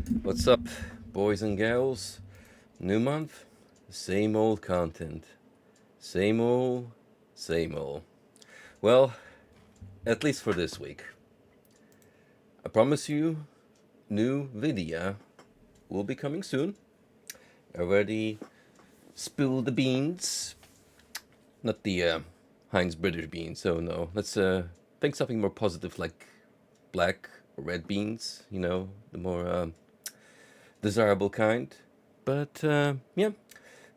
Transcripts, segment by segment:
What's up, boys and girls? New month, same old content. Same old, same old. Well, at least for this week. I promise you, new video will be coming soon. Already spilled the beans. Not the Heinz British beans, so no. Let's think something more positive like black or red beans, the more desirable kind. But yeah,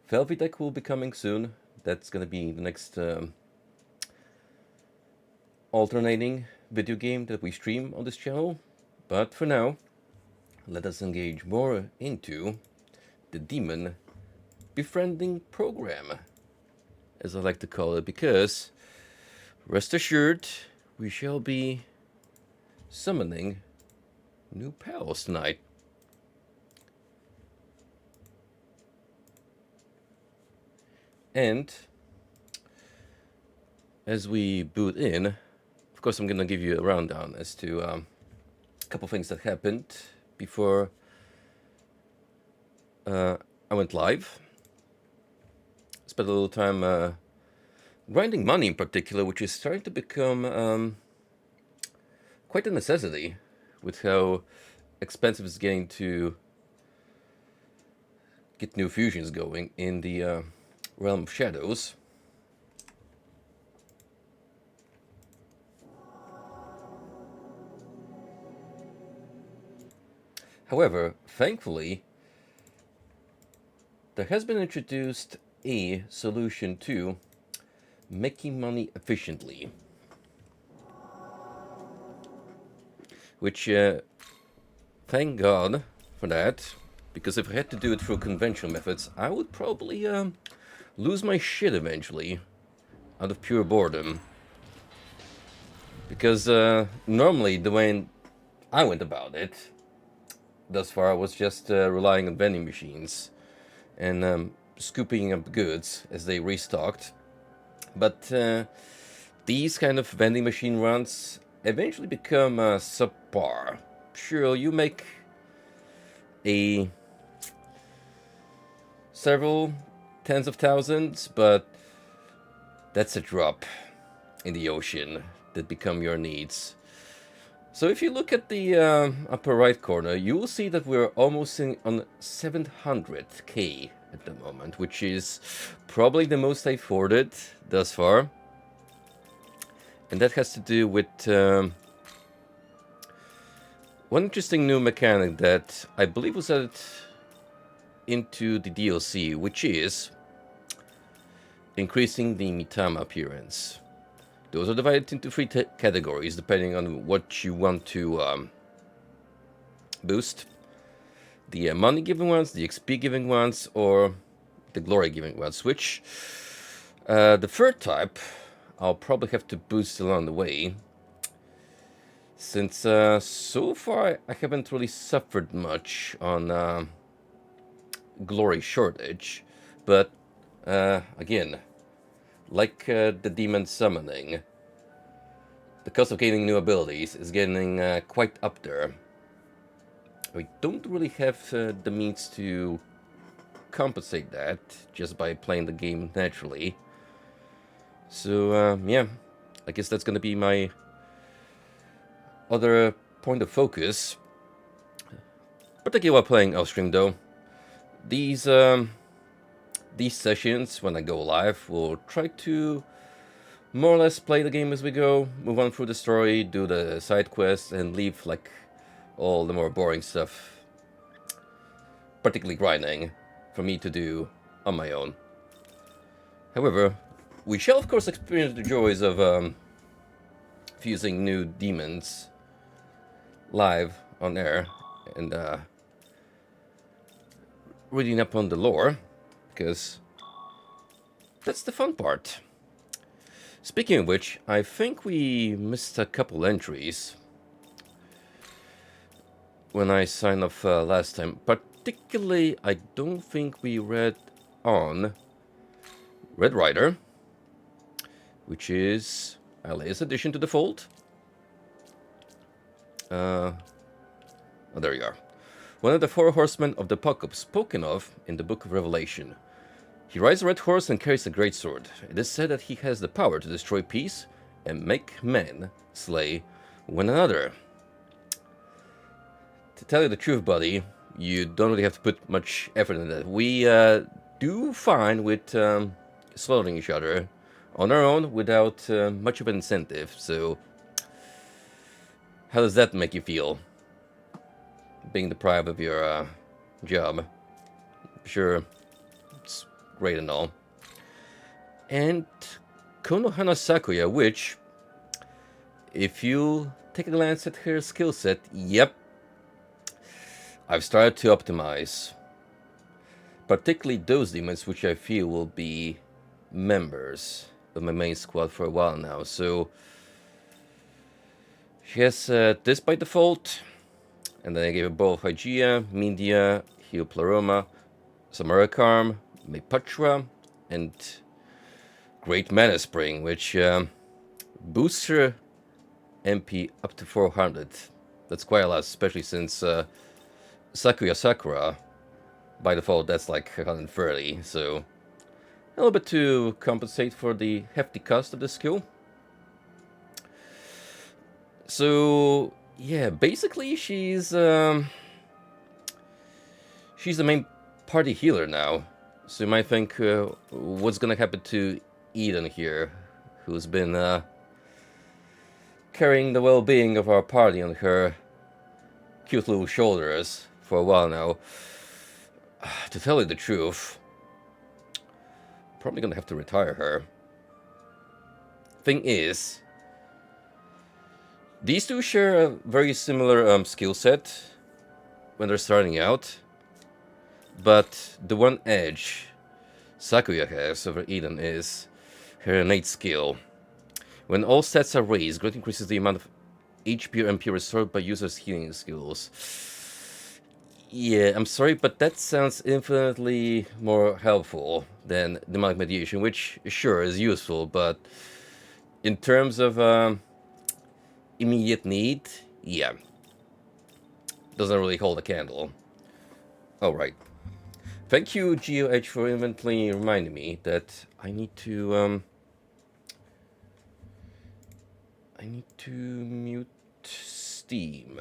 Velvet Deck will be coming soon. That's gonna be the next alternating video game that we stream on this channel. But for now, let us engage more into the Demon Befriending Program, as I like to call it, because rest assured, we shall be summoning new pals tonight. And as we boot in, of course, I'm gonna give you a rundown as to a couple things that happened before I went live. Spent a little time grinding money in particular, which is starting to become quite a necessity with how expensive it's getting to get new fusions going in the realm of shadows. However, thankfully, there has been introduced a solution to making money efficiently, which thank God for that, because if I had to do it through conventional methods, I would probably lose my shit eventually out of pure boredom. Because normally the way I went about it thus far was just relying on vending machines and scooping up goods as they restocked. But these kind of vending machine runs eventually become subpar. Sure, you make a several tens of thousands, but that's a drop in the ocean that become your needs. So if you look at the upper right corner, you will see that we're almost on 700k at the moment, which is probably the most I've hoarded thus far. And that has to do with one interesting new mechanic that I believe was added into the DLC, which is increasing the Mitama appearance. Those are divided into three categories depending on what you want to boost. The money giving ones, the XP giving ones, or the glory giving ones, which the third type I'll probably have to boost along the way, since so far I haven't really suffered much on glory shortage. But again, like the demon summoning, the cost of gaining new abilities is getting quite up there. We don't really have the means to compensate that just by playing the game naturally. So yeah, I guess that's gonna be my other point of focus, particularly while playing off-stream though. These sessions, when I go live, will try to more or less play the game as we go, move on through the story, do the side quests, and leave like all the more boring stuff, particularly grinding, for me to do on my own. However, we shall of course experience the joys of fusing new demons live on air and reading up on the lore, because that's the fun part. Speaking of which, I think we missed a couple entries when I signed off last time. Particularly, I don't think we read on Red Rider, which is our latest addition to the fold. Oh, there you are. one of the four horsemen of the apocalypse spoken of in the Book of Revelation. He rides a red horse and carries a great sword. It is said that he has the power to destroy peace and make men slay one another. To tell you the truth, buddy, you don't really have to put much effort in that. We do fine with slaughtering each other on our own without much of an incentive. So, how does that make you feel? Being deprived of your job. Sure, it's great and all. And Konohana Sakuya, which, if you take a glance at her skill set, yep, I've started to optimize. Particularly those demons which I feel will be members of my main squad for a while now. So she has this by default, and then I gave her both Hygeia, Mindia, Pleroma, Samarakarm, Mepatra, and Great Mana Spring, which boosts her MP up to 400. That's quite a lot, especially since Sakuya Sakura, by default, that's like 130, so a little bit to compensate for the hefty cost of the skill. So, yeah, basically she's the main party healer now. So you might think, what's gonna happen to Eden here, who's been carrying the well-being of our party on her cute little shoulders for a while now. To tell you the truth, probably gonna have to retire her. Thing is, these two share a very similar skill set when they're starting out, but the one edge Sakuya has over Eden is her innate skill. When all stats are raised, greatly increases the amount of HP or MP restored by users' healing skills. Yeah, I'm sorry, but that sounds infinitely more helpful than demonic mediation, which sure is useful, but in terms of immediate need, yeah, doesn't really hold a candle. All right. Thank you, GeoH, for inventively reminding me that I need to mute Steam.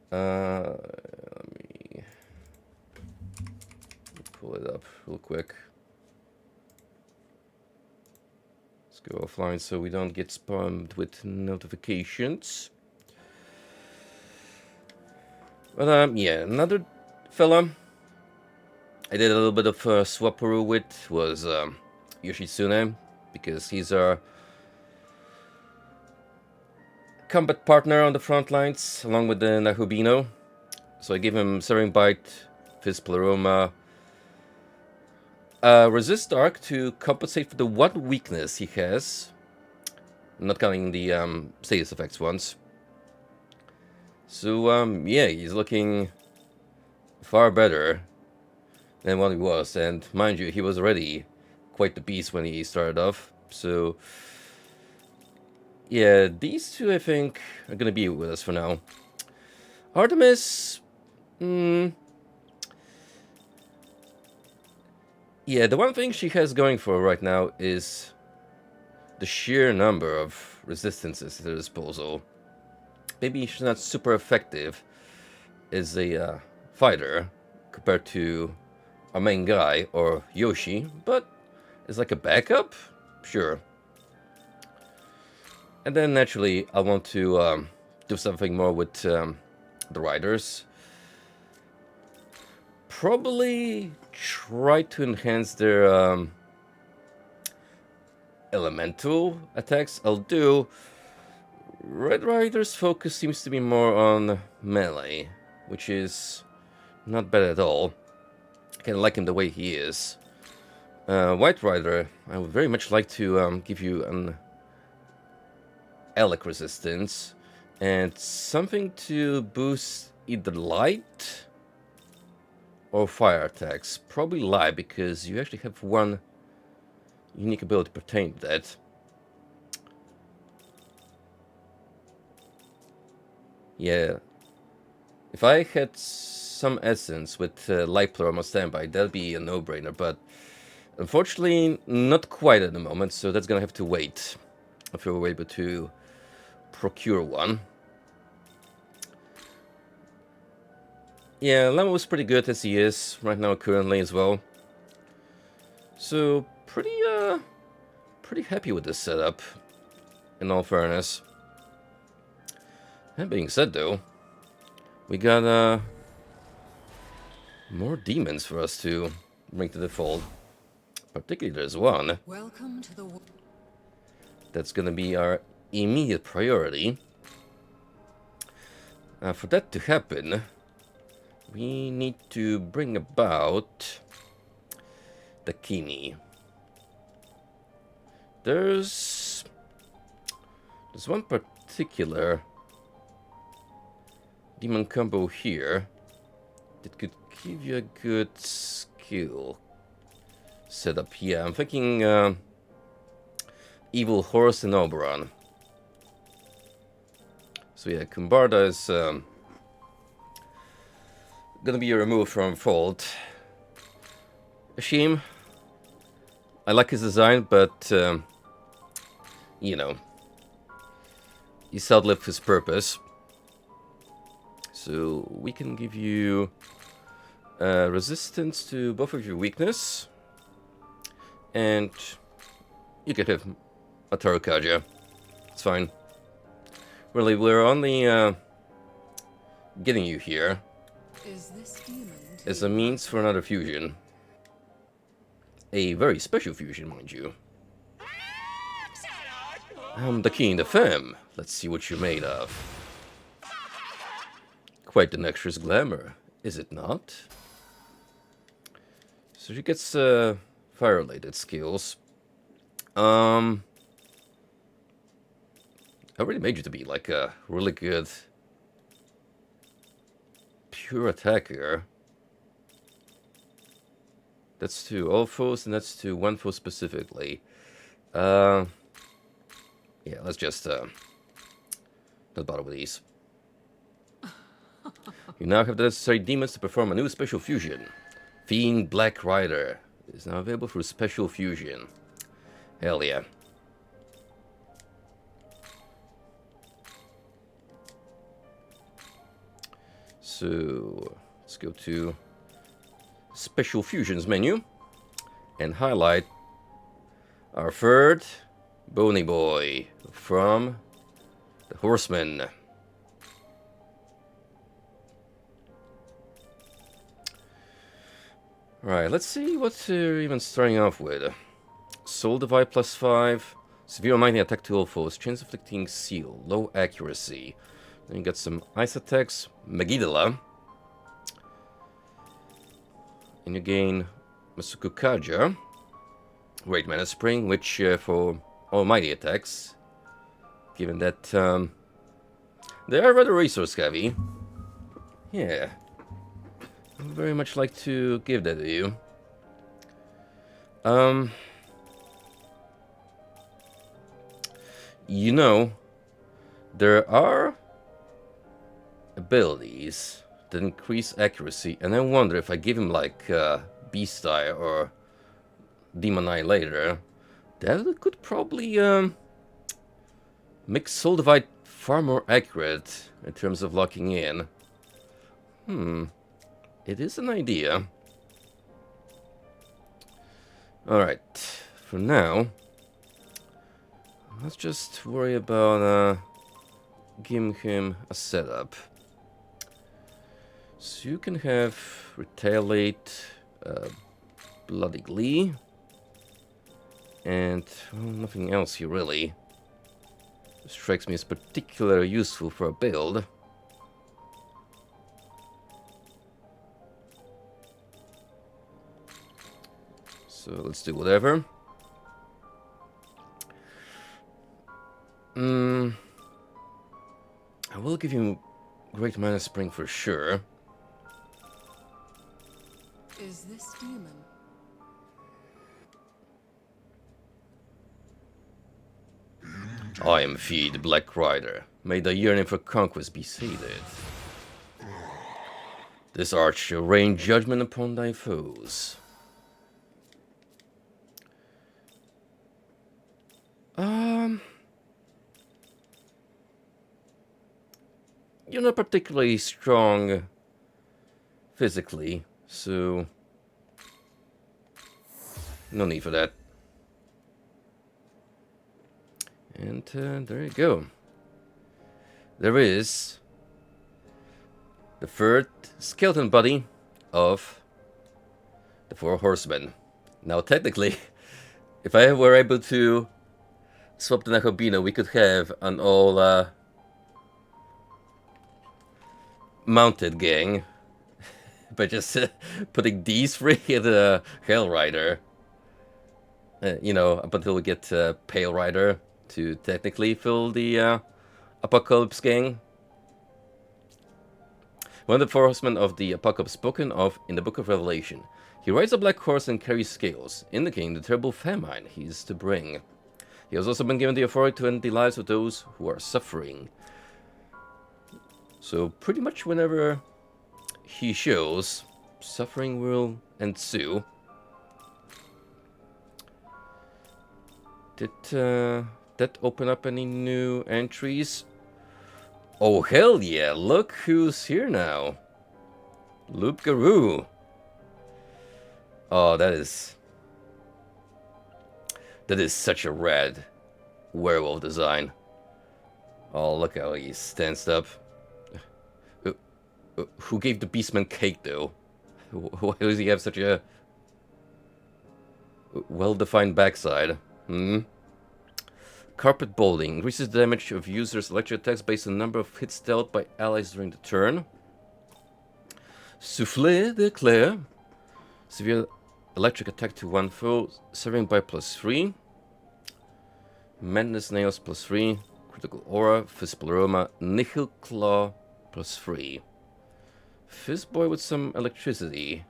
Let me pull it up real quick. Let's go offline so we don't get spammed with notifications. But yeah, another fella I did a little bit of swapperoo with was Yoshitsune, because he's our combat partner on the front lines, along with the Nahubino. So I gave him Severing Bite, Fist Pleroma, Resist Dark to compensate for the one weakness he has, not counting the status effects ones. So yeah, he's looking far better than what he was, and mind you, he was already quite the beast when he started off. So yeah, these two I think are gonna be with us for now. Artemis, yeah, the one thing she has going for her right now is the sheer number of resistances at her disposal. Maybe she's not super effective as a fighter compared to our main guy, or Yoshi, but as like a backup, sure. And then naturally I want to do something more with the riders. Probably try to enhance their elemental attacks. I'll do. Red Rider's focus seems to be more on melee, which is not bad at all. I kind of like him the way he is. White Rider, I would very much like to give you an Alec resistance and something to boost either light or fire attacks. Probably light, because you actually have one unique ability pertaining to that. Yeah, If I had some essence with Light Plur on my standby, that'd be a no-brainer, but unfortunately, not quite at the moment, so that's gonna have to wait if we were able to procure one. Yeah, Llama was pretty good as he is right now currently as well. So, pretty happy with this setup, in all fairness. That being said, though, we got more demons for us to bring to the fold. Particularly, there's one. Welcome to the That's gonna be our immediate priority. For that to happen, we need to bring about the Kini. There's one particular demon combo here that could give you a good skill setup. Yeah, I'm thinking Evil Horse and Oberon. So yeah, Kumbarda is gonna be removed from fold. A shame. I like his design, but you know, he's outlived his purpose. So we can give you resistance to both of your weakness, and you can have a Tarukaja. It's fine. Really, we're only getting you here as a means for another fusion. A very special fusion, mind you. I'm the king of femme. Let's see what you're made of. Quite an extra's glamour, is it not? So she gets fire-related skills. I really made you to be like a really good pure attacker. That's to all foes, and that's to one foe specifically. Yeah, let's just not bother with these. You now have the necessary demons to perform a new special fusion. Fiend Black Rider is now available for special fusion. Hell yeah. So let's go to Special Fusions menu and highlight our third Bony Boy from the Horseman. Right, let's see what we're even starting off with. Soul Divide +5, Severe Mighty Attack to all foes, Chains Afflicting Seal, low accuracy. Then you got some ice attacks, Megidala. And you gain Masuku Kaja, Great Mana Spring, which for almighty attacks, given that they are rather resource heavy. Yeah, I would very much like to give that to you. You know, there are abilities that increase accuracy, and I wonder if I give him like Beast Eye or Demon Eye later, that could probably make Soul Divide far more accurate in terms of locking in. It is an idea. Alright, for now, let's just worry about giving him a setup. So you can have Retaliate, Bloody Glee, and well, nothing else here really. This strikes me as particularly useful for a build. So let's do whatever. I will give you Great Mana Spring for sure. Is this demon? I am Feed Black Rider. May the yearning for conquest be sated. This arch shall rain judgment upon thy foes. You're not particularly strong physically, so no need for that. And there you go. There is the third skeleton body of the four horsemen. Now, technically, if I were able to swap the Nakobino, we could have an all mounted gang by just putting these three in the Hell Rider. You know, up until we get Pale Rider to technically fill the Apocalypse gang. One of the four horsemen of the Apocalypse spoken of in the Book of Revelation. He rides a black horse and carries scales, indicating the terrible famine he is to bring. He has also been given the authority to end the lives of those who are suffering. So pretty much whenever he shows, suffering will ensue. Did that open up any new entries? Oh hell yeah, look who's here now. Loup Garou. Oh, that is such a rad werewolf design. Oh, look how he stands up. Who gave the Beastman cake, though? Why does he have such a well-defined backside? Carpet Bowling increases the damage of users' electric attacks based on the number of hits dealt by allies during the turn. Soufflé d'Eclair. Severe electric attack to one foe, severing by +3. Madness Nails +3. Critical Aura, Fizzpleroma, Nihil Claw +3. Fizzboy with some electricity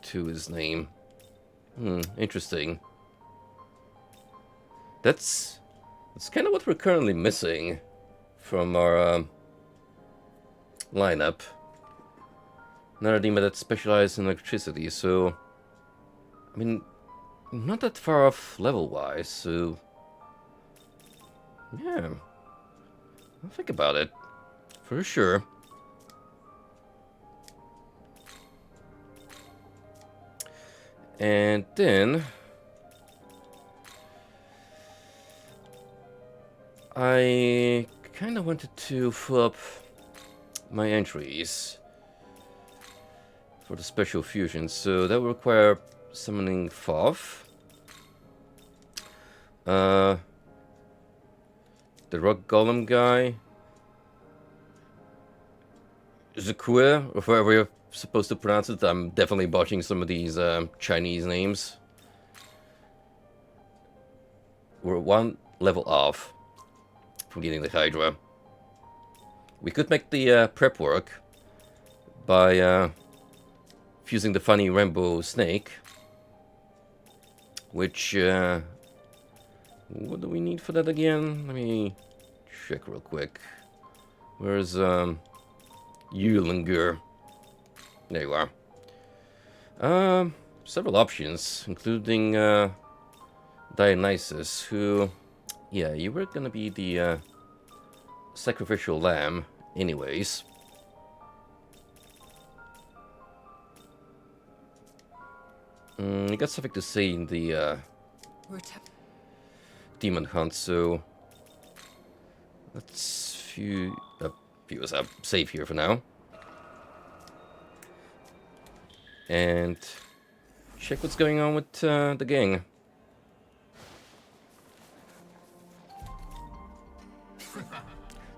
to his name. Interesting. That's kind of what we're currently missing from our lineup. Another demon that specializes in electricity, so I mean, not that far off level-wise, so yeah, I'll think about it for sure. And then I kind of wanted to fill up my entries for the special fusion, so that will require summoning Thoth, the rock golem guy, Zakua, or however you're supposed to pronounce it. I'm definitely botching some of these Chinese names. We're one level off from getting the Hydra. We could make the prep work by fusing the funny rainbow snake, which what do we need for that again? Let me check real quick. Where's Yulinger? There you are. Several options, including Dionysus, who, yeah, you were gonna be the sacrificial lamb anyways. You got something to say in the demon hunt, so let's fuse up, save here for now, and check what's going on with the gang.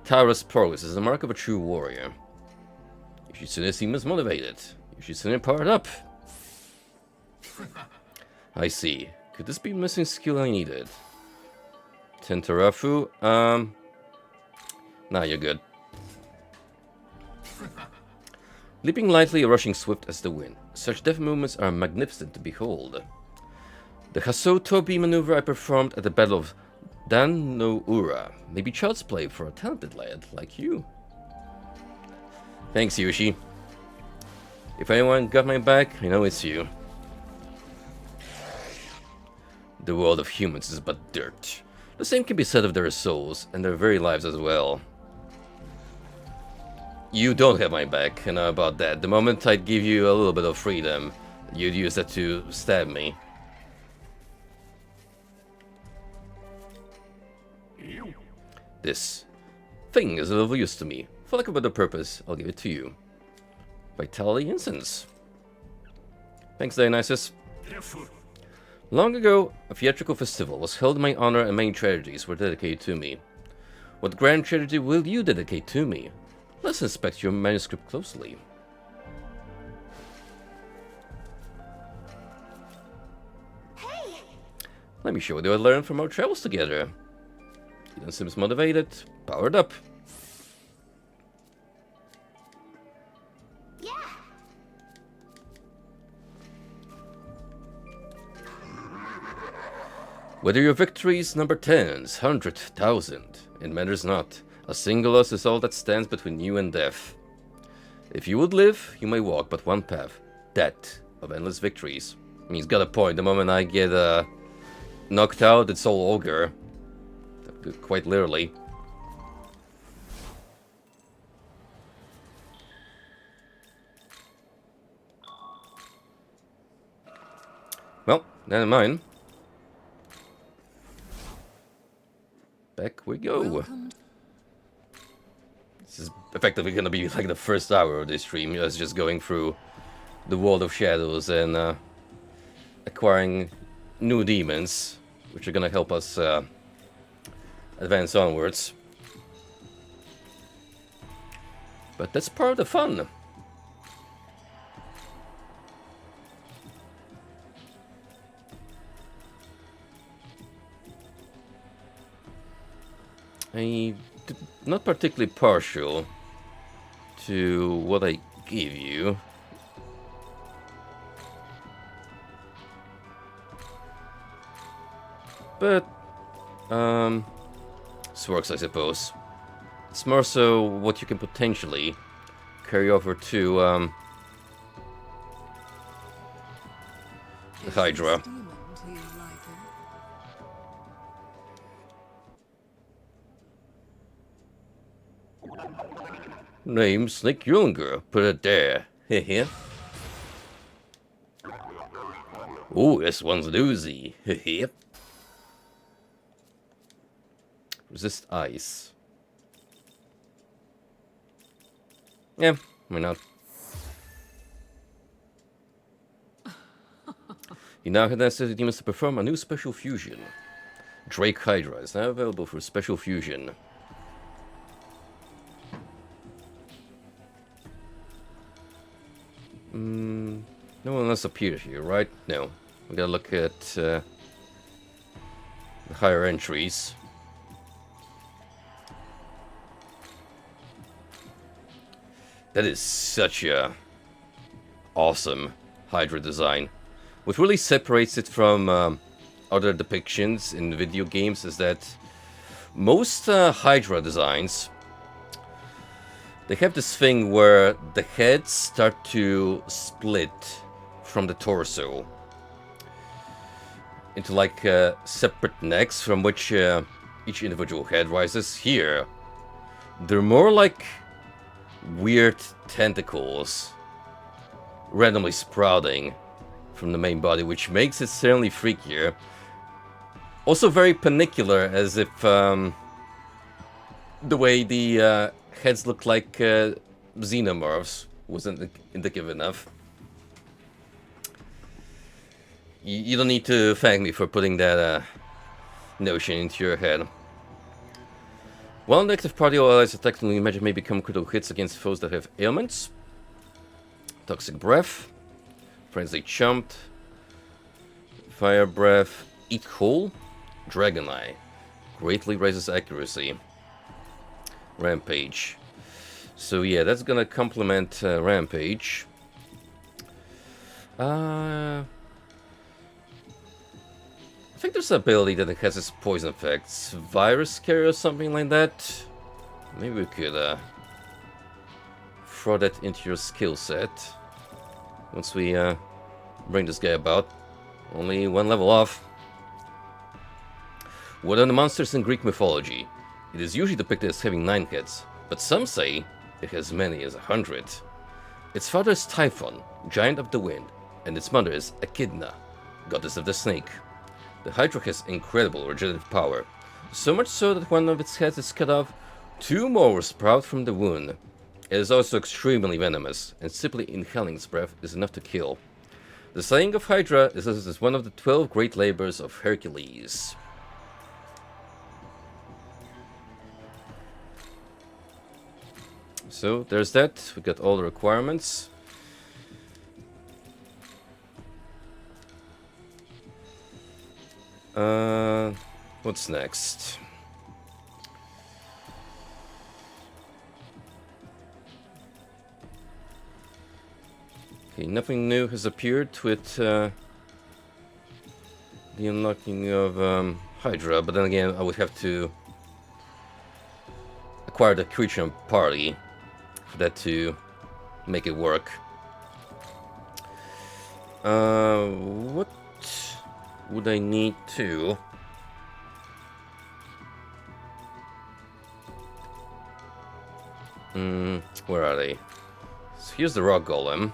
Taurus progress is the mark of a true warrior. You should soon seem as motivated. You should soon powered up. I see. Could this be missing skill I needed? Tentarafu? Nah, you're good. Leaping lightly or rushing swift as the wind. Such deft movements are magnificent to behold. The Hasso Tobi maneuver I performed at the Battle of Dan no Ura may be child's play for a talented lad like you. Thanks, Yoshi. If anyone got my back, I know it's you. The world of humans is but dirt. The same can be said of their souls, and their very lives as well. You don't have my back, and about that. The moment I'd give you a little bit of freedom, you'd use that to stab me. This thing is of little use to me. For lack of a better purpose, I'll give it to you. Vitality Incense. Thanks, Dionysus. Long ago, a theatrical festival was held in my honor and many tragedies were dedicated to me. What grand tragedy will you dedicate to me? Let's inspect your manuscript closely. Hey! Let me show you what I learned from our travels together. Eden seems motivated, powered up. Yeah! Whether your victories number tens, 100,000, it matters not. A single loss is all that stands between you and death. If you would live, you may walk but one path, that of endless victories. I mean, he's got a point. The moment I get knocked out, it's all ogre. Quite literally. Well, never mind. Back we go. Welcome. This is effectively gonna be like the first hour of this stream, just going through the world of shadows and acquiring new demons, which are gonna help us advance onwards. But that's part of the fun. I'm not particularly partial to what I gave you. But, this works, I suppose. It's more so what you can potentially carry over to, the Hydra. Is this demon to your liking? Name Snake Younger. Put it there. Hehe. Oh, this one's doozy. Hehe. Resist ice. Yeah, why not? You now have necessary demons to perform a new special fusion. Drake Hydra is now available for special fusion. No one else appeared here, right? No. We gotta look at the higher entries. That is such a awesome Hydra design. What really separates it from other depictions in video games is that most Hydra designs, they have this thing where the heads start to split from the torso into like separate necks from which each individual head rises. Here, they're more like weird tentacles randomly sprouting from the main body, which makes it certainly freakier. Also very panicular, as if the way the heads look like xenomorphs wasn't indicative enough. You don't need to thank me for putting that notion into your head. While an active party or allies technically magic may become critical hits against foes that have ailments. Toxic Breath, Frenzy Chumped, Fire Breath, Eat Whole, Dragon Eye, greatly raises accuracy. Rampage. So yeah, that's gonna complement Rampage. I think there's an ability that it has its poison effects. Virus Carrier or something like that. Maybe we could throw that into your skill set. once we bring this guy about. Only one level off. What are the monsters in Greek mythology? It is usually depicted as having 9 heads, but some say it has many as 100. Its father is Typhon, giant of the wind, and its mother is Echidna, goddess of the snake. The Hydra has incredible regenerative power, so much so that one of its heads is cut off, 2 more sprout from the wound. It is also extremely venomous, and simply inhaling its breath is enough to kill. The slaying of Hydra is listed as one of the 12 great labors of Hercules. So there's that. We got all the requirements. What's next? Okay, nothing new has appeared with the unlocking of Hydra, but then again, I would have to acquire the creature and party for that to make it work. What would I need to? Where are they? So here's the rock golem.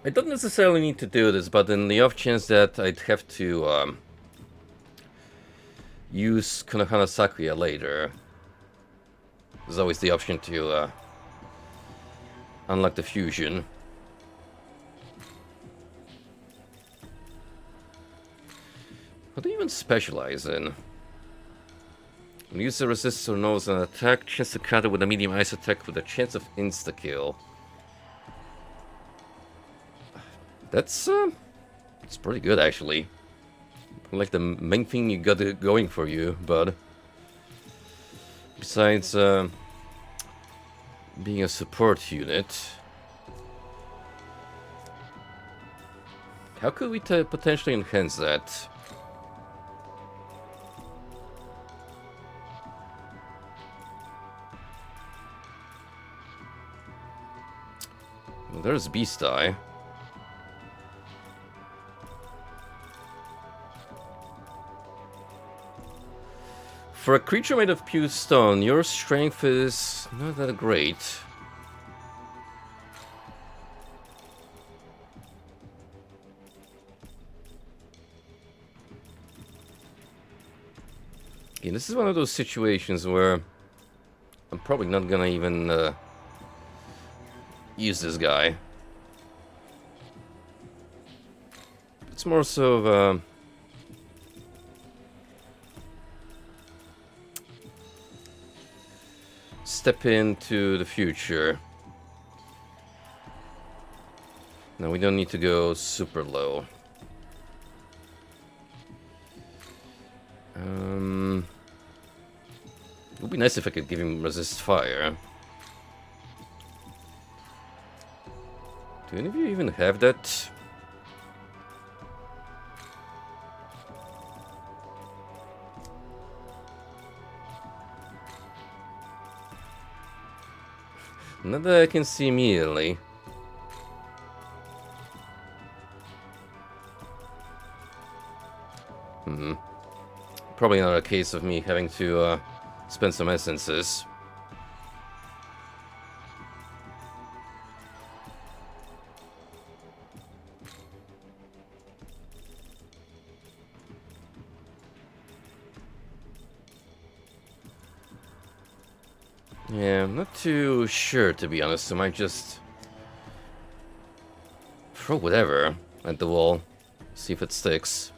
I don't necessarily need to do this, but in the off chance that I'd have to use Konohana Sakuya later, there's always the option to unlock the fusion. What do you even specialize in? When user resists or knows an attack, chance to counter with a medium ice attack with a chance of insta-kill. That's pretty good actually. Like the main thing you got going for you, but besides being a support unit, how could we potentially enhance that? Well, there's Beast Eye. For a creature made of pure stone, your strength is not that great. Yeah, this is one of those situations where I'm probably not gonna even use this guy. It's more so of step into the future. No, we don't need to go super low. It would be nice if I could give him resist fire. Do any of you even have that? Not that I can see immediately. Probably not a case of me having to spend some essences. Yeah, I'm not too sure, to be honest. I might just throw whatever at the wall, see if it sticks.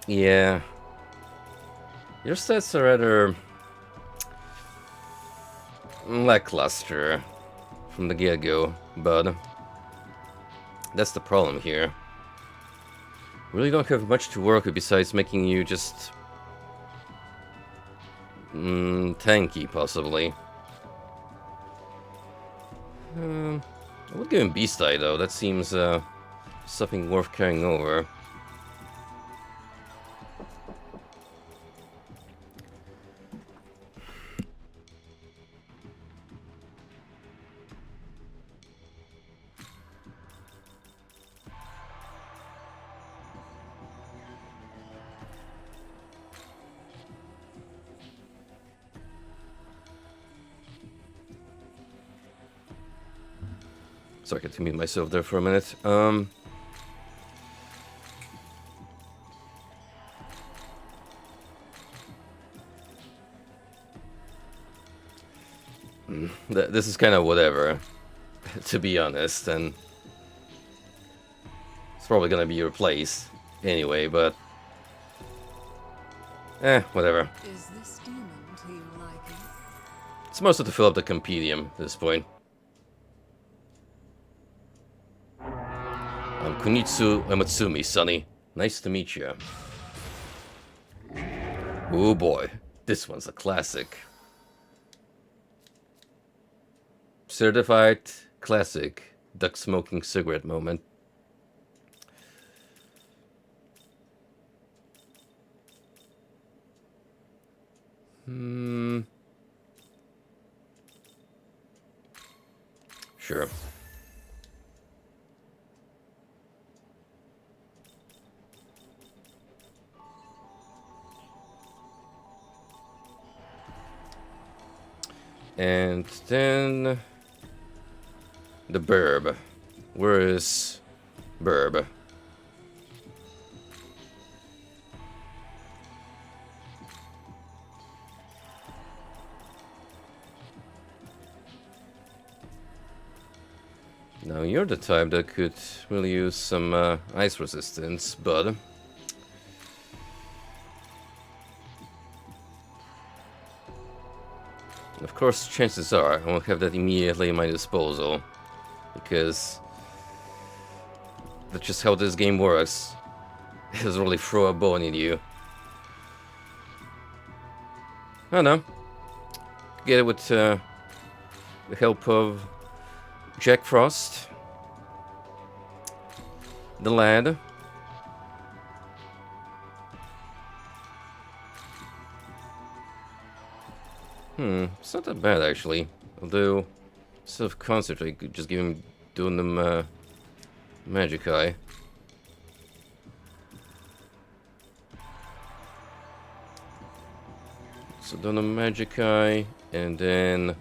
Yeah. Your stats are rather lackluster from the get-go, but that's the problem here. Really don't have much to work with besides making you just tanky, possibly. I would give him Beast Eye though. That seems something worth carrying over. Sorry, I had to mute myself there for a minute. This is kind of whatever, to be honest, and it's probably gonna be replaced anyway, but whatever. Is this demon to your liking? It's mostly to fill up the compendium at this point. I'm Kunitsu Amatsumi, Sonny. Nice to meet you. Oh boy, this one's a classic. Certified classic duck smoking cigarette moment. Sure. And then the burb. Where is burb? Now you're the type that could really use some ice resistance, but of course, chances are I won't have that immediately at my disposal, because that's just how this game works. It doesn't really throw a bone in you. I don't know. Get it with the help of Jack Frost, the lad. It's not that bad actually. Although, instead of concentrate, I could just give him doing them magic eye. So doing the magic eye, and then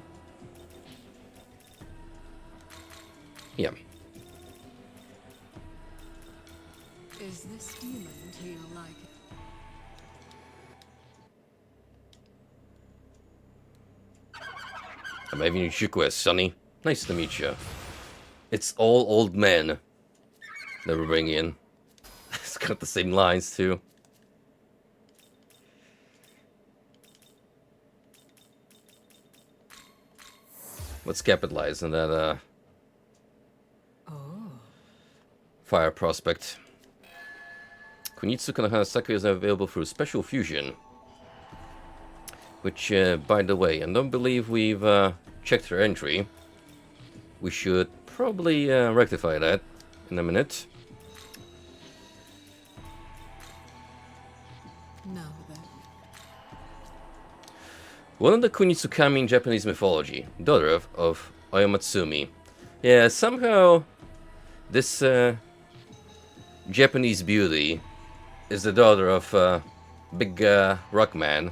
yeah. Is this demon to your liking? I'm having you Sonny. Nice to meet you. It's all old men that we're bringing in. It's got the same lines too. Let's capitalize on that fire prospect. Kunitsu Kanahanasaka is now available through Special Fusion. Which, by the way, I don't believe we've checked her entry. We should probably rectify that in a minute. Now then. One of the Kunitsukami in Japanese mythology, daughter of Oyamatsumi. Yeah, somehow this Japanese beauty is the daughter of big rock man.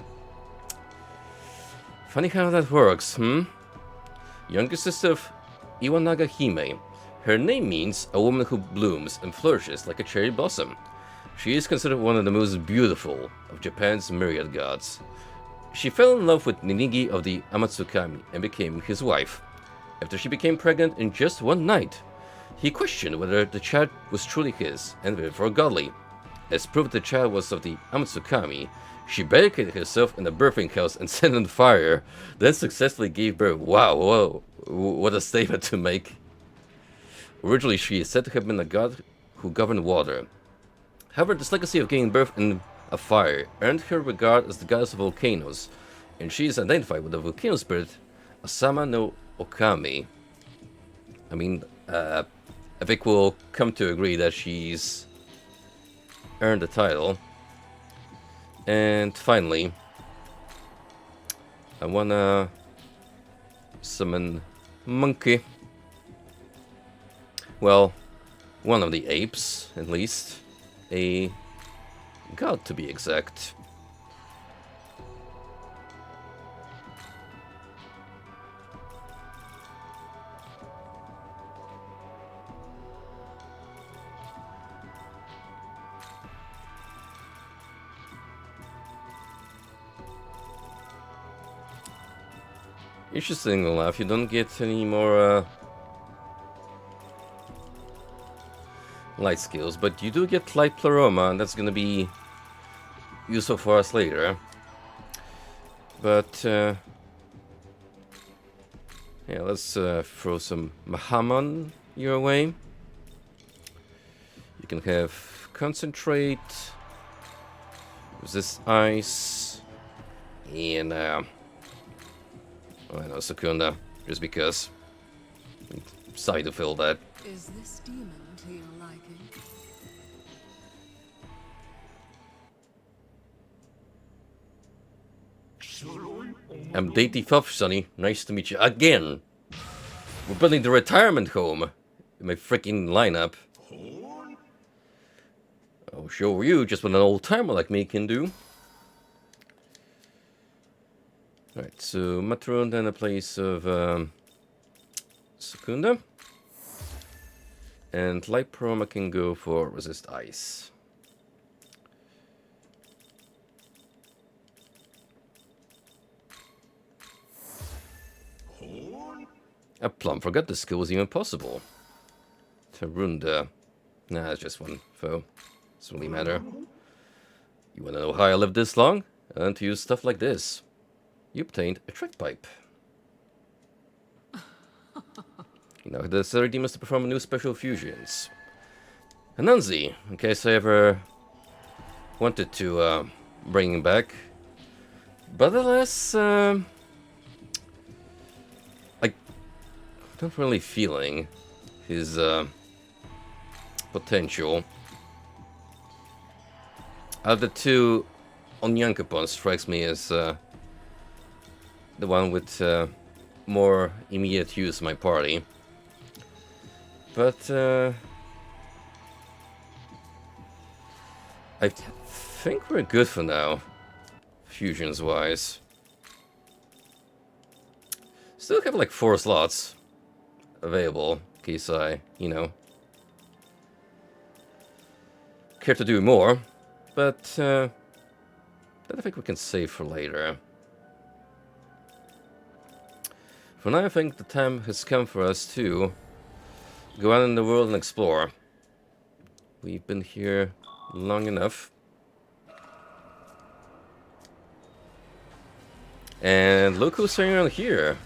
Funny how that works, Younger sister of Iwanaga Hime. Her name means a woman who blooms and flourishes like a cherry blossom. She is considered one of the most beautiful of Japan's myriad gods. She fell in love with Ninigi of the Amatsukami and became his wife. After she became pregnant in just one night, he questioned whether the child was truly his and therefore godly. As proof the child was of the Amatsukami, She barricaded herself in a birthing house and set it on fire, then successfully gave birth. Wow, whoa, what a statement to make. Originally, she is said to have been a god who governed water. However, this legacy of giving birth in a fire earned her regard as the goddess of volcanoes, and she is identified with the volcano spirit, Asama no Okami. I mean, I think we'll come to agree that she's earned the title. And finally, I wanna summon Monkey. Well, one of the apes, at least. A god, to be exact. Interesting enough, you don't get any more light skills, but you do get light pleroma, and that's gonna be useful for us later. But yeah, let's throw some Mahamon your way. You can have concentrate, resist ice, and I know Secunda, just because. Sorry to fill that. Is this demon to your liking? I'm Dainty Fuff, Sonny. Nice to meet you again. We're building the retirement home in my freaking lineup. I'll show you just what an old timer like me can do. Alright, so Matron then a place of Secunda. And Light Proma can go for Resist Ice. I plumb forgot the skill was even possible. Tarunda. Nah, it's just one foe. Doesn't really matter. You wanna know how I lived this long? I learned to use stuff like this. You obtained a trick pipe. You know, the third demons to perform new special fusions. Anansi, in case I ever wanted to bring him back. But alas, I don't really feeling his potential. Out of the two, Onyankopon strikes me as the one with more immediate use in my party. But I think we're good for now, fusions-wise. Still have like 4 slots available, in case I, you know, care to do more. But that I think we can save for later. For now, I think the time has come for us to go out in the world and explore. We've been here long enough. And look who's hanging around here.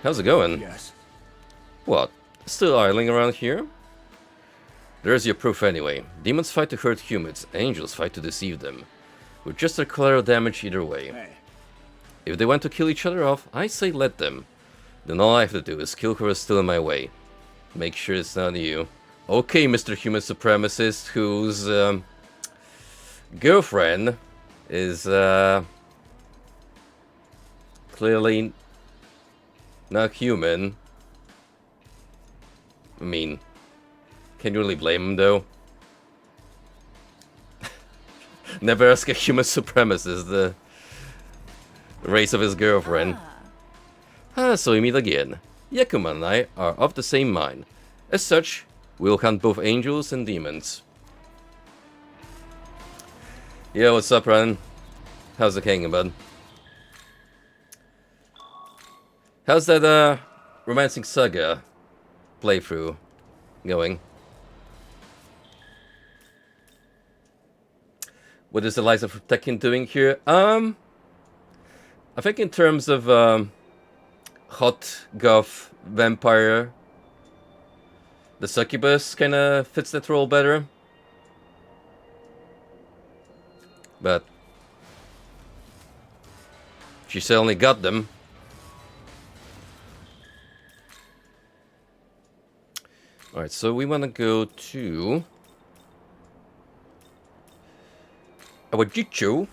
How's it going? Yes. What? Still idling around here? There's your proof anyway. Demons fight to hurt humans, angels fight to deceive them. With just a collateral damage either way. Hey. If they want to kill each other off, I say let them. Then all I have to do is kill whoever's still in my way. Make sure it's not you. Okay, Mr. Human Supremacist, whose girlfriend is clearly not human. I mean, can you really blame him though? Never ask a human supremacist the race of his girlfriend. So we meet again. Yakuma and I are of the same mind. As such, we'll hunt both angels and demons. Yeah, what's up, Ran? How's it hanging, bud? How's that Romancing Saga playthrough going? what is Eliza Tekken doing here? I think in terms of hot goth vampire, the succubus kind of fits that role better. But she certainly got them. Alright, so we want to go to Awajicho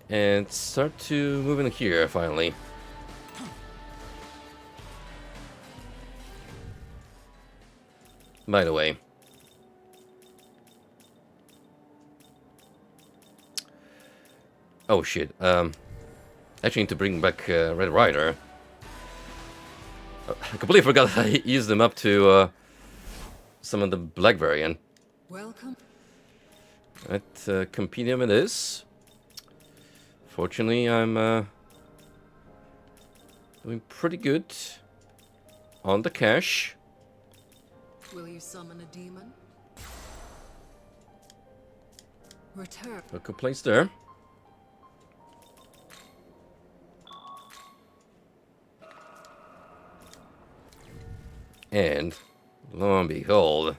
and start to move in here finally. By the way, oh shit, actually need to bring back Red Rider. I completely forgot I used them up to summon the black variant. Welcome. At Compendium it is. Fortunately, I'm doing pretty good on the cash. Will you summon a demon? Return. No complaints there. And lo and behold,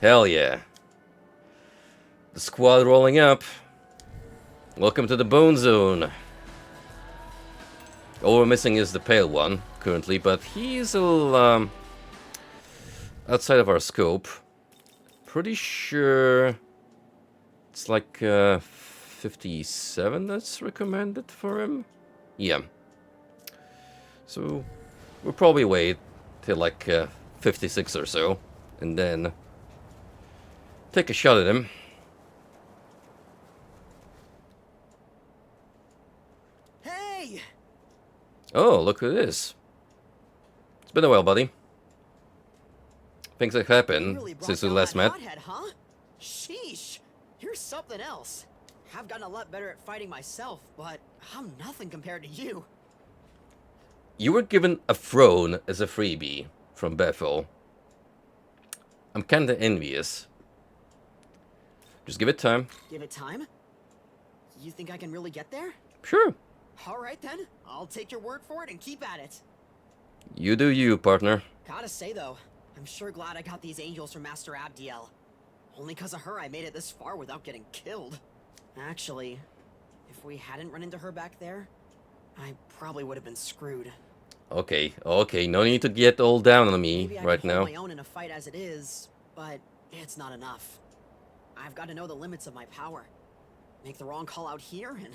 hell yeah. The squad rolling up. Welcome to the Bone Zone. All we're missing is the Pale One currently, but he's a little outside of our scope. Pretty sure it's like 57 that's recommended for him. Yeah. So we'll probably wait till like 56 or so, and then take a shot at him. Hey! Oh, look who it is. It's been a while, buddy. Things have happened Really brought since we down last that met. hothead, huh? Sheesh! You're something else. I've gotten a lot better at fighting myself, but I'm nothing compared to you. You were given a throne as a freebie from Bethel. I'm kinda envious. Just give it time. Give it time? You think I can really get there? Sure. Alright then, I'll take your word for it and keep at it. You do you, partner. Gotta say though, I'm sure glad I got these angels from Master Abdiel. Only cause of her I made it this far without getting killed. Actually, if we hadn't run into her back there, I probably would have been screwed. Okay, okay, no need to get all down on me Maybe I right can hold now. my own in a fight as it is, but it's not enough. I've got to know the limits of my power. Make the wrong call out here, and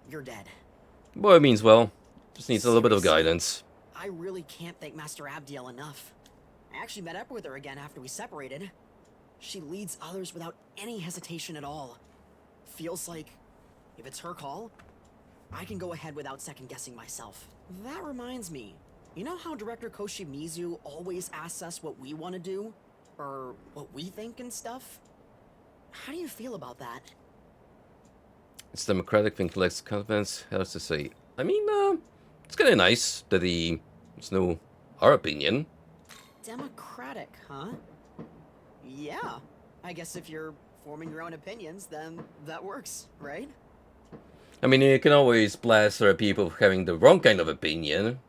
you're dead. Boy, it means well. Just needs a little bit of Seriously? guidance. I really can't thank Master Abdiel enough. I actually met up with her again after we separated. She leads others without any hesitation at all. Feels like, if it's her call, I can go ahead without second-guessing myself. That reminds me, you know how Director Koshimizu always asks us what we want to do? Or what we think and stuff? How do you feel about that? It's democratic thing collects confidence. How to say? I mean, it's kind of nice that he doesn't know our opinion. Democratic, huh? Yeah. I guess if you're forming your own opinions, then that works, right? I mean, you can always blast other people for having the wrong kind of opinion.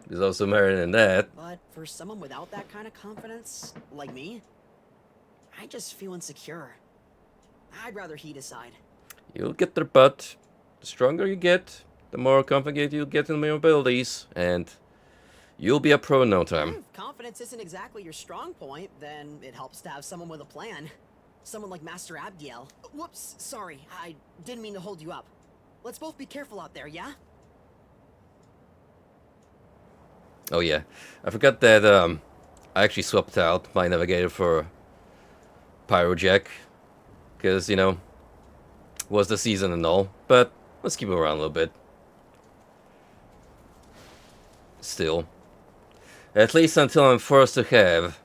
There's also merit in that. But for someone without that kind of confidence, like me, I just feel insecure. I'd rather he decide. You'll get there, but the stronger you get, the more confident you'll get in your abilities, and you'll be a pro in no time. If confidence isn't exactly your strong point, then it helps to have someone with a plan. Someone like Master Abdiel. Whoops, sorry, I didn't mean to hold you up. Let's both be careful out there, yeah? Oh yeah, I forgot that I actually swapped out my navigator for Pyrojack, because, you know, was the season and all, but let's keep him around a little bit. Still. At least until I'm forced to have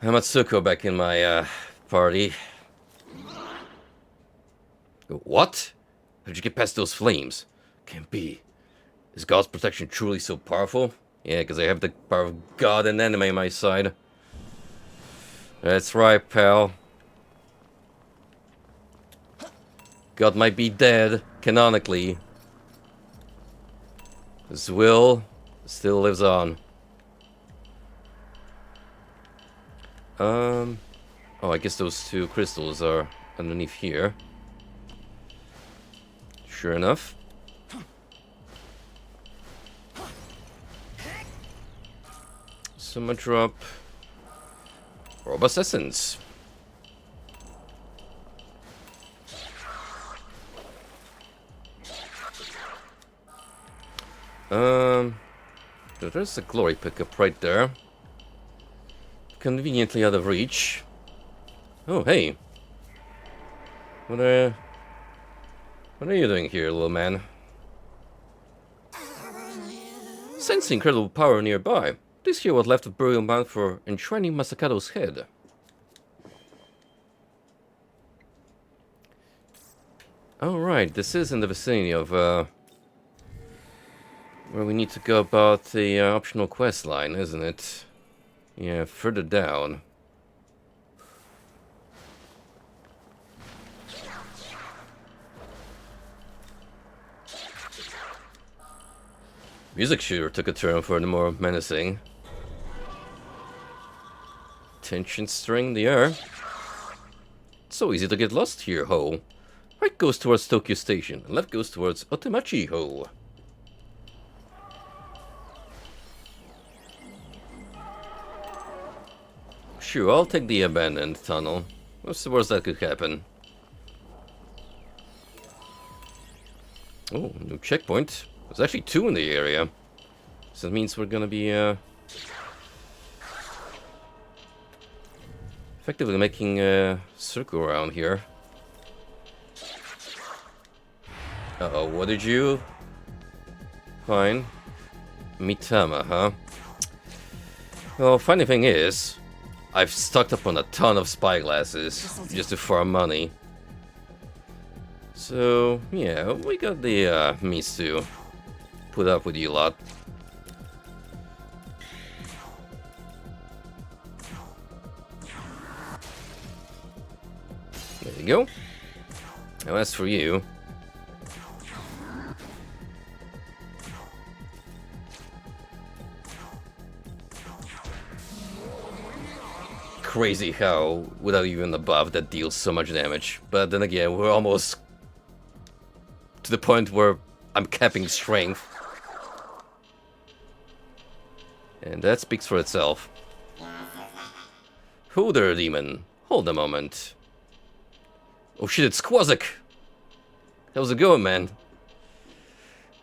Hamatsuko back in my party. What? How'd you get past those flames? Can't be. Is God's protection truly so powerful? Yeah, because I have the power of God and anime on my side. That's right, pal. God might be dead, canonically. His will still lives on. Oh, I guess those two crystals are underneath here. Sure enough. Someone drop Robust Essence. There's a glory pickup right there. Conveniently out of reach. Oh, hey. What are you doing here, little man? Sense incredible power nearby. Please hear what left of burial mound for enshrining MACCAro's head. Alright, this is in the vicinity of, where we need to go about the optional quest line, isn't it? Yeah, further down. Music shooter took a turn for the more menacing. Tension string in the air. It's so easy to get lost here, ho. Right goes towards Tokyo Station, and left goes towards Otemachi, ho. Sure, I'll take the abandoned tunnel. What's the worst that could happen? Oh, new checkpoint. There's actually two in the area. So that means we're gonna be, effectively making a circle around here. Uh-oh, what did you find? Mitama, huh? Well, funny thing is, I've stocked up on a ton of spyglasses just to farm money. So, yeah, we got the means to put up with you lot. There you go. Now as for you, crazy how without even a buff that deals so much damage. But then again, we're almost to the point where I'm capping strength. And that speaks for itself. Who there, demon? Hold a moment. Oh shit, it's Quasic! How's it going, man?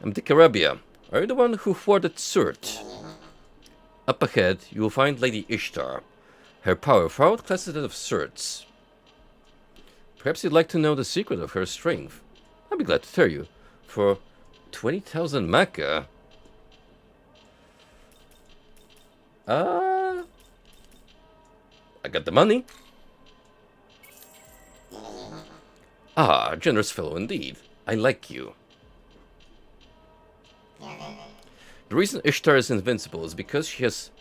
I'm Dick Arabia. Are you the one who thwarted Surt? Up ahead, you will find Lady Ishtar. Her power far outclasses that of Surt's. Perhaps you'd like to know the secret of her strength. I'd be glad to tell you. For 20,000 Macca. I got the money. Ah, generous fellow indeed. I like you. The reason Ishtar is invincible is because she has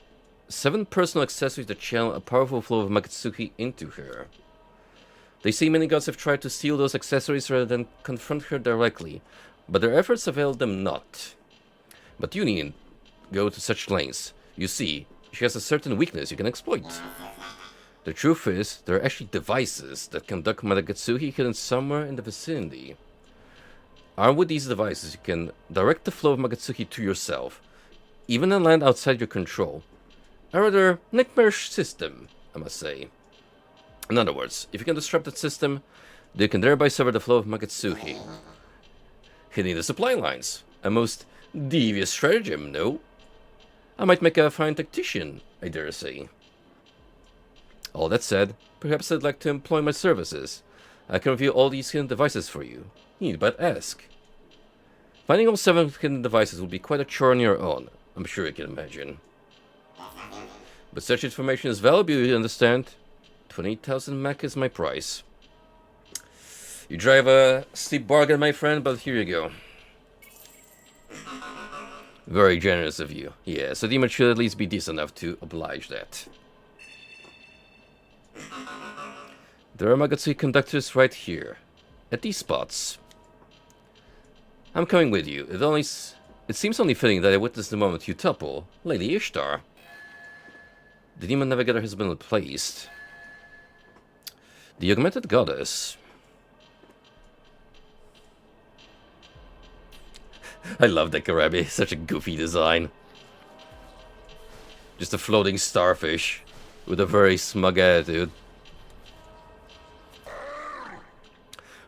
7 personal accessories that channel a powerful flow of Makatsuki into her. They say many gods have tried to steal those accessories rather than confront her directly, but their efforts availed them not. But you needn't go to such lengths. You see, she has a certain weakness you can exploit. The truth is, there are actually devices that conduct Makatsuki hidden somewhere in the vicinity. Armed with these devices, you can direct the flow of Makatsuki to yourself, even on land outside your control. A rather nightmarish system, I must say. In other words, if you can disrupt that system, you can thereby sever the flow of Makatsuki, hitting the supply lines. A most devious stratagem, no? I might make a fine tactician, I dare say. All that said, perhaps I'd like to employ my services. I can reveal all these hidden devices for you. You need but ask. Finding all 7 hidden devices will be quite a chore on your own, I'm sure you can imagine. But such information is valuable, you understand? 20,000 Mac is my price. You drive a steep bargain, my friend, but here you go. Very generous of you. Yeah, so demon should at least be decent enough to oblige that. There are Magatsu conductors right here, at these spots. I'm coming with you. It seems only fitting that I witness the moment you topple Lady Ishtar. The demon navigator has been replaced. The augmented goddess. I love that Karabi. Such a goofy design. Just a floating starfish with a very smug attitude.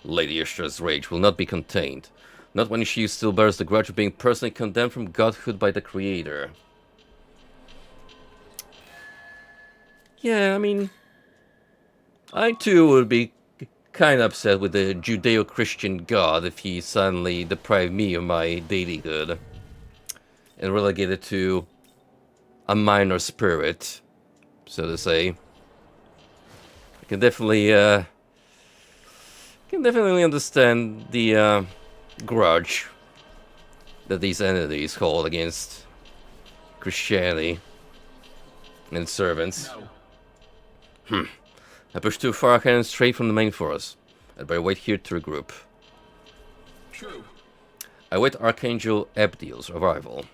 Lady Ishtar's rage will not be contained. Not when she still bears the grudge of being personally condemned from godhood by the Creator. Yeah, I mean, I too would be kind of upset with the Judeo-Christian God if he suddenly deprived me of my deityhood and relegated to a minor spirit, so to say. I can definitely understand the grudge that these entities hold against Christianity and its servants. No. I pushed too far ahead and straight from the main forest. I'd better wait here to regroup. True. I wait Archangel Abdiel's arrival.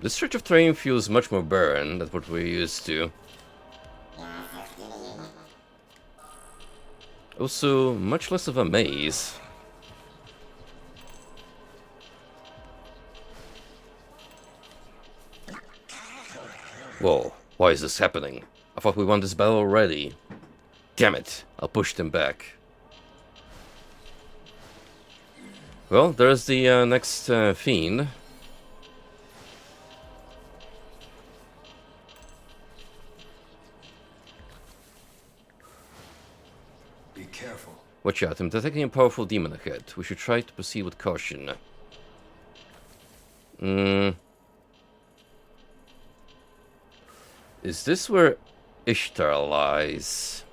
This stretch of terrain feels much more barren than what we're used to. Also, much less of a maze. Whoa, why is this happening? I thought we won this battle already. Damn it, I'll push them back. Well, there's the next fiend. Be careful. Watch out, I'm detecting a powerful demon ahead. We should try to proceed with caution. Is this where Ishtar lies?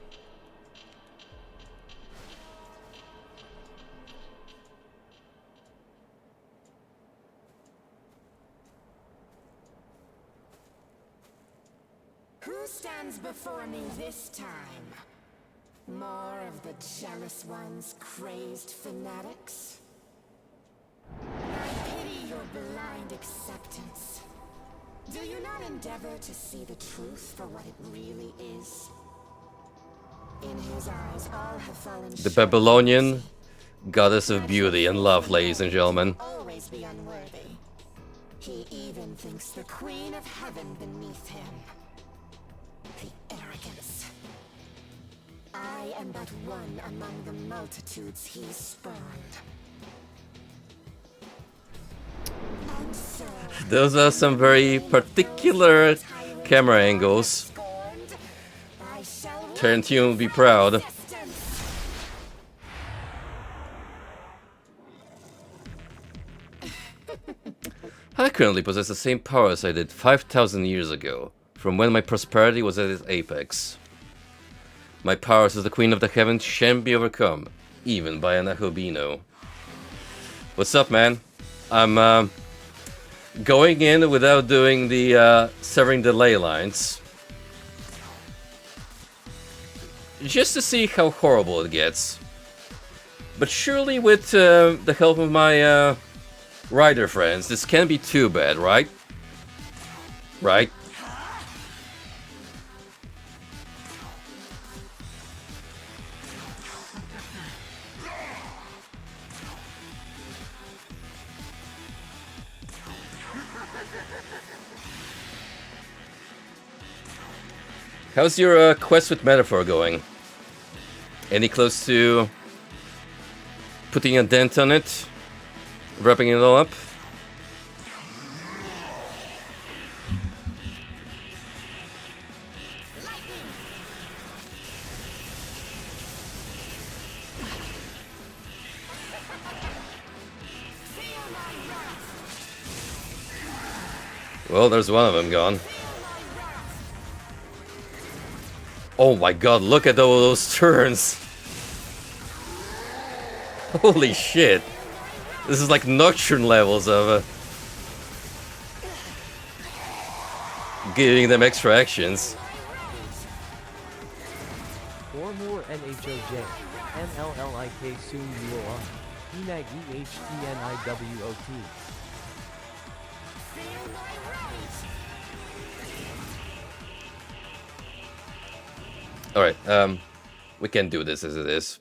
Who stands before me this time? More of the jealous ones, crazed fanatics? I pity your blind acceptance. Do you not endeavor to see the truth for what it really is? In his eyes, all have fallen The short. Babylonian goddess of beauty and love, ladies and gentlemen. Always be unworthy. He even thinks the Queen of Heaven beneath him. The arrogance. I am but one among the multitudes he spurned. And so, Those are some very particular camera angles. scorned, I shall Tarantino will be proud. resistance. I currently possess the same powers I did 5,000 years ago, from when my prosperity was at its apex. My powers as the Queen of the Heavens shan't be overcome, even by an Ahobino. What's up, man? I'm going in without doing the severing the ley lines. Just to see how horrible it gets. But surely with the help of my rider friends, this can't be too bad, right? Right? How's your quest with Metaphor going? Any close to putting a dent on it? Wrapping it all up? Well, there's one of them gone. Oh my god, look at all those turns! Holy shit! This is like Nocturne levels of giving them extra actions. 4 more NHOJ. MLLIK soon UOI. Enag EHTNIWOT. Alright, we can do this as it is.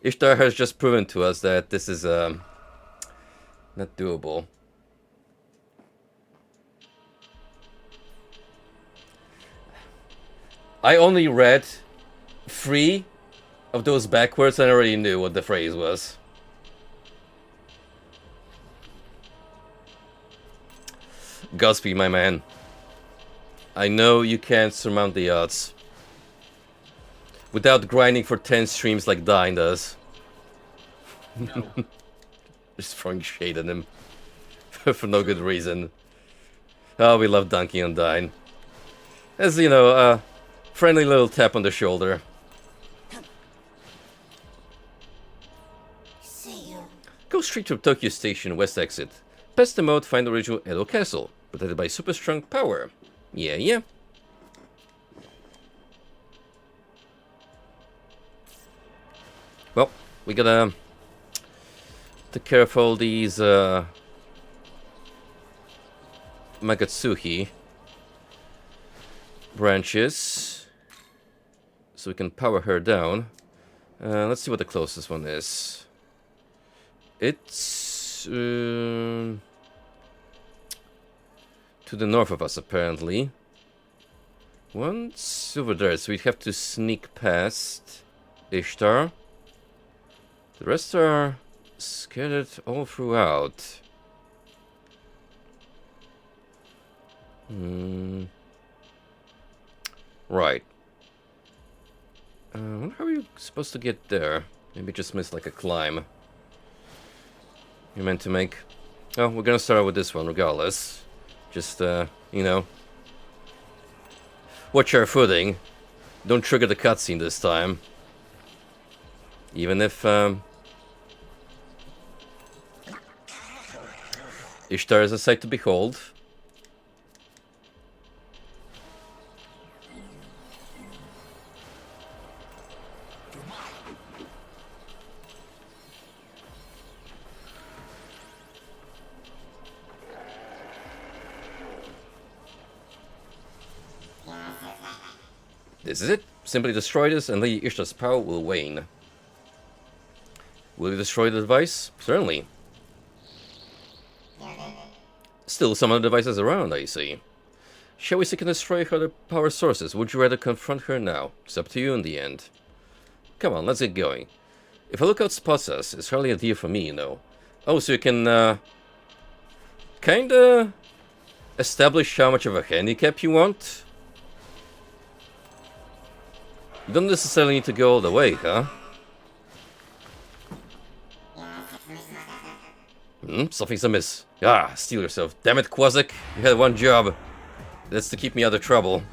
Ishtar has just proven to us that this is not doable. I only read 3 of those backwards and I already knew what the phrase was. Godspeed, my man. I know you can't surmount the odds without grinding for 10 streams like Dine does. No. Just throwing shade at him for no good reason. Oh, we love dunking on Dine. As you know, a friendly little tap on the shoulder. See you. Go straight to Tokyo Station, west exit. Past the moat, find the original Edo Castle, protected by super strong power. Yeah, yeah. Well, we gotta take care of all these Magatsuhi branches, so we can power her down. Let's see what the closest one is. It's to the north of us, apparently. One's over there, so we'd have to sneak past Ishtar. The rest are scattered all throughout. Right. How are you supposed to get there? Maybe just miss like a climb you're meant to make. Oh, we're gonna start out with this one regardless. Just, you know, watch our footing. Don't trigger the cutscene this time. Even if, Ishtar is a sight to behold. This is it. Simply destroy this and Lady Ishtar's power will wane. Will you destroy the device? Certainly. Still some other devices around, I see. Shall we seek and destroy her power sources? Would you rather confront her now? It's up to you in the end. Come on, let's get going. If a lookout spots us, it's hardly a deal for me, you know. Oh, so you can, kinda establish how much of a handicap you want? You don't necessarily need to go all the way, huh? Something's amiss. Ah, steal yourself. Damn it, Quasic. You had one job. That's to keep me out of trouble.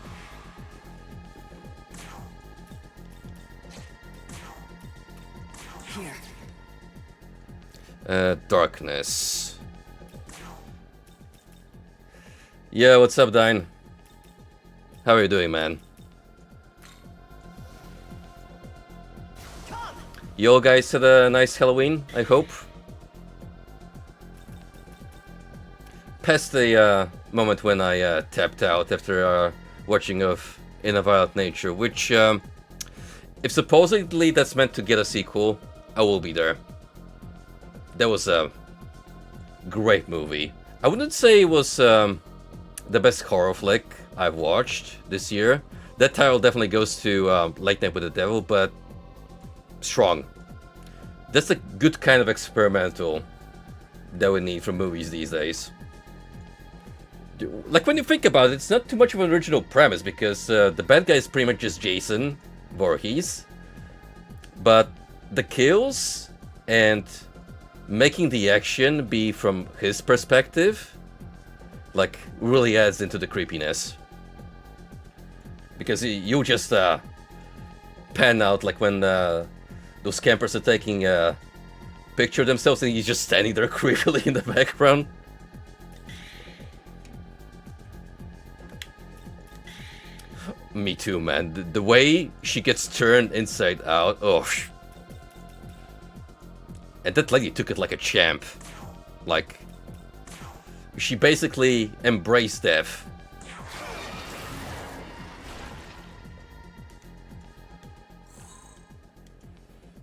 Here. Darkness. Yeah, what's up, Dine? How are you doing, man? You all guys had a nice Halloween, I hope? Past the moment when I tapped out after watching of In a Violent Nature, which, if supposedly that's meant to get a sequel, I will be there. That was a great movie. I wouldn't say it was the best horror flick I've watched this year. That title definitely goes to Late Night with the Devil, but strong. That's a good kind of experimental that we need from movies these days. Like, when you think about it, it's not too much of an original premise, because the bad guy is pretty much just Jason Voorhees. But the kills and making the action be from his perspective, like, really adds into the creepiness. Because you just pan out, like, when those campers are taking a picture of themselves and he's just standing there creepily in the background. Me too, man. The way she gets turned inside out, oh. And that lady took it like a champ. Like, she basically embraced death.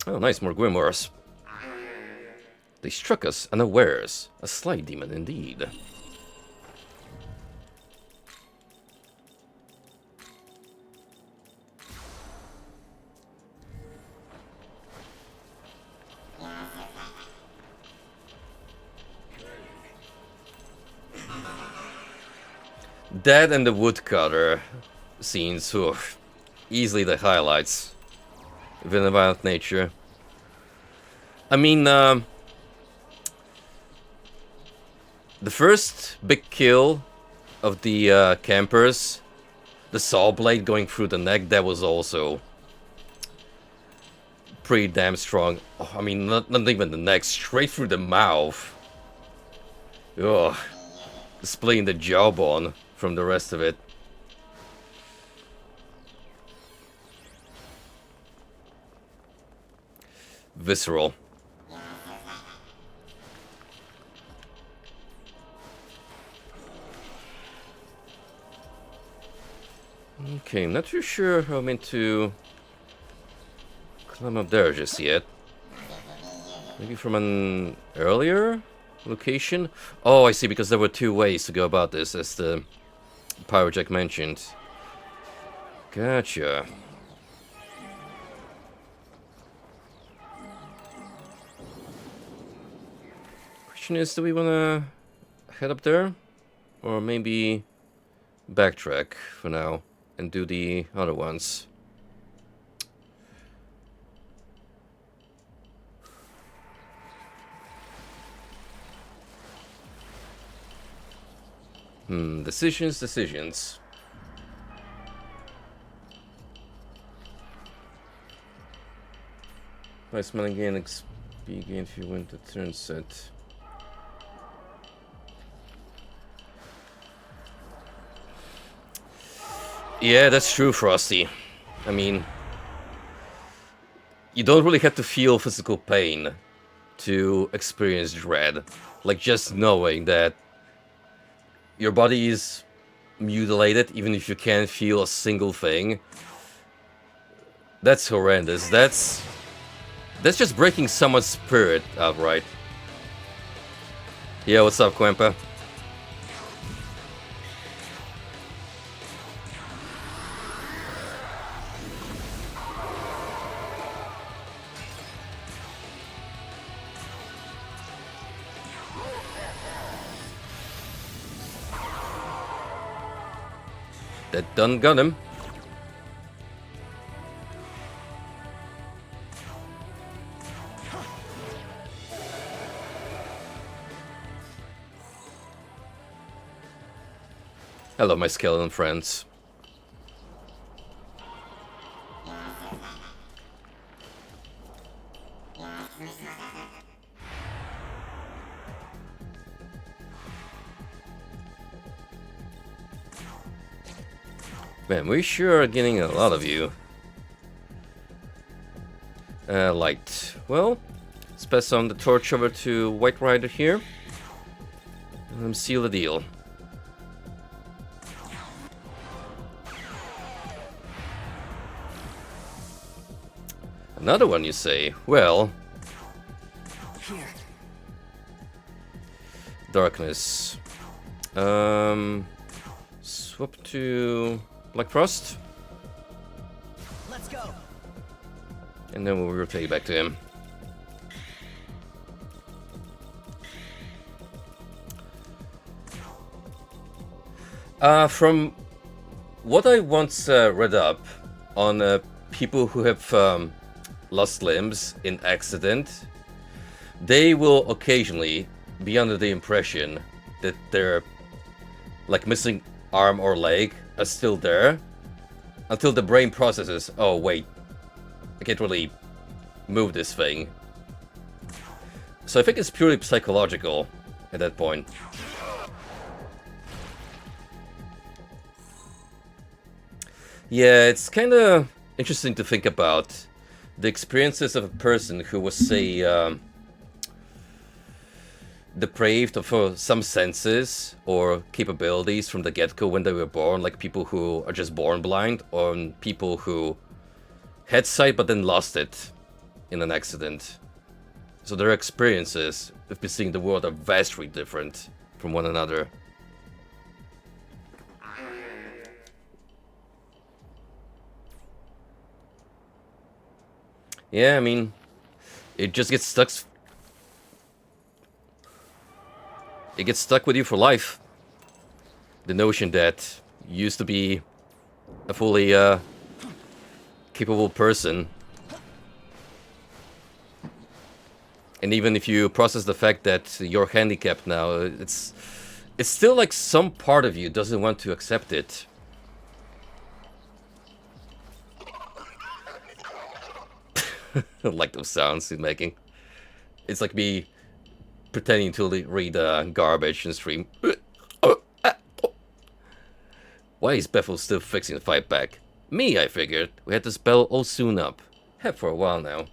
Oh, nice, more grimoires. They struck us unawares. A sly demon indeed. That and the woodcutter scenes, oof, easily the highlights of a violent nature. I mean, the first big kill of the campers, the saw blade going through the neck, that was also pretty damn strong. Oh, I mean, not even the neck, straight through the mouth. Ugh. Splitting the jawbone from the rest of it. Visceral. Okay, not too sure how I'm into climb up there just yet. Maybe from an earlier location? Oh, I see, because there were two ways to go about this, as the Pyrojack mentioned. Gotcha. Question is, do we want to head up there? Or maybe backtrack for now and do the other ones? Decisions. By smelling gain XP gain if you win the turn set. Yeah, that's true, Frosty. I mean, you don't really have to feel physical pain to experience dread. Like, just knowing that your body is mutilated, even if you can't feel a single thing. That's horrendous. That's just breaking someone's spirit outright. Yeah, what's up, Quampa? That done got him. Hello, my skeleton friends. Man, we sure are getting a lot of you. Light. Well, let's pass on the torch over to White Rider here. And seal the deal. Another one, you say? Well... Here. Darkness. Swap to Black Frost. Let's go. And then we'll rotate back to him. From what I once read up on people who have lost limbs in accident, they will occasionally be under the impression that their like missing arm or leg, are still there until the brain processes, oh wait, I can't really move this thing. So I think it's purely psychological at that point. Yeah, it's kind of interesting to think about the experiences of a person who was, say, depraved of some senses or capabilities from the get-go when they were born, like people who are just born blind, or people who had sight but then lost it in an accident. So their experiences of seeing the world are vastly different from one another. Yeah, I mean, it just gets stuck. It gets stuck with you for life. The notion that you used to be a fully capable person. And even if you process the fact that you're handicapped now, it's still like some part of you doesn't want to accept it. I like those sounds he's making. It's like me pretending to read garbage and stream. Why is Bethel still fixing the fight back? Me, I figured. We had this battle all soon up. Have for a while now.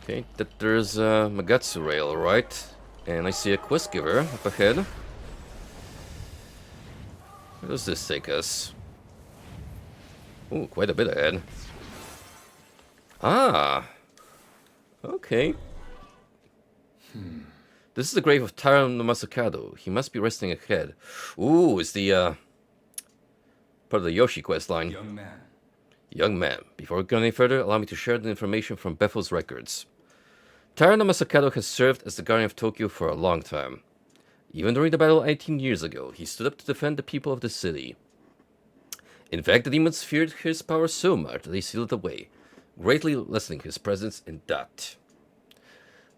Okay, that there's a Magatsu rail, right? And I see a quest giver up ahead. Where does this take us? Ooh, quite a bit ahead. Ah! Okay. This is the grave of Taro no Masakado. He must be resting ahead. Ooh, it's the part of the Yoshi quest line. Young man. Young man, before going any further, allow me to share the information from Bethel's records. Taro no Masakado has served as the guardian of Tokyo for a long time. Even during the battle 18 years ago, he stood up to defend the people of the city. In fact, the demons feared his power so much that they sealed it away, greatly lessening his presence in that.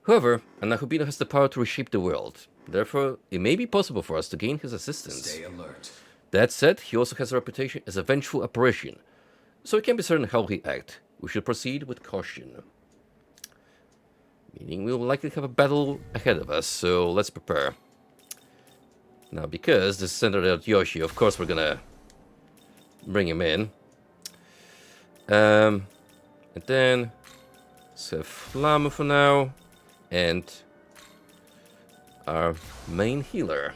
However, Anahubino has the power to reshape the world. Therefore, it may be possible for us to gain his assistance. Stay alert. That said, he also has a reputation as a vengeful apparition, so we can't be certain how he act. We should proceed with caution. Meaning we will likely have a battle ahead of us, so let's prepare. Now, because this is centered at Yoshi, of course we're gonna bring him in. And then let's have Flamme for now, and our main healer.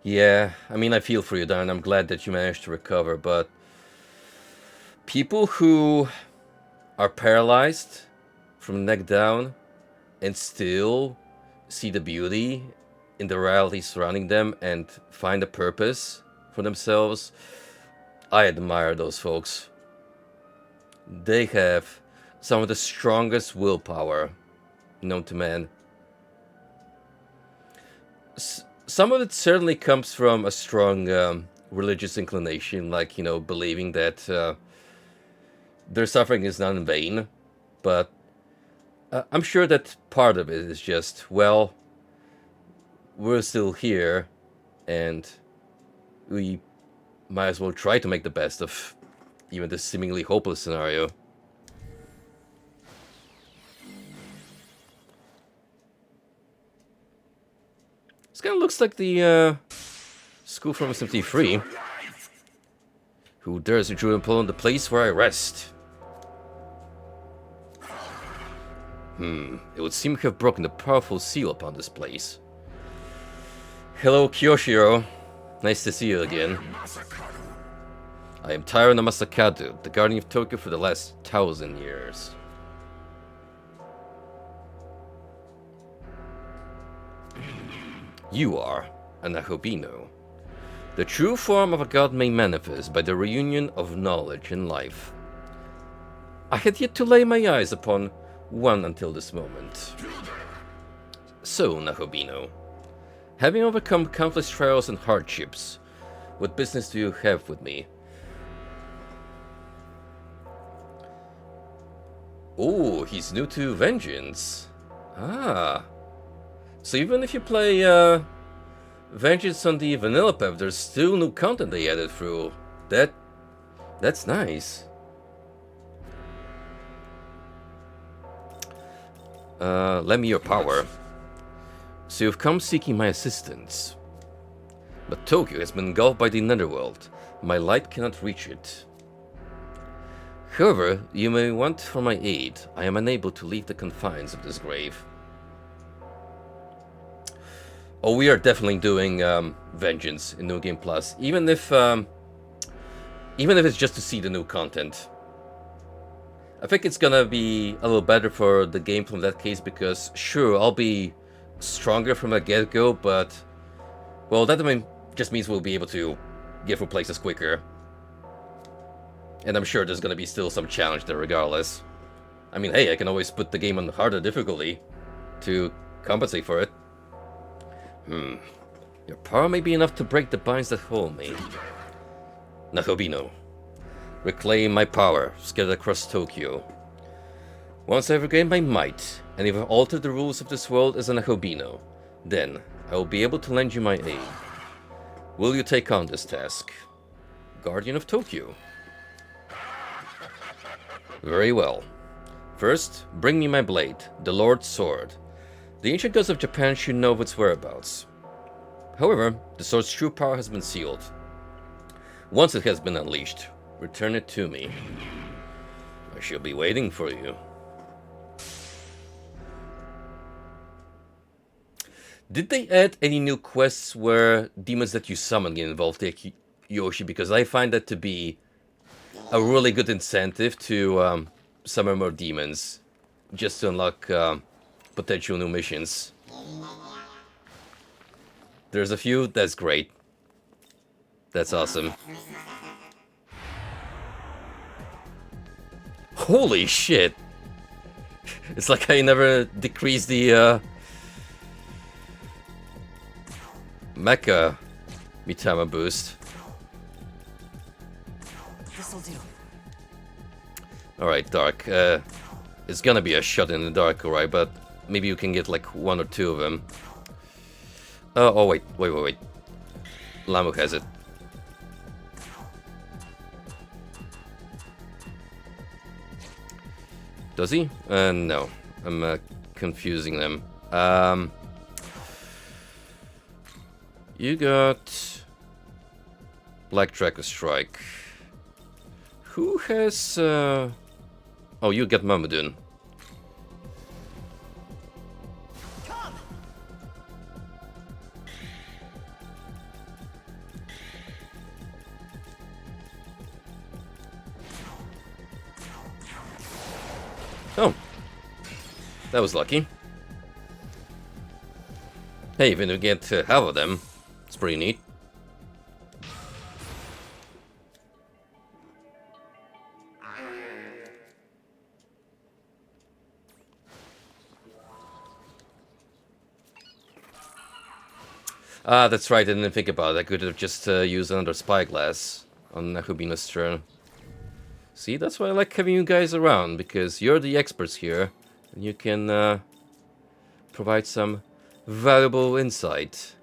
Yeah, I mean, I feel for you, Dan. I'm glad that you managed to recover, but people who are paralyzed from the neck down and still see the beauty in the reality surrounding them and find a purpose for themselves, I admire those folks. They have some of the strongest willpower known to man. Some of it certainly comes from a strong religious inclination, like, you know, believing that their suffering is not in vain. But I'm sure that part of it is just, well, we're still here, and we might as well try to make the best of even this seemingly hopeless scenario. This kind of looks like the school from SMT3. Who dares intrude upon the place where I rest? It would seem to have broken the powerful seal upon this place. Hello, Kyoshiro. Nice to see you again. I am Tyrann Masakado, the guardian of Tokyo for the last 1,000 years. You are an Ahobino. The true form of a god may manifest by the reunion of knowledge and life. I had yet to lay my eyes upon one until this moment. So, Nahobino, having overcome countless trials and hardships, what business do you have with me? Oh, he's new to Vengeance. Ah. So even if you play Vengeance on the vanilla path, there's still new content they added through. That's nice. Lend me your power. So you've come seeking my assistance. But Tokyo has been engulfed by the Netherworld. My light cannot reach it. However, you may want for my aid. I am unable to leave the confines of this grave. Oh, we are definitely doing Vengeance in New Game Plus, even if it's just to see the new content. I think it's gonna be a little better for the game from that case, because sure, I'll be stronger from the get-go, but well, that just means we'll be able to get through places quicker. And I'm sure there's gonna be still some challenge there regardless. I mean, hey, I can always put the game on harder difficulty to compensate for it. Your power may be enough to break the binds that hold me. Nahobino, reclaim my power, scattered across Tokyo. Once I've regained my might, and if I've altered the rules of this world as a Nahobino, then I will be able to lend you my aid. Will you take on this task? Guardian of Tokyo. Very well. First, bring me my blade, the Lord's Sword. The ancient gods of Japan should know of its whereabouts. However, the sword's true power has been sealed. Once it has been unleashed, return it to me. I shall be waiting for you. Did they add any new quests where demons that you summon get involved, take Yoshi? Because I find that to be a really good incentive to summon more demons, just to unlock potential new missions. There's a few, that's great. That's awesome. Holy shit! It's like I never decreased the Mecha Mitama boost. This'll do. Alright, Dark. It's gonna be a shot in the dark, alright, but maybe you can get like one or two of them. Oh, wait. Lamu has it. Does he? No. I'm confusing them. You got Black Dragon Strike. Who has... Oh, you got Mamadun. Oh, that was lucky. Hey, even to get half of them, it's pretty neat. Ah, that's right, I didn't think about it. I could have just used another spyglass on Nahobino's turn. See, that's why I like having you guys around, because you're the experts here, and you can provide some valuable insight.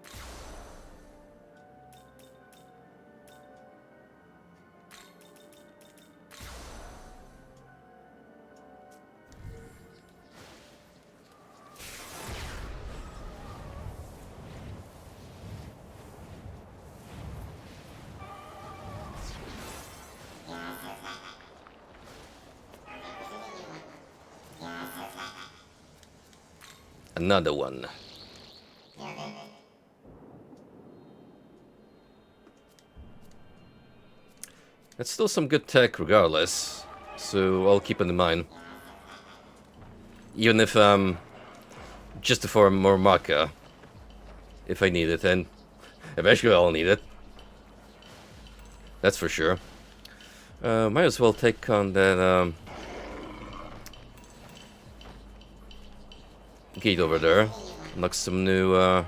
Another one. That's still some good tech regardless, so I'll keep it in mind. Even if, just for more Macca, if I need it, and eventually I'll need it. That's for sure. Might as well take on that, gate over there. Unlock some new,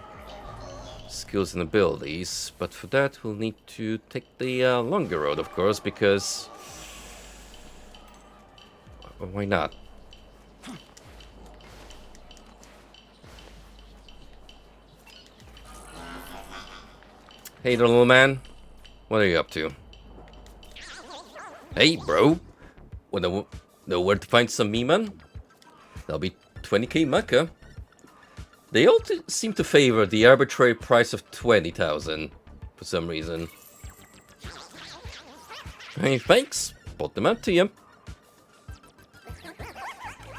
skills and abilities, but for that we'll need to take the longer road, of course, because why not? Hey there, little man, what are you up to? Hey bro, wanna know where to find some Miman? That'll be 20k Macca. They all seem to favor the arbitrary price of 20,000 for some reason. Hey, thanks. Bought them out to you.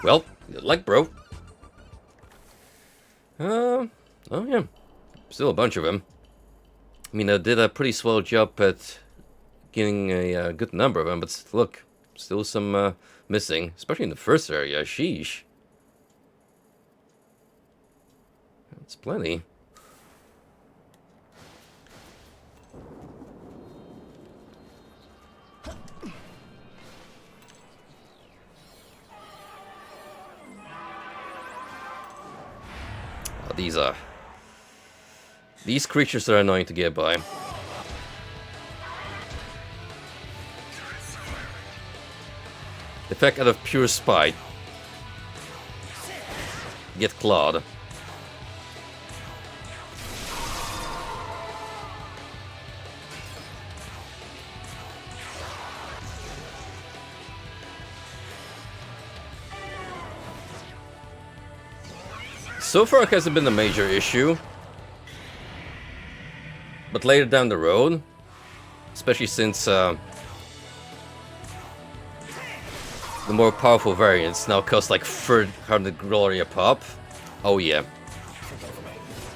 Well, good luck, bro. Oh yeah, still a bunch of them. I mean, I did a pretty swell job at getting a good number of them, but look, still some missing, especially in the first area. Sheesh. It's plenty. Oh, these creatures are annoying to get by. In fact, out of pure spite, get clawed. So far it hasn't been a major issue, but later down the road, especially since the more powerful variants now cost like 300 glory a pop, oh yeah,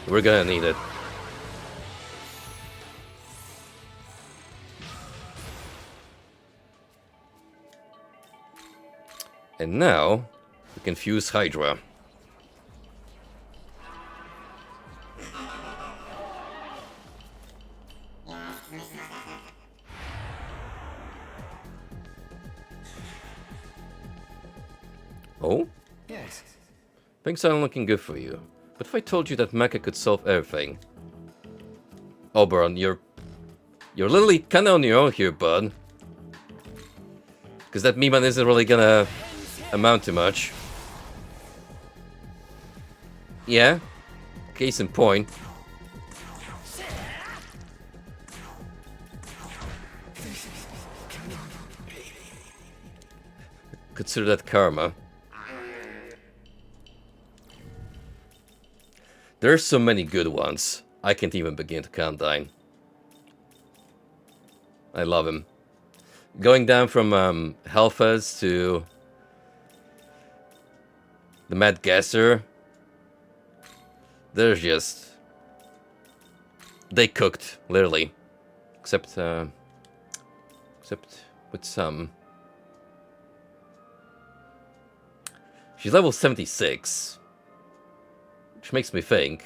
we're gonna need it. And now we can fuse Hydra. Oh? Yes. Things aren't looking good for you. But if I told you that Macca could solve everything... Oberon, you're literally kinda on your own here, bud. Because that Miman isn't really gonna amount to much. Yeah? Case in point. Consider that karma. There's so many good ones. I can't even begin to count down. I love him. Going down from Hellfez to the Mad Gasser. There's just... They cooked, literally. Except with some. She's level 76. Which makes me think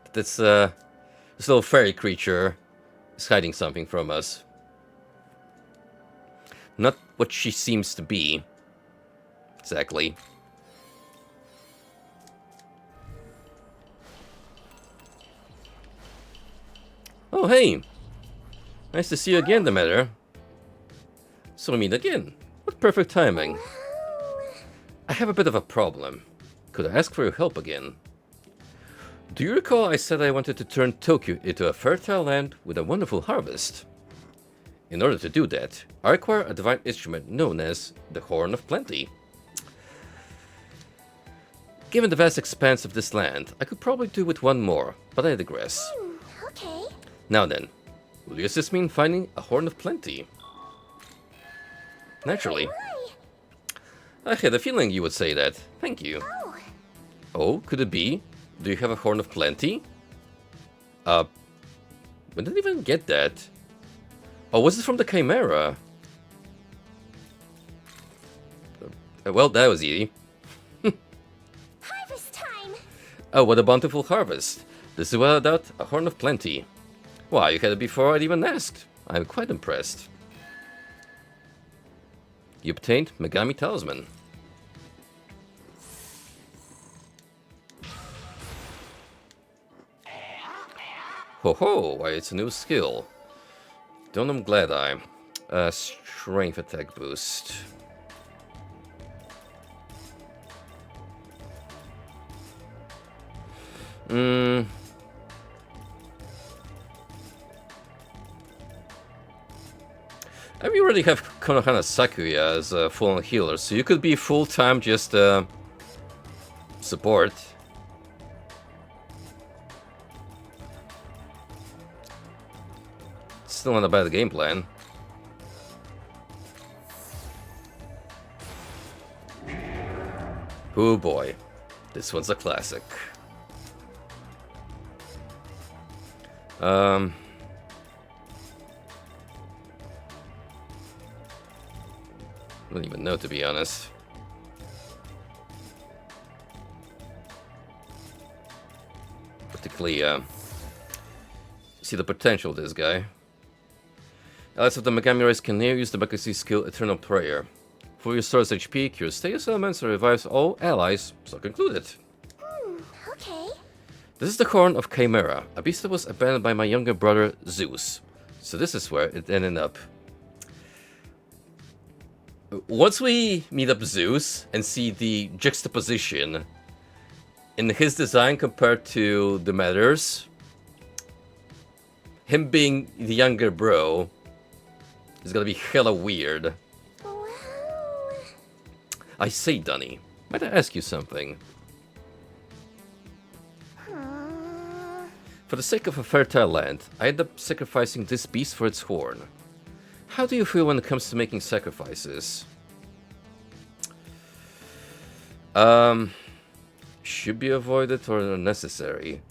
that this little fairy creature is hiding something from us. Not what she seems to be. Exactly. Oh, hey! Nice to see you again, Demeter. So we meet again. What perfect timing. I have a bit of a problem. Could I ask for your help again? Do you recall I said I wanted to turn Tokyo into a fertile land with a wonderful harvest? In order to do that, I require a divine instrument known as the Horn of Plenty. Given the vast expanse of this land, I could probably do with one more, but I digress. Okay. Now then, will you assist me in finding a Horn of Plenty? Naturally. I had a feeling you would say that. Thank you. Oh, could it be? Do you have a Horn of Plenty? We didn't even get that. Oh, was it from the Chimera? Well, that was easy. Harvest time! Oh, what a bountiful harvest. This is without doubt a horn of plenty. Why, you had it before I'd even asked. I'm quite impressed. You obtained Megami Talisman. Ho ho, why it's a new skill. Don't I'm glad I. Strength attack boost. I mean, you already have Konohana Sakuya as a full-on healer, so you could be full-time just support. Still not a bad game plan. Oh boy, this one's a classic. I don't even know, to be honest. Particularly, see the potential of this guy. Allies of the Megami race can now use the Megami skill Eternal Prayer. For restores HP, cures status elements, and revives all allies, so concluded. Okay. This is the horn of Chimera, a beast that was abandoned by my younger brother Zeus. So this is where it ended up. Once we meet up Zeus and see the juxtaposition in his design compared to the Matters, him being the younger bro is gonna be hella weird. Wow. I say, Dunny, might I ask you something? For the sake of a fertile land, I end up sacrificing this beast for its horn. How do you feel when it comes to making sacrifices? Should be avoided or necessary?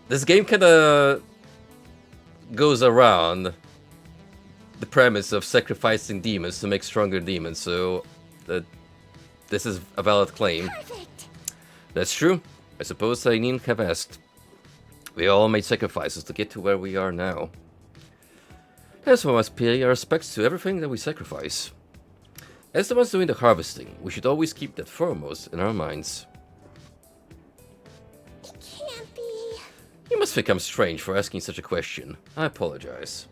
This game kinda goes around the premise of sacrificing demons to make stronger demons, so this is a valid claim. Perfect. That's true. I suppose I needn't have asked. We all made sacrifices to get to where we are now. That's why we must pay our respects to everything that we sacrifice. As the ones doing the harvesting, we should always keep that foremost in our minds. It can't be. You must think I'm strange for asking such a question. I apologize.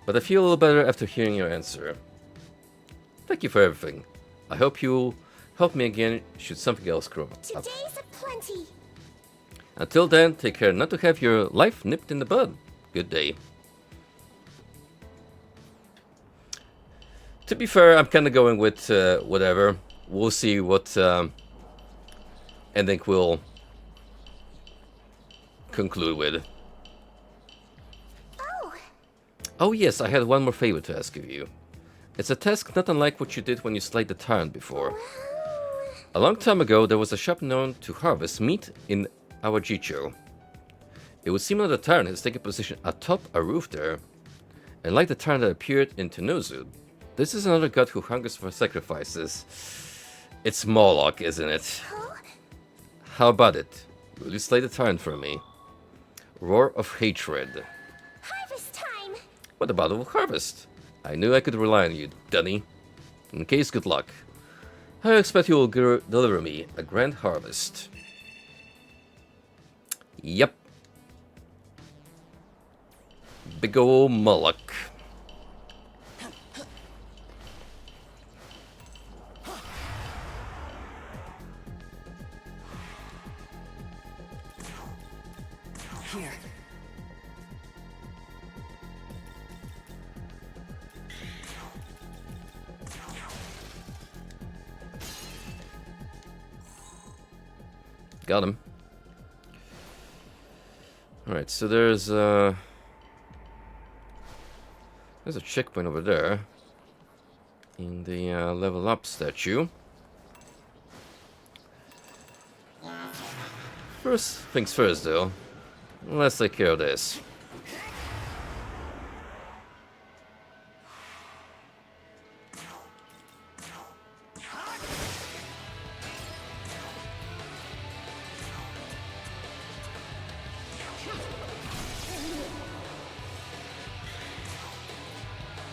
But I feel a little better after hearing your answer. Thank you for everything. I hope you'll help me again should something else come up. Today's aplenty. Until then, take care not to have your life nipped in the bud. Good day. To be fair, I'm kind of going with whatever. We'll see what ending we'll conclude with. Oh yes, I had one more favor to ask of you. It's a task not unlike what you did when you slayed the tyrant before. A long time ago, there was a shop known to harvest meat in Awajicho. It would seem that the tyrant has taken position atop a roof there. And like the tyrant that appeared in Tenozu, this is another god who hungers for sacrifices. It's Moloch, isn't it? How about it? Will you slay the tyrant for me? Roar of hatred. Harvest time. What about the harvest? I knew I could rely on you, Dunny. In case, good luck. I expect you will deliver me a grand harvest. Yep. Big ol' Moloch. Here. Got him. Alright, so there's a checkpoint over there in the level up statue. First things first, though. Let's take care of this.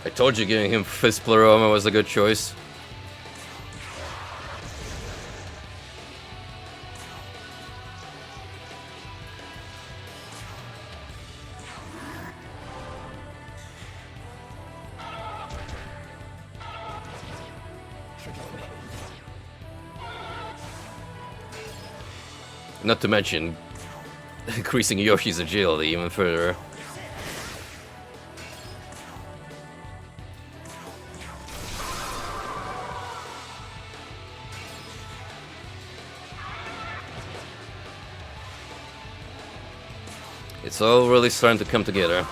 I told you giving him Fist Pleroma was a good choice. Not to mention increasing Yoshi's agility even further. It's all really starting to come together.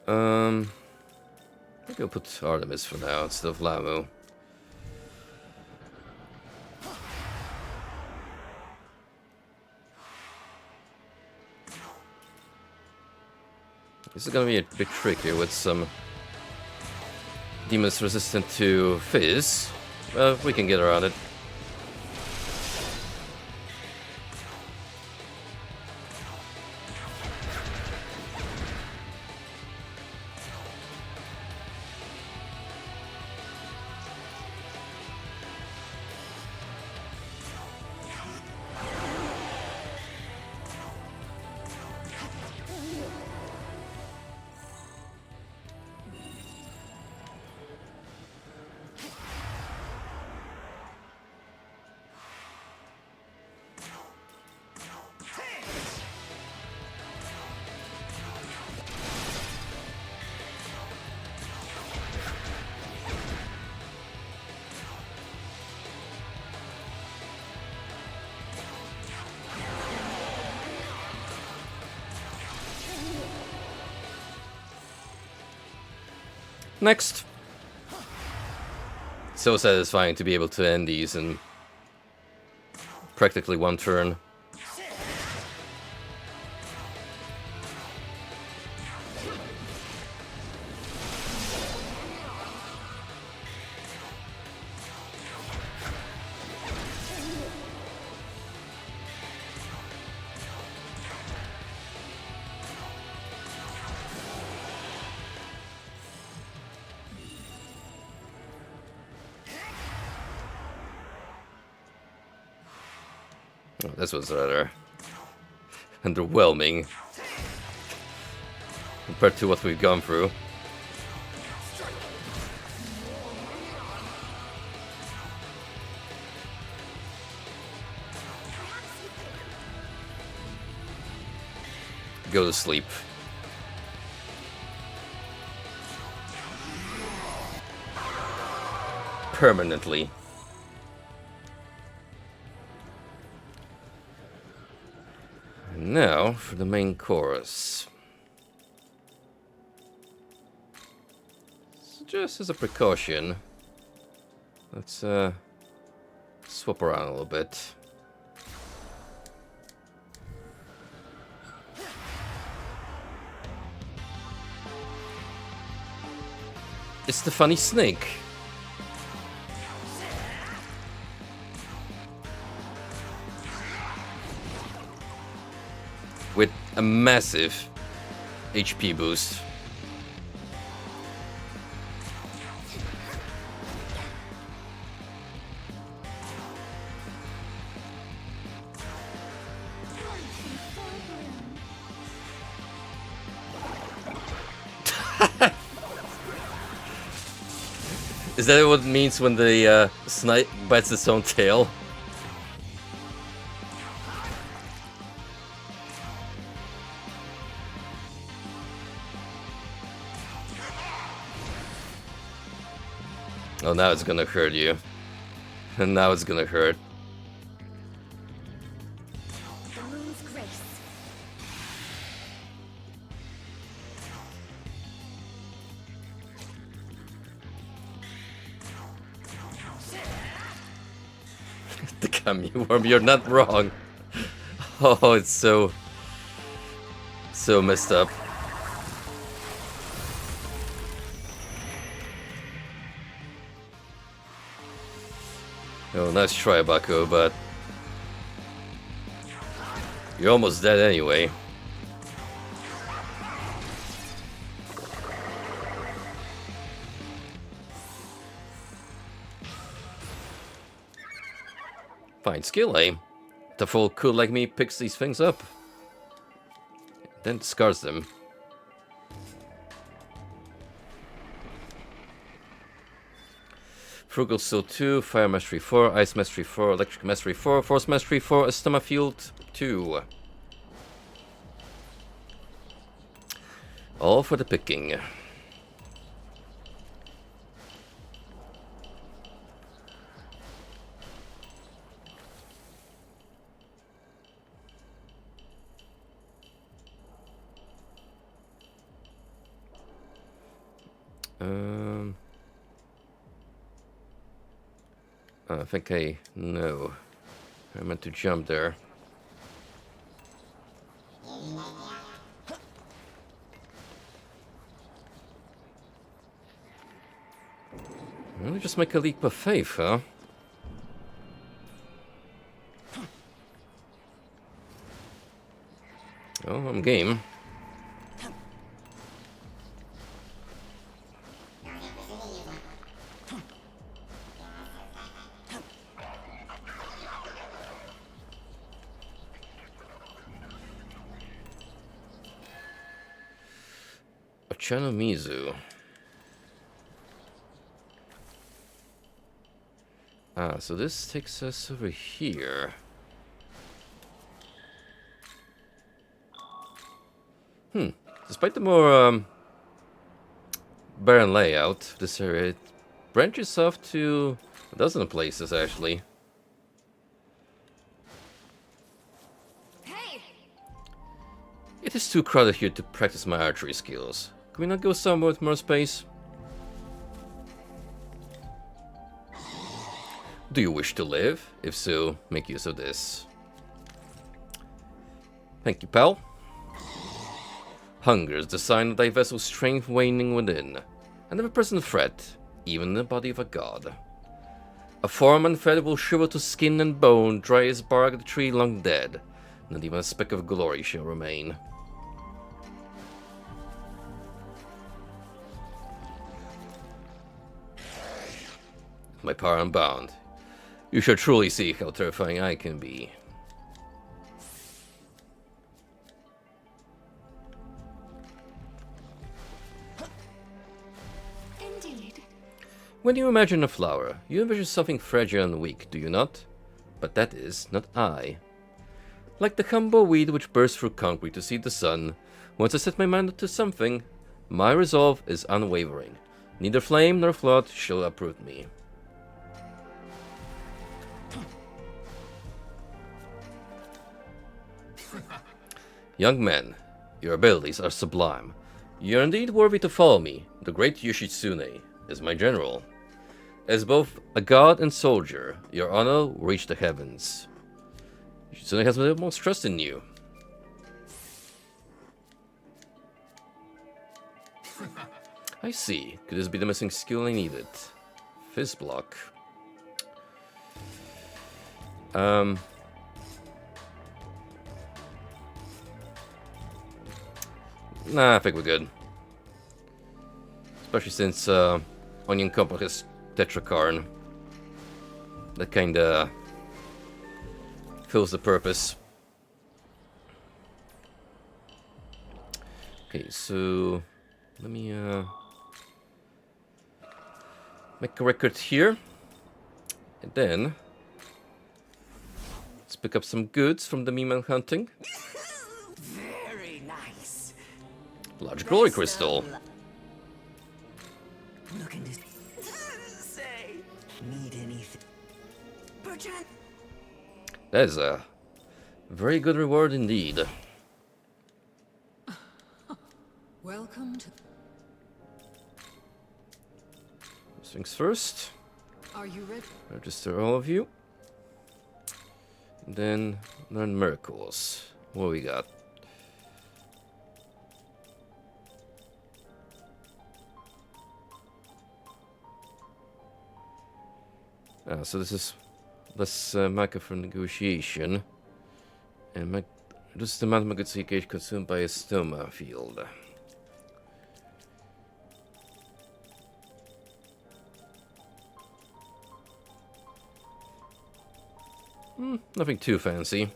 I think I'll put Artemis for now instead of Lamu. This is gonna be a bit trickier with some demons resistant to Fizz. Well, we can get around it. Next. So satisfying to be able to end these in practically one turn. Oh, this was rather underwhelming compared to what we've gone through. Go to sleep. Permanently. Now for the main chorus. So just as a precaution, let's swap around a little bit. It's the funny snake. With a massive HP boost. Is that what it means when the snipe bites its own tail? Oh, now it's gonna hurt you. And now it's gonna hurt. The moon's grace. The gummy worm, you're not wrong. Oh, it's so messed up. Oh, nice try, Baku, but you're almost dead anyway. Fine skill, eh? The fool cool like me picks these things up, then discards them. Frugal Steel 2, Fire Mastery 4, Ice Mastery 4, Electric Mastery 4, Force Mastery 4, Astema Field 2. All for the picking. I think I know. I meant to jump there. Really just make a leap of faith, huh? Oh, I'm game. Mizu. Ah, so this takes us over here. Despite the more barren layout of this area, it branches off to a dozen of places actually. Hey! It is too crowded here to practice my archery skills. Can we not go somewhere with more space? Do you wish to live? If so, make use of this. Thank you, pal. Hunger is the sign of thy vessel's strength waning within, and of a present threat, even in the body of a god. A form unfed will shrivel to skin and bone, dry as bark of the tree long dead. Not even a speck of glory shall remain. My power unbound. You shall truly see how terrifying I can be. Indeed. When you imagine a flower, you envision something fragile and weak, do you not? But that is not I. Like the humble weed which bursts through concrete to see the sun, once I set my mind to something, my resolve is unwavering. Neither flame nor flood shall uproot me. Young man, your abilities are sublime. You are indeed worthy to follow me. The great Yoshitsune is my general. As both a god and soldier, your honor will reach the heavens. Yoshitsune has the most trust in you. I see. Could this be the missing skill I needed? Fizz block. Nah, I think we're good. Especially since Onion Compo has Tetracarn. That kinda fills the purpose. Okay, so let me make a record here. And then let's pick up some goods from the Miman hunting. Very nice. Large glory crystal. Looking to say, need anything? Perchance. That is a very good reward indeed. Welcome to... First things first. Are you ready? Register all of you. Then learn miracles. What we got? So this is less Macca for negotiation. And reduces the amount of Magotsuki gauge consumed by a stoma field. Nothing too fancy.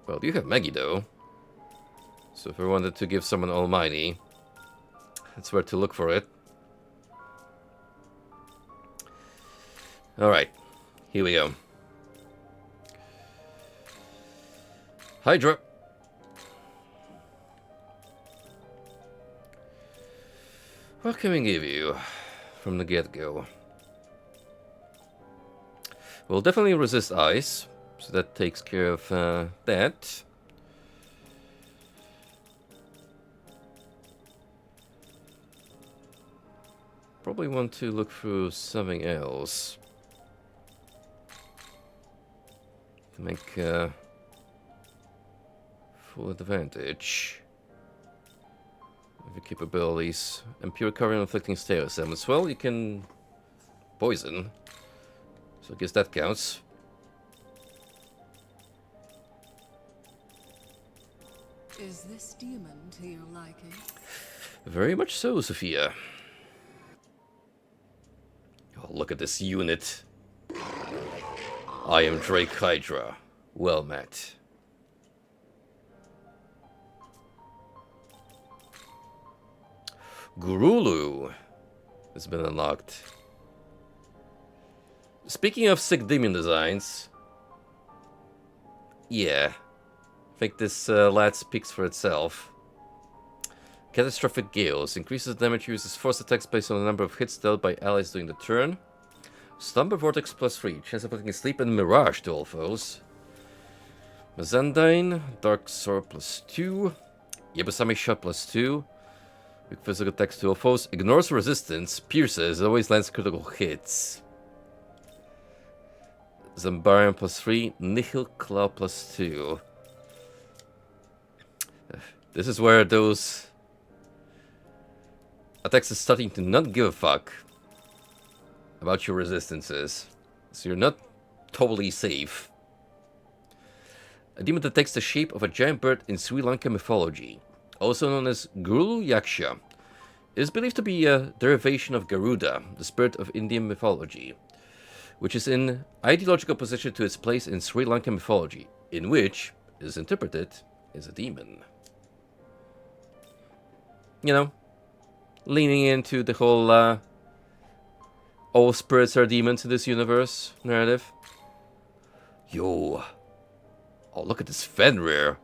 Well, you have Maggie though. So if I wanted to give someone Almighty, that's where to look for it. Alright, here we go. Hydra. What can we give you from the get-go? We'll definitely resist ice, so that takes care of that. Probably want to look through something else to make full advantage of your capabilities. And pure recovery and inflicting status damage. Well, you can poison, so I guess that counts. Is this demon to your liking? Very much so, Sophia. Oh, look at this unit. I am Drake Hydra. Well met. Gurulu has been unlocked. Speaking of sick demon designs, yeah, I think this lad speaks for itself. Catastrophic Gales increases damage, uses force attacks based on the number of hits dealt by allies during the turn. Slumber Vortex +3, chance of putting sleep and Mirage to all foes. Mazandine, Dark Sword +2. Yabasami Shot +2. With physical attacks to all foes. Ignores resistance, pierces, always lands critical hits. Zambarian +3, Nihil Claw +2. This is where those attacks are starting to not give a fuck about your resistances. So you're not totally safe. A demon that takes the shape of a giant bird in Sri Lankan mythology, also known as Guru Yaksha. It is believed to be a derivation of Garuda, the spirit of Indian mythology, which is in ideological opposition to its place in Sri Lankan mythology, in which it is interpreted as a demon. You know, leaning into the whole all spirits are demons in this universe narrative. Yo. Oh, look at this Fenrir.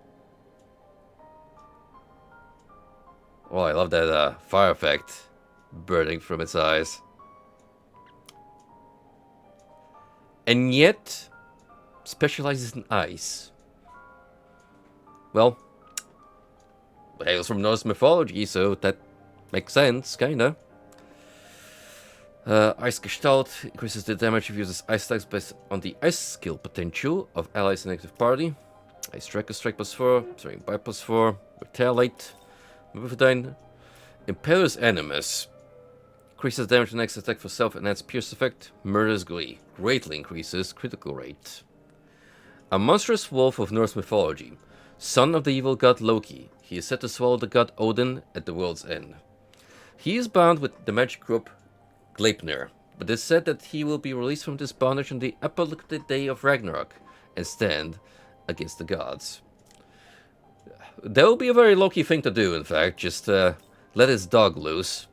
Oh, I love that fire effect burning from its eyes. And yet, specializes in ice. Well, it hails from Norse mythology, so that makes sense, kinda. Ice Gestalt increases the damage if it uses ice attacks based on the ice skill potential of allies in active party. Ice Striker Strike +4, Throwing Bite +4, Retaliate, Mufidine, Imperious Animus. Increases damage on next attack for self and adds Pierce effect. Murderous Glee greatly increases critical rate. A monstrous wolf of Norse mythology, son of the evil god Loki, he is said to swallow the god Odin at the world's end. He is bound with the magic group Gleipnir, but it is said that he will be released from this bondage on the apocalyptic day of Ragnarok and stand against the gods. That will be a very Loki thing to do, in fact, just let his dog loose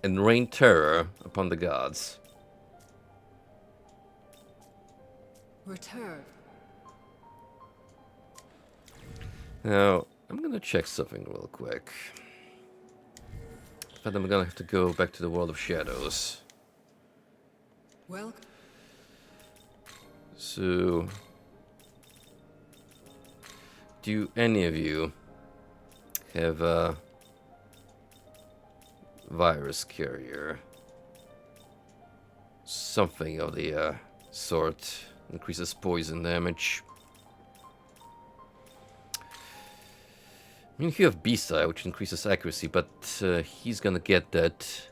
and rain terror upon the gods. Return. Now, I'm gonna check something real quick. But I'm gonna have to go back to the world of shadows. Welcome. So, do any of you have virus carrier. Something of the sort. Increases poison damage. I mean, you have Beast-Eye, which increases accuracy, but he's gonna get that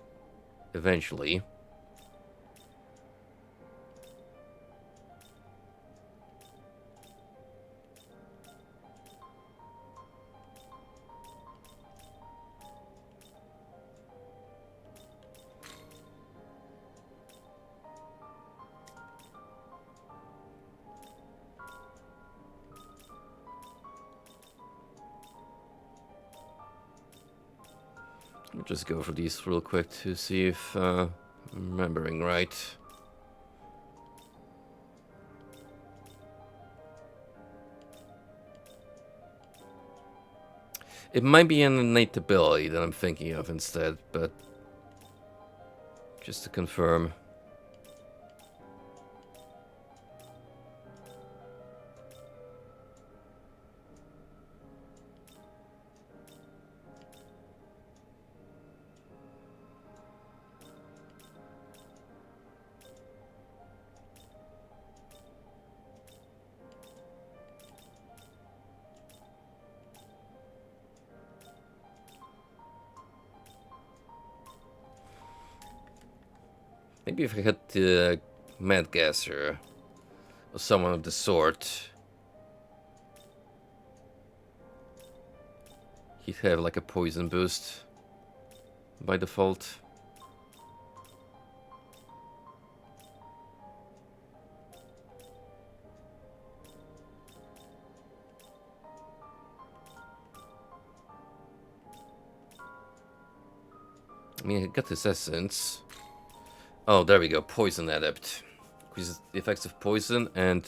eventually. I'll just go for these real quick to see if I'm remembering right. It might be an innate ability that I'm thinking of instead, but just to confirm. Maybe if I had the MACCAroni or someone of the sort, he'd have like a poison boost by default. I mean, I got this essence. Oh, there we go. Poison Adept. Increases the effects of poison and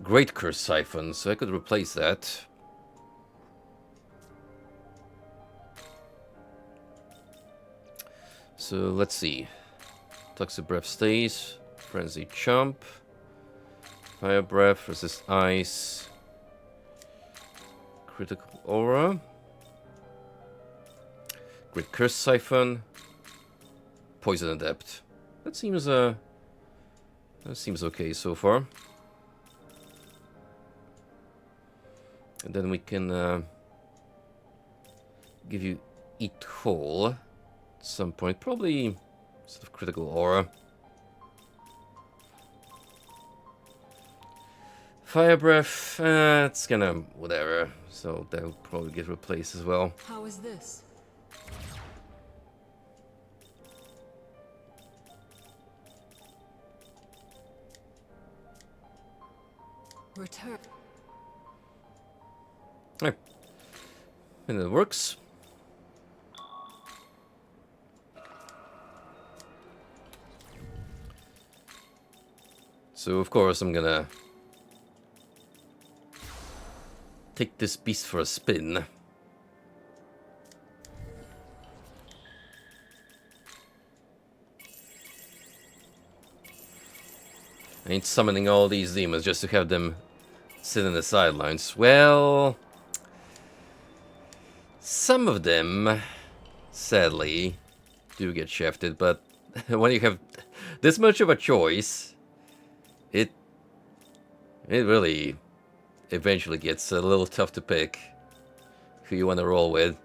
Great Curse Siphon, so I could replace that. So let's see. Toxic Breath stays. Frenzy Chomp. Fire Breath, Resist Ice. Critical Aura. Great Curse Siphon. Poison Adept. That seems okay so far. And then we can give you Eat Whole at some point. Probably sort of Critical Aura. Fire Breath, it's gonna whatever. So that will probably get replaced as well. How is this? Return. Alright. And it works. So of course I'm gonna take this beast for a spin. I ain't summoning all these demons just to have them sit in the sidelines. Well, some of them, sadly, do get shafted, but when you have this much of a choice, it really eventually gets a little tough to pick who you want to roll with.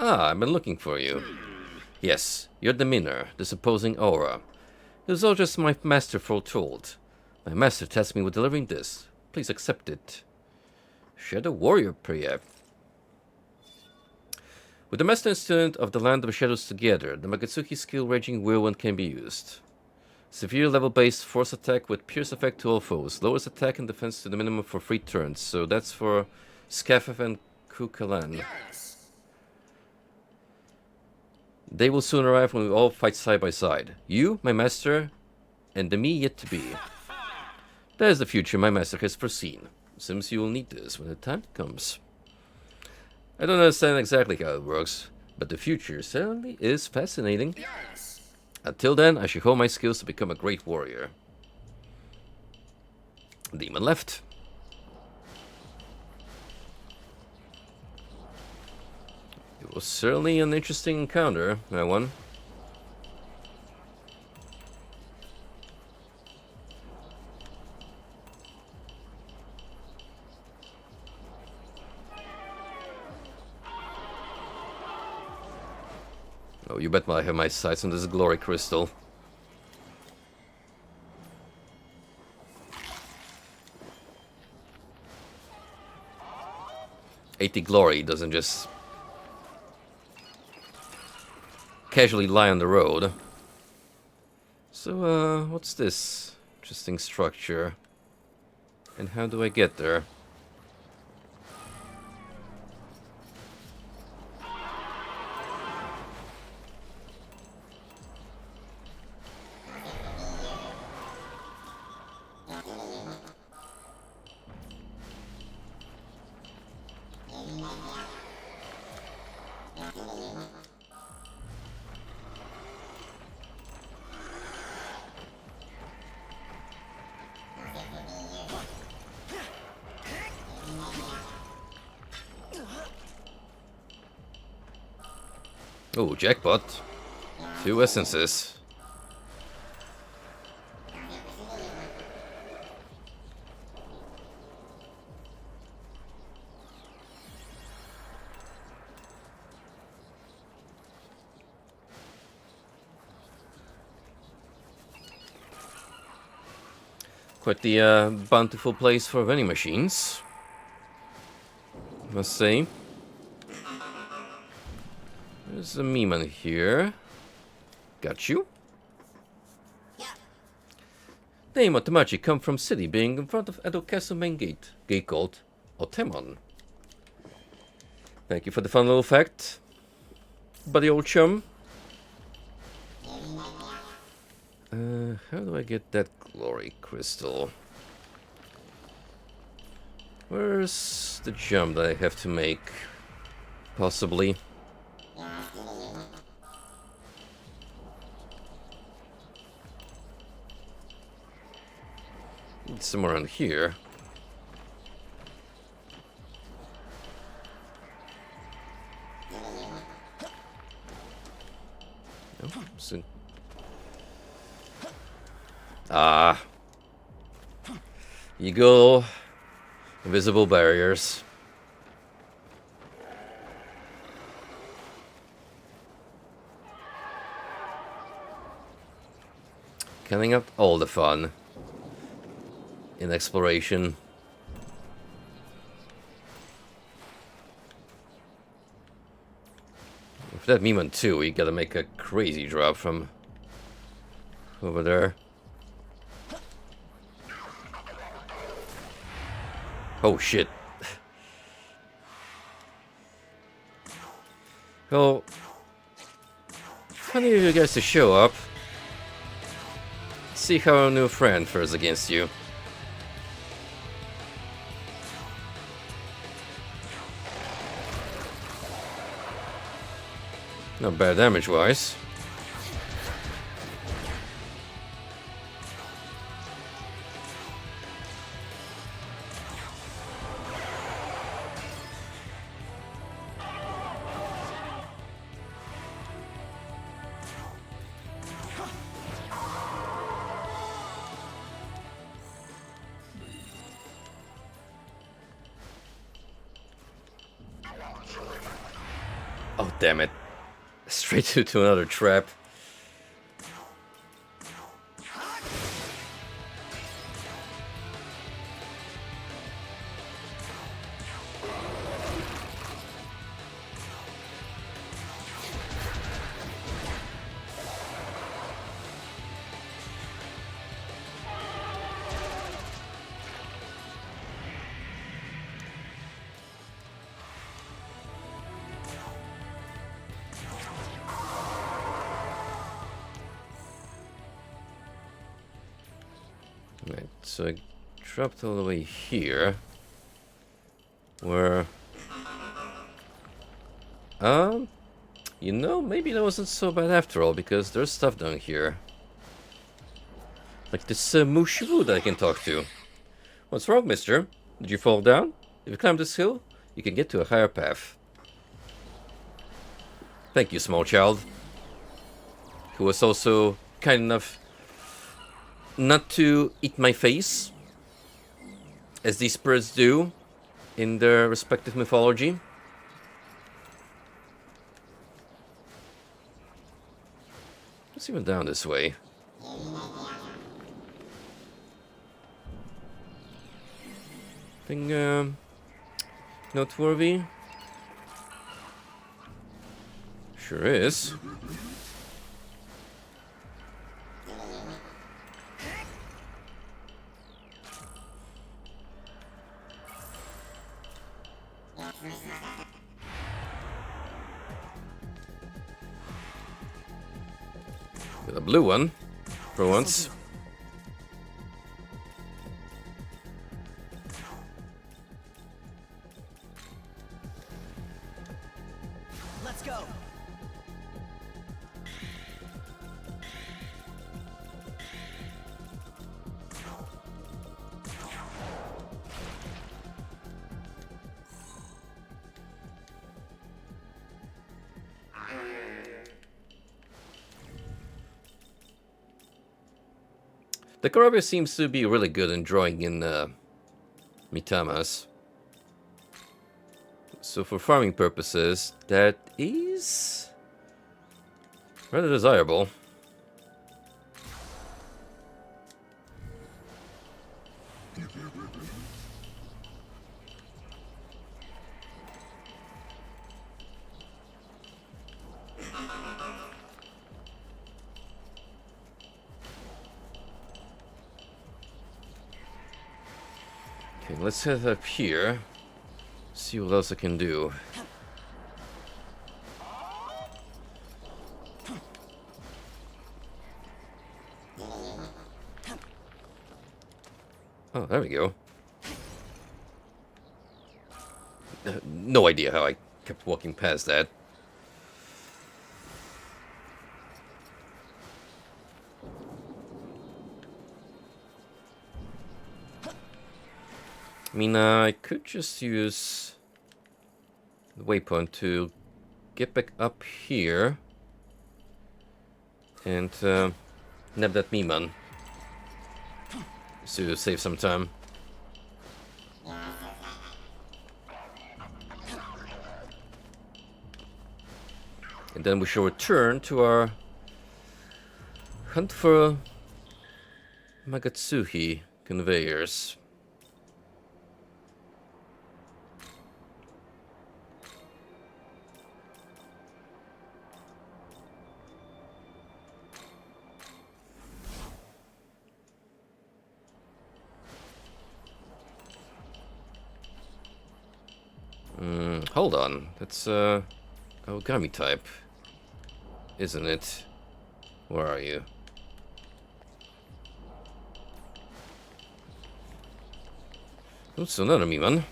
Ah, I've been looking for you. Yes, your demeanor, this opposing aura. It was all just my master foretold. My master tasked me with delivering this. Please accept it. Shadow Warrior Priya. With the master and student of the Land of Shadows together, the Magatsuki skill Raging Whirlwind can be used. Severe level-based force attack with pierce effect to all foes. Lowers attack and defense to the minimum for 3 turns. So that's for Skafef and Kukalan. They will soon arrive when we all fight side by side. You, my master, and the me yet to be. That is the future my master has foreseen. Seems you will need this when the time comes. I don't understand exactly how it works, But the future certainly is fascinating. Yes. Until then, I should hone my skills to become a great warrior. Demon left. It was certainly an interesting encounter, that one. Oh, you bet I have my sights on this glory crystal. Glory doesn't just casually lie on the road. So, what's this interesting structure? And how do I get there? Oh, jackpot. 2 essences. Quite the bountiful place for vending machines, must say. There's a Miman here. Got you. Yeah. Name Otamachi come from city being in front of Edo Castle main gate. Gate called Otemon. Thank you for the fun little fact, buddy old chum. How do I get that glory crystal? Where's the jump that I have to make? Possibly. It's somewhere around here. Oh, so you go. Invisible barriers. Cutting out all the fun in exploration. For that Miman too, you gotta make a crazy drop from over there. Oh shit. Well, funny of you guys to show up. See how our new friend fares against you. Not bad damage-wise. Oh, damn it. Straight to another trap. Right, so I dropped all the way here. Where... You know, maybe that wasn't so bad after all, because there's stuff down here. Like this Mushibu that I can talk to. What's wrong, mister? Did you fall down? If you climb this hill, you can get to a higher path. Thank you, small child. Who was also kind enough not to eat my face, as these spirits do in their respective mythology. Let's even down this way. Thing noteworthy? Sure is. Got a blue one, for once. Let's go. The Karabe seems to be really good in drawing in Mitamas. So for farming purposes, that is rather desirable. Okay, let's head up here. See what else I can do. Oh, there we go. No idea how I kept walking past that. I mean, I could just use the waypoint to get back up here and nab that Miman to save some time. And then we shall return to our hunt for Magatsuhi conveyors. Hold on, that's Megami type, isn't it? Where are you? Oops, another Miman.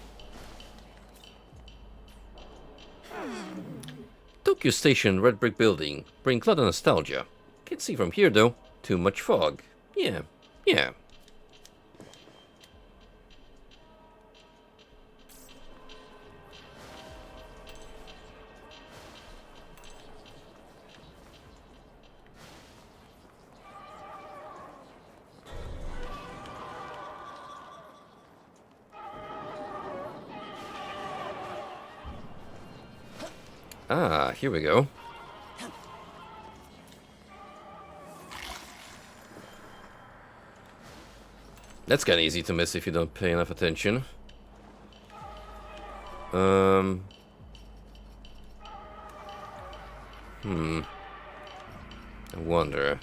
Tokyo Station, red brick building, bring cloud and nostalgia. Can't see from here though, too much fog. Yeah. Ah, here we go. That's kinda easy to miss if you don't pay enough attention. I wonder.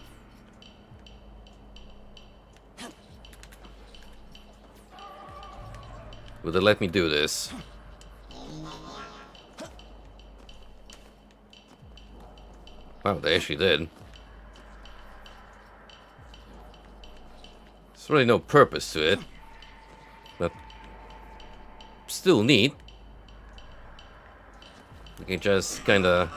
Would they let me do this? Wow, they actually did. There's really no purpose to it, but still neat. You can just kinda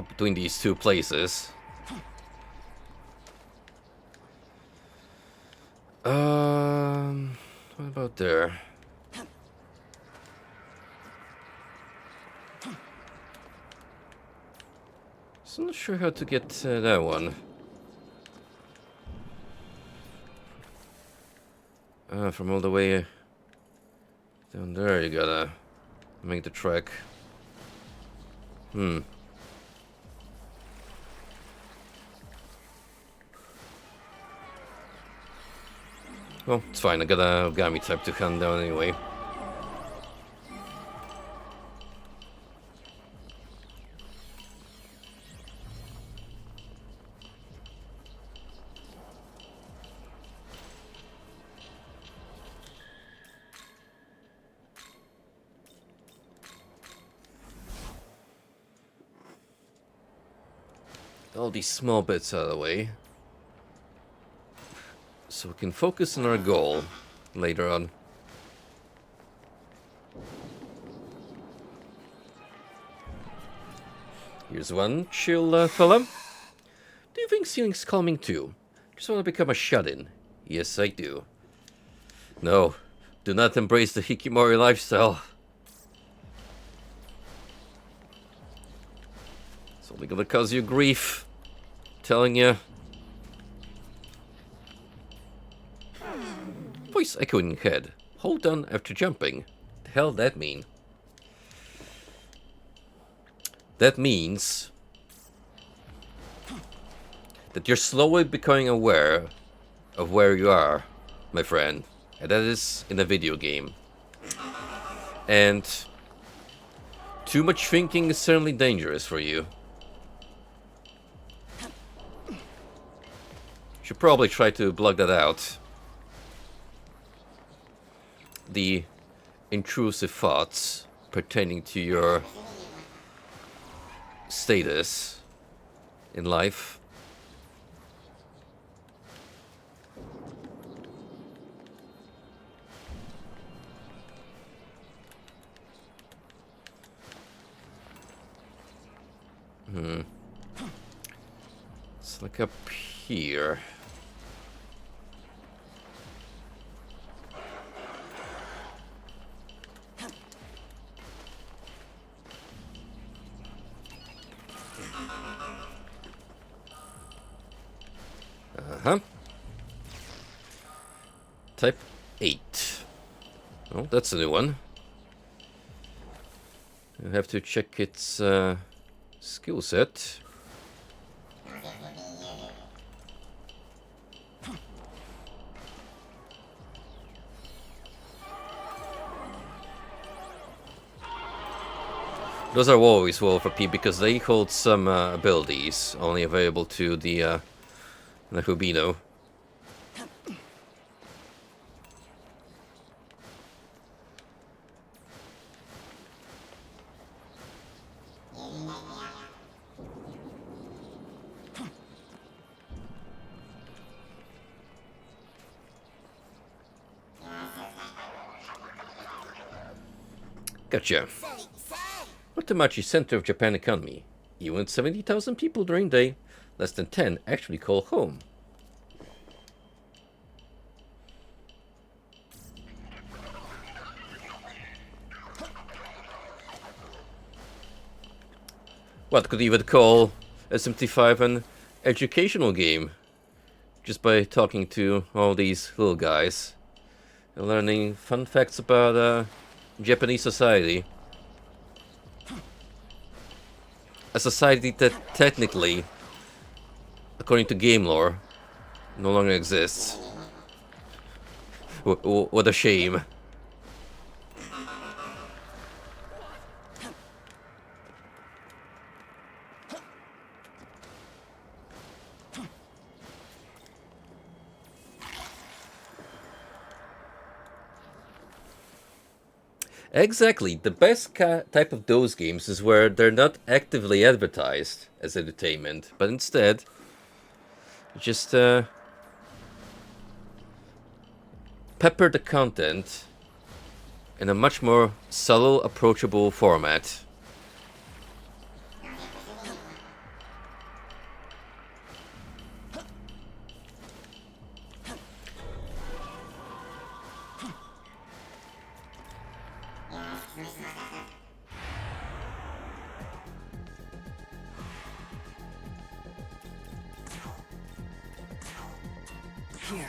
hop between these two places. What about there? So I'm not sure how to get that one. From all the way down there, you gotta make the trek. Well, it's fine. I got a Megami type to hunt down anyway. All these small bits out of the way, so we can focus on our goal later on. Here's one chill fella. Do you think ceiling's calming too? Just want to become a shut-in. Yes, I do. No, do not embrace the Hikimori lifestyle. It's only gonna cause you grief. Telling you. Voice echoing head. Hold down after jumping. The hell that mean? That means that you're slowly becoming aware of where you are, my friend. And that is in a video game. And too much thinking is certainly dangerous for you. Should probably try to block that out. The intrusive thoughts pertaining to your status in life. It's like up here. Type 8. Oh, that's a new one. You have to check its skill set. Those are always well for P because they hold some abilities only available to the Hubino. Gotcha. What the Machi center of Japan economy? Even with 70,000 people during day, less than 10 actually call home. What could even call SMT5 an educational game? Just by talking to all these little guys and learning fun facts about Japanese society. A society that technically, according to game lore, no longer exists. What a shame. Exactly. The best type of those games is where they're not actively advertised as entertainment, but instead just pepper the content in a much more subtle, approachable format. Here.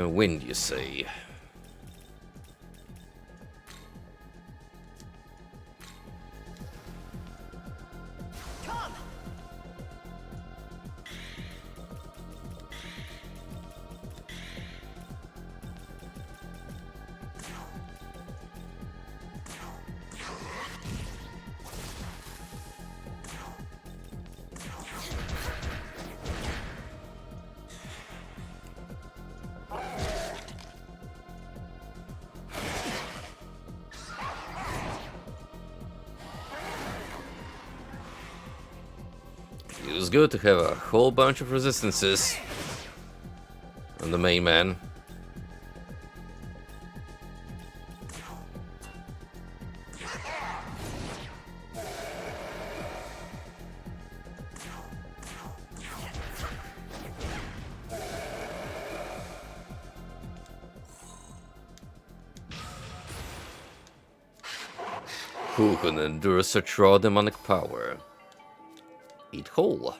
Wind, you say? Come! It was good to have a whole bunch of resistances on the main man. Who can endure such raw demonic power? Eat whole.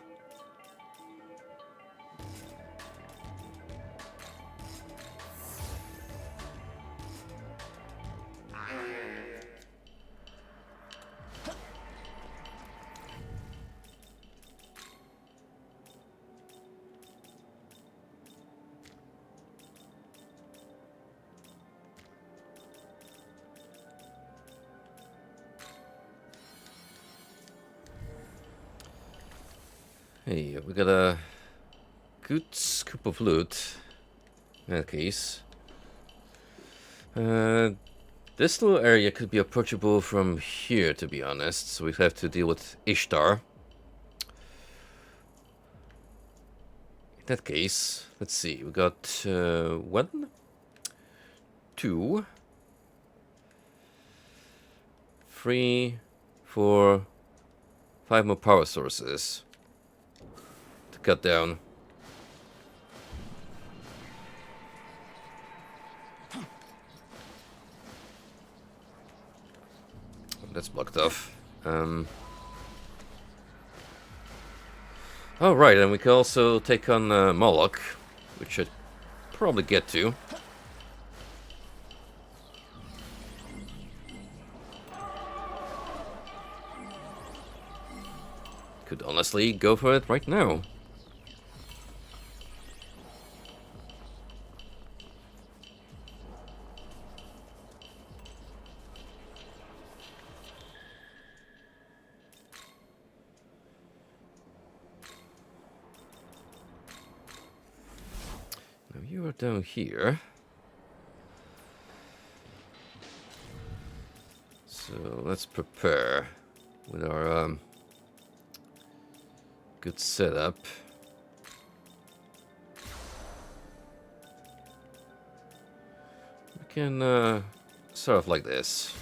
Hey, we got a good scoop of loot. In that case. This little area could be approachable from here, to be honest. So we have to deal with Ishtar. In that case, let's see. We got 1, 2, 3, 4, 5 more power sources to cut down. That's blocked off. Oh, right, and we can also take on Moloch, which I'd probably get to. Could honestly go for it right now. Now you are down here. So let's prepare with our good setup. We can start off like this.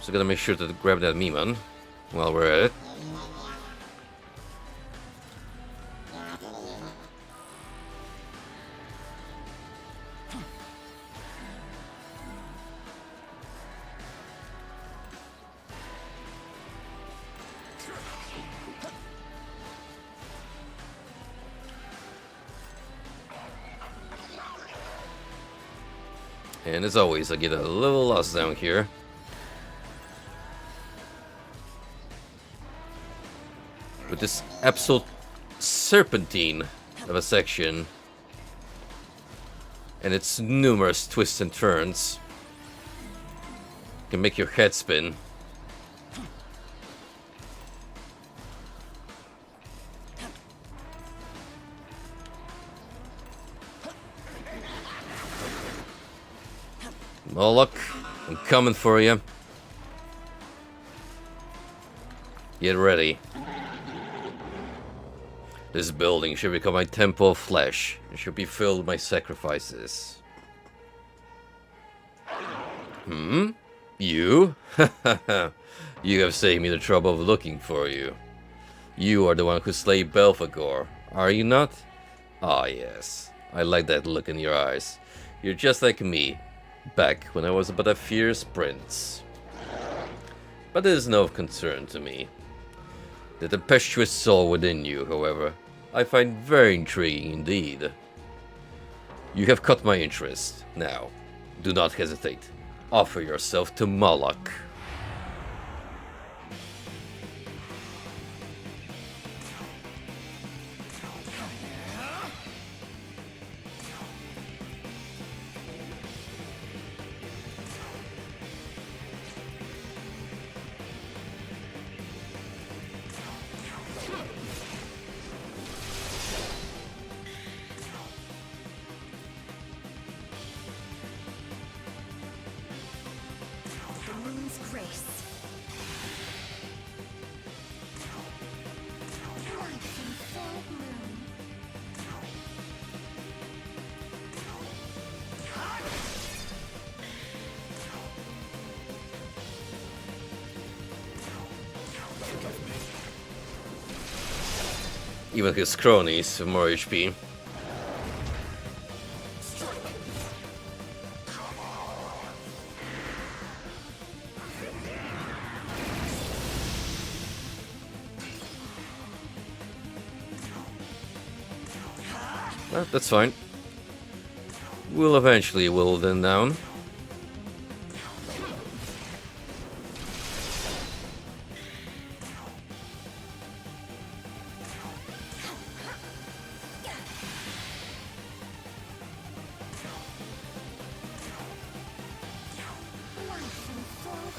So gotta make sure to grab that Miman while we're at it. And as always, I get a little lost down here. With this absolute serpentine of a section. And its numerous twists and turns. Can make your head spin. Moloch, I'm coming for you. Get ready. This building should become my temple of flesh. It should be filled with my sacrifices. Hmm? You? You have saved me the trouble of looking for you. You are the one who slayed Belphegor, are you not? Ah, yes. I like that look in your eyes. You're just like me, back when I was but a fierce prince. But it is no concern to me. The tempestuous soul within you, however, I find very intriguing indeed. You have caught my interest. Now, do not hesitate. Offer yourself to Moloch. The moon's grace. Life in full bloom. Even his cronies have more HP. Well, that's fine. We'll eventually whittle them down. Life in full bloom.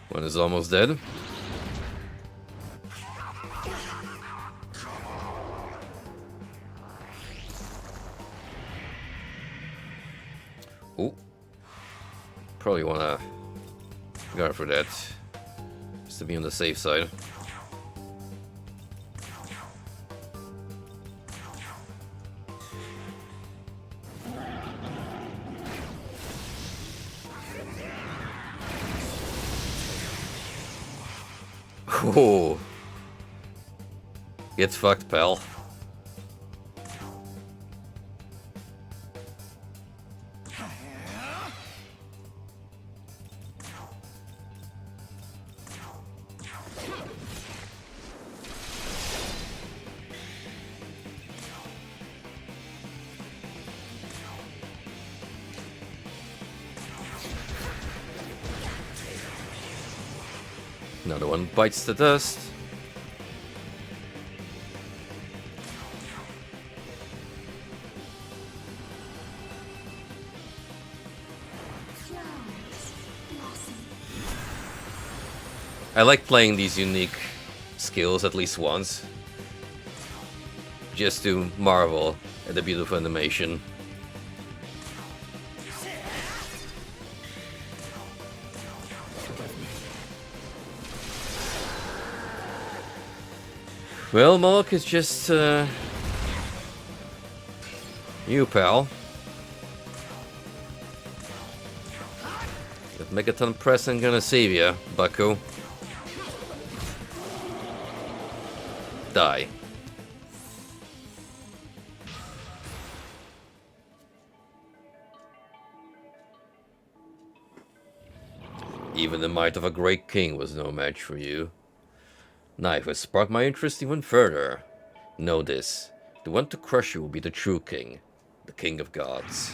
One is almost dead. Ooh. Probably wanna go for that. Just to be on the safe side. Oh. Get fucked, pal. Another one bites the dust. Flowers blossom. I like playing these unique skills at least once. Just to marvel at the beautiful animation. Well, Moloch is just, you, pal. That Megaton Press ain't gonna save ya, bucko. Die. Even the might of a great king was no match for you. Knife has sparked my interest even further. Know this, the one to crush you will be the true king, the king of gods.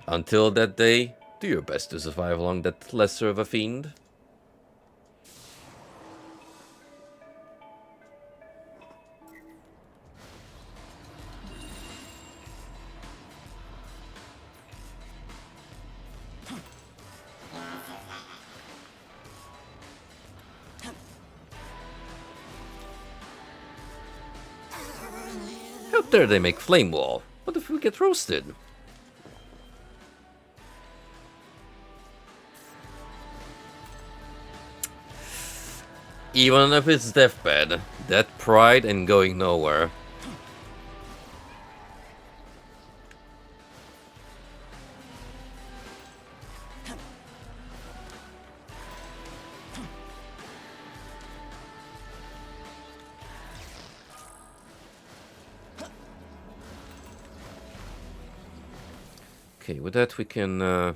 Until that day, do your best to survive along that lesser of a fiend. How dare they make flame wall? What if we get roasted? Even if it's deathbed, that pride and going nowhere. Okay, with that we can... Oh,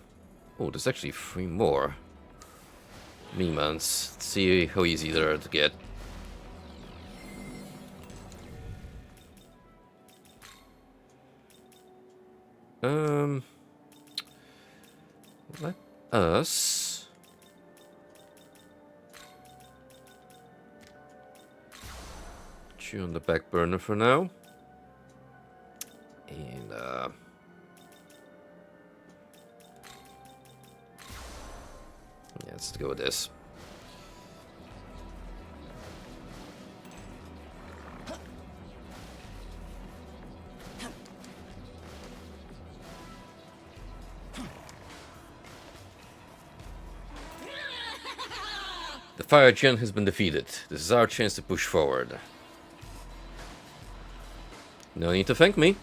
there's actually 3 more. Memans. Let's see how easy they are to get. Let us... put you on the back burner for now. And, yeah, let's go with this. The fire giant has been defeated. This is our chance to push forward. No need to thank me.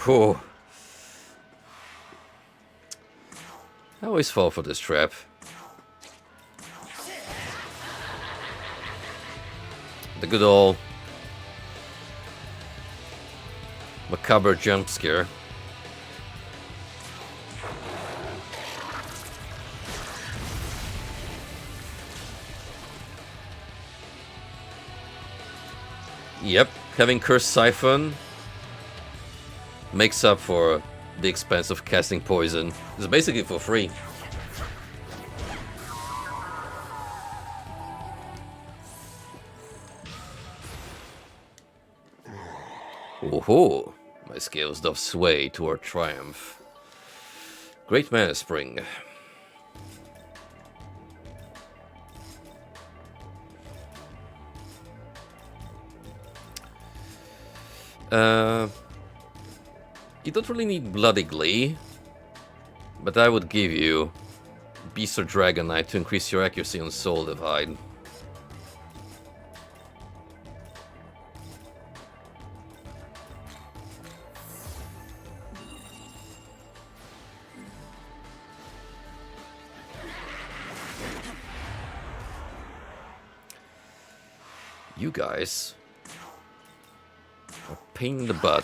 Whew. I always fall for this trap. The good old macabre jump scare. Yep, having Cursed Siphon makes up for the expense of casting poison. It's basically for free. Oh, my scales doth sway toward triumph. Great mana spring. You don't really need Bloody Glee, but I would give you Beast or Dragon Knight to increase your accuracy on Soul Divide. You guys are a pain in the butt.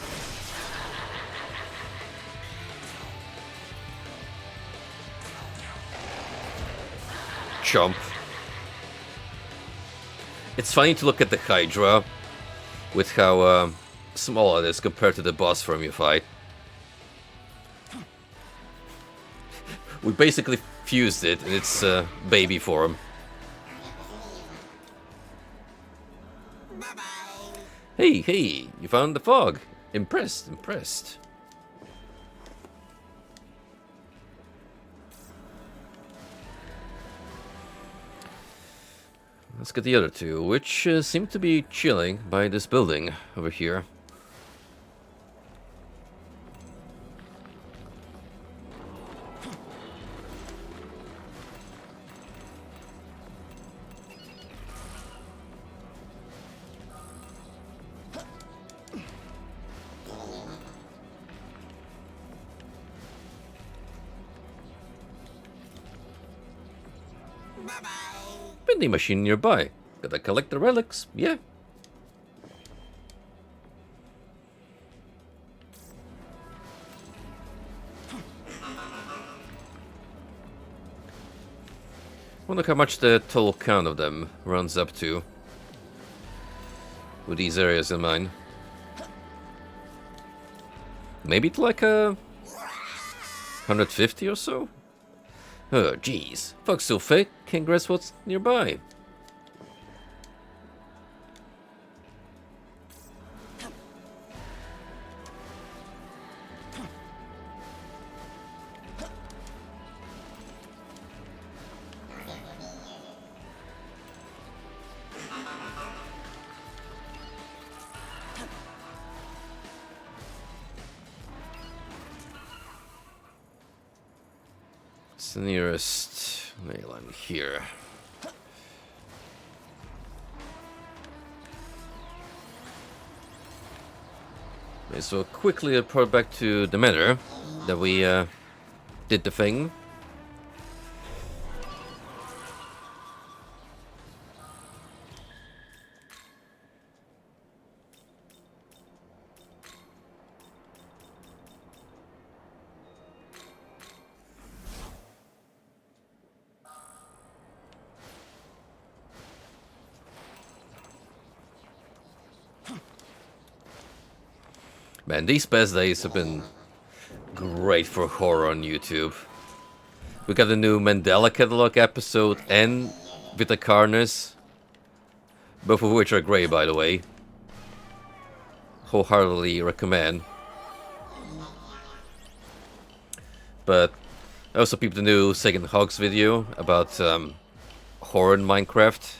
Chump. It's funny to look at the Hydra with how small it is compared to the boss form you fight. We basically fused it in its baby form. Hey, hey, you found the fog. Impressed, impressed. Let's get the other two, which seem to be chilling by this building over here. Vending machine nearby. Gotta collect the relics, yeah. Wonder how much the total count of them runs up to with these areas in mind. Maybe to like a 150 or so? Oh, jeez. Fog's so thick, can't grasp what's nearby. It's the nearest nail line here. Okay, so quickly report back to the manor that we did the thing. Man, these past days have been great for horror on YouTube. We got a new Mandela Catalog episode and MACCAroni, both of which are great, by the way. Wholeheartedly recommend. But I also peeped the new Second Hogs video about horror in Minecraft.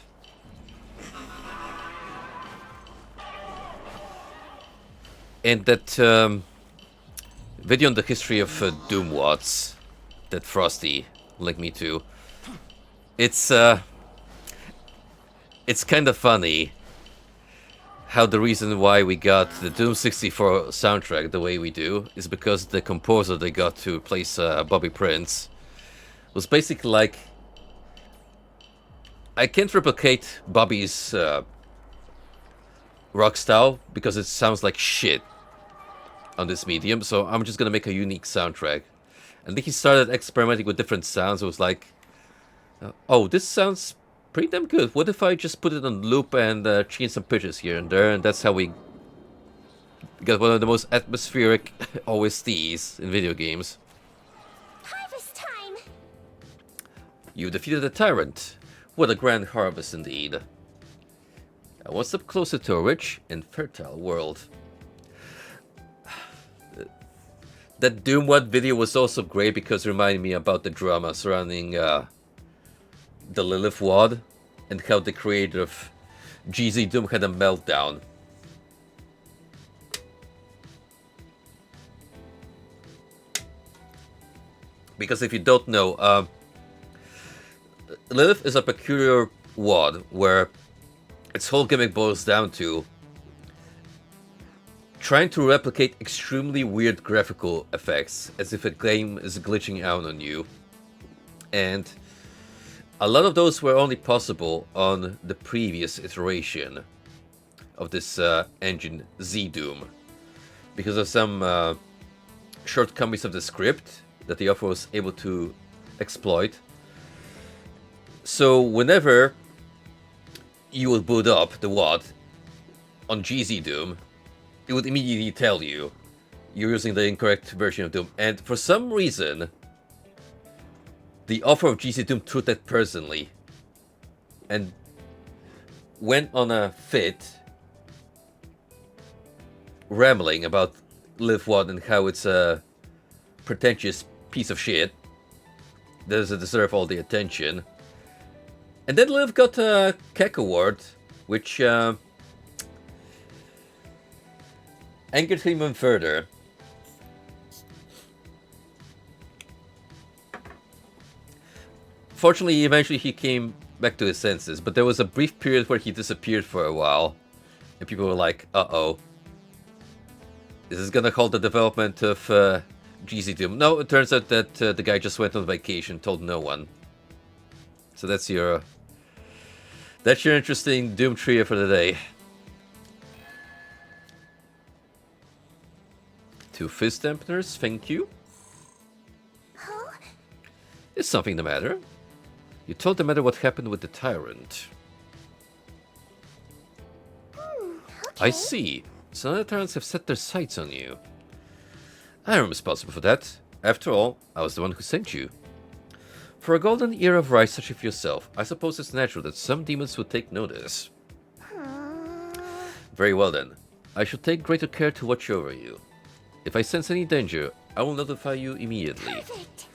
And that video on the history of Doom Watts that Frosty linked me to. It's kind of funny how the reason why we got the Doom 64 soundtrack the way we do is because the composer they got to replace Bobby Prince was basically like, I can't replicate Bobby's rock style because it sounds like shit on this medium, so I'm just gonna make a unique soundtrack. And then he started experimenting with different sounds. It was like, oh, this sounds pretty damn good. What if I just put it on loop and change some pitches here and there? And that's how we got one of the most atmospheric OSTs in video games. Harvest time! You defeated the tyrant. What a grand harvest indeed. One step closer to a rich and fertile world. That Doomwad video was also great because it reminded me about the drama surrounding the Lilith WOD and how the creator of GZ Doom had a meltdown. Because if you don't know, Lilith is a peculiar WOD where its whole gimmick boils down to trying to replicate extremely weird graphical effects as if a game is glitching out on you. And a lot of those were only possible on the previous iteration of this engine, Z-Doom, because of some shortcomings of the script that the author was able to exploit. So whenever you would boot up the WOD on GZ Doom, it would immediately tell you you're using the incorrect version of Doom. And for some reason, the author of GZ Doom took that personally and went on a fit rambling about Live WOD and how it's a pretentious piece of shit that doesn't deserve all the attention. And then Liv got a Keck Award, which angered him even further. Fortunately, eventually he came back to his senses, but there was a brief period where he disappeared for a while, and people were like, uh-oh. Is this gonna halt the development of GZ Doom? No, it turns out that the guy just went on vacation, told no one. So that's your interesting Doom trio for the day. 2 fist dampeners, thank you. Huh? Is something the matter? You told the matter what happened with the tyrant. Okay. I see. So now the tyrants have set their sights on you. I am responsible for that. After all, I was the one who sent you. For a golden era of rise such as yourself, I suppose it's natural that some demons would take notice. Very well then. I shall take greater care to watch over you. If I sense any danger, I will notify you immediately. Perfect.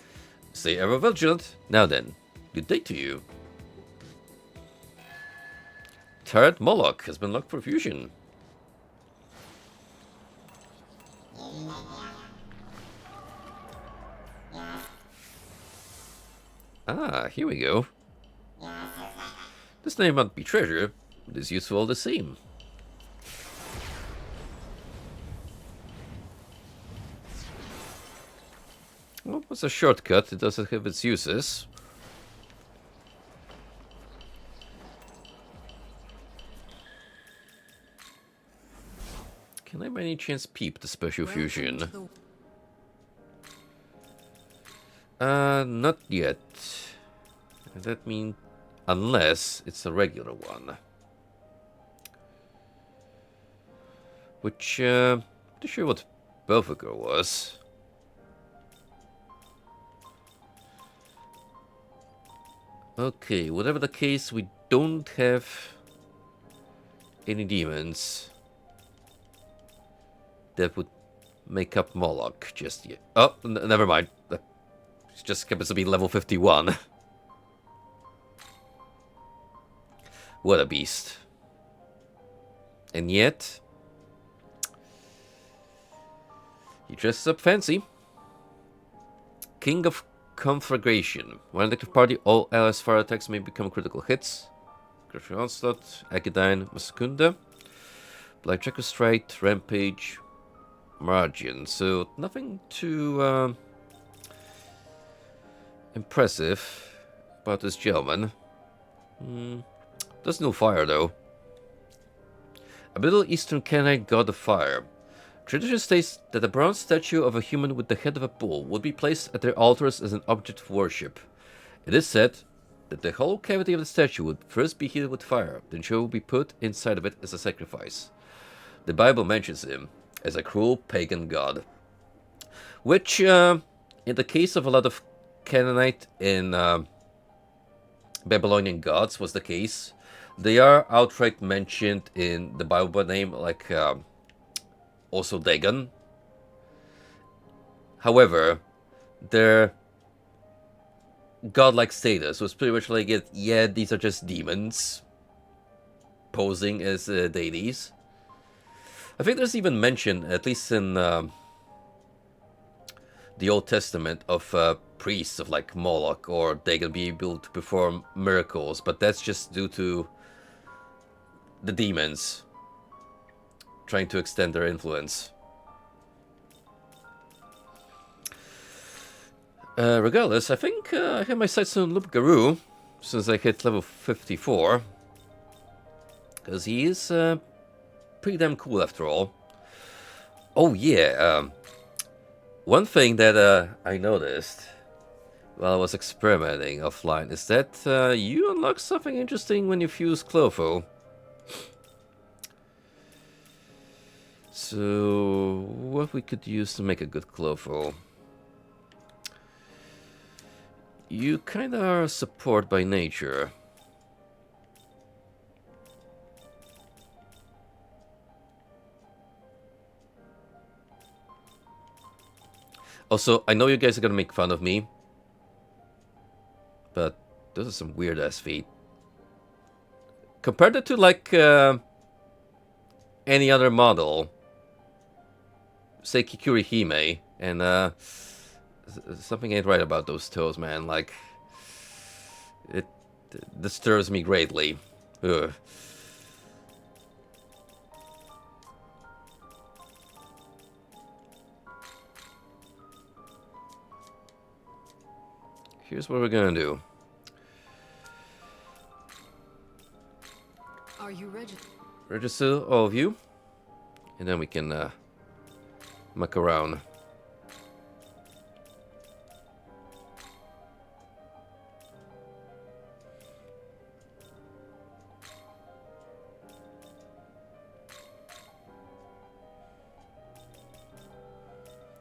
Stay ever vigilant. Now then, good day to you. Turret Moloch has been locked for fusion. Ah, here we go. This name might be treasure, but is useful all the same. Well, it's a shortcut, it doesn't have its uses. Can I by any chance peep the special fusion? Not yet. That means unless it's a regular one. Which, not sure what Belphegor was. Okay, whatever the case, we don't have any demons that would make up Moloch just yet. Oh, never mind. It just happens to be level 51. What a beast. And yet, he dresses up fancy. King of Conflagration. When an active party, all allies' fire attacks may become critical hits. Griffin Onslaught, Agadine, Masakunda, Black Jackal Strike, Rampage, Margin. So nothing too impressive about this gentleman. Does no fire though. A Middle Eastern Canaanite god of fire. Tradition states that a bronze statue of a human with the head of a bull would be placed at their altars as an object of worship. It is said that the hollow cavity of the statue would first be heated with fire, then Joe would be put inside of it as a sacrifice. The Bible mentions him as a cruel pagan god, which, in the case of a lot of Canaanite and Babylonian gods, was the case. They are outright mentioned in the Bible by name, like also Dagon. However, their godlike status was pretty much like, yeah, these are just demons posing as deities. I think there's even mention, at least in the Old Testament, of priests of like Moloch or Dagon be able to perform miracles, but that's just due to the demons trying to extend their influence. Regardless, I think I have my sights on Loup-Garou since I hit level 54. Because he is pretty damn cool after all. Oh yeah, one thing that I noticed while I was experimenting offline is that you unlock something interesting when you fuse Clotho. So, what we could use to make a good Clotho? You kinda are a support by nature. Also, I know you guys are gonna make fun of me, but those are some weird ass feet. Compared it to like any other model, say Kikuri Hime, and something ain't right about those toes, man. Like, it disturbs me greatly. Ugh. Here's what we're gonna do. Are you registered? Register all of you, and then we can muck around.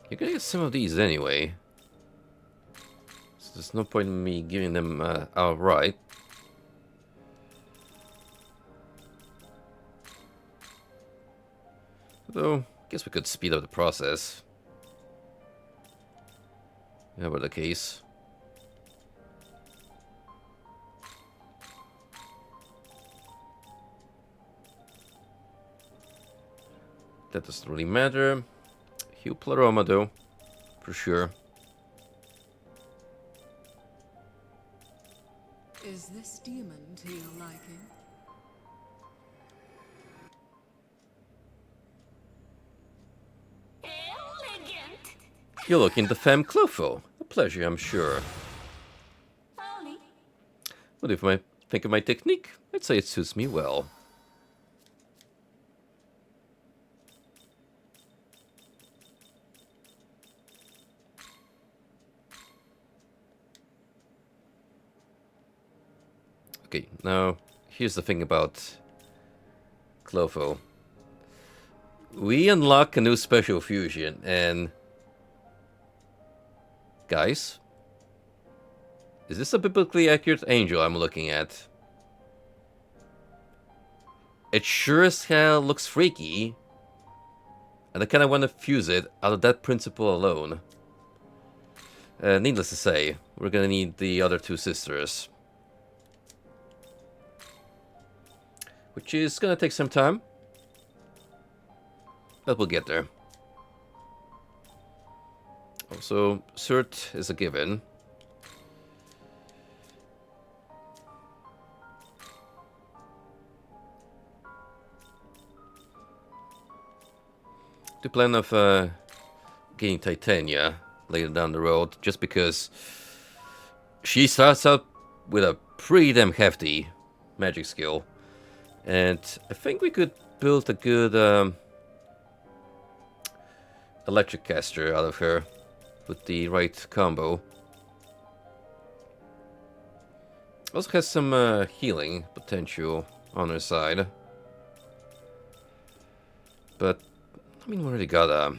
You're gonna get some of these anyway, so there's no point in me giving them outright. Though, I guess we could speed up the process. That were the case. That doesn't really matter. Hugh Pleroma, though, for sure. Is this demon to your liking? Elegant. You're looking to Femme Clotho. A pleasure, I'm sure. Folly. What if I think of my technique? I'd say it suits me well. Okay, now here's the thing about Clotho. we unlock a new special fusion, and guys, is this a biblically accurate angel I'm looking at? It sure as hell looks freaky, and I kind of want to fuse it out of that principle alone. Needless to say, we're gonna need the other two sisters, which is gonna take some time, but we'll get there. Also, cert is a given. The plan of getting Titania later down the road, just because she starts out with a pretty damn hefty magic skill, and I think we could build a good electric caster out of her with the right combo. Also has some healing potential on her side, but I mean, we already got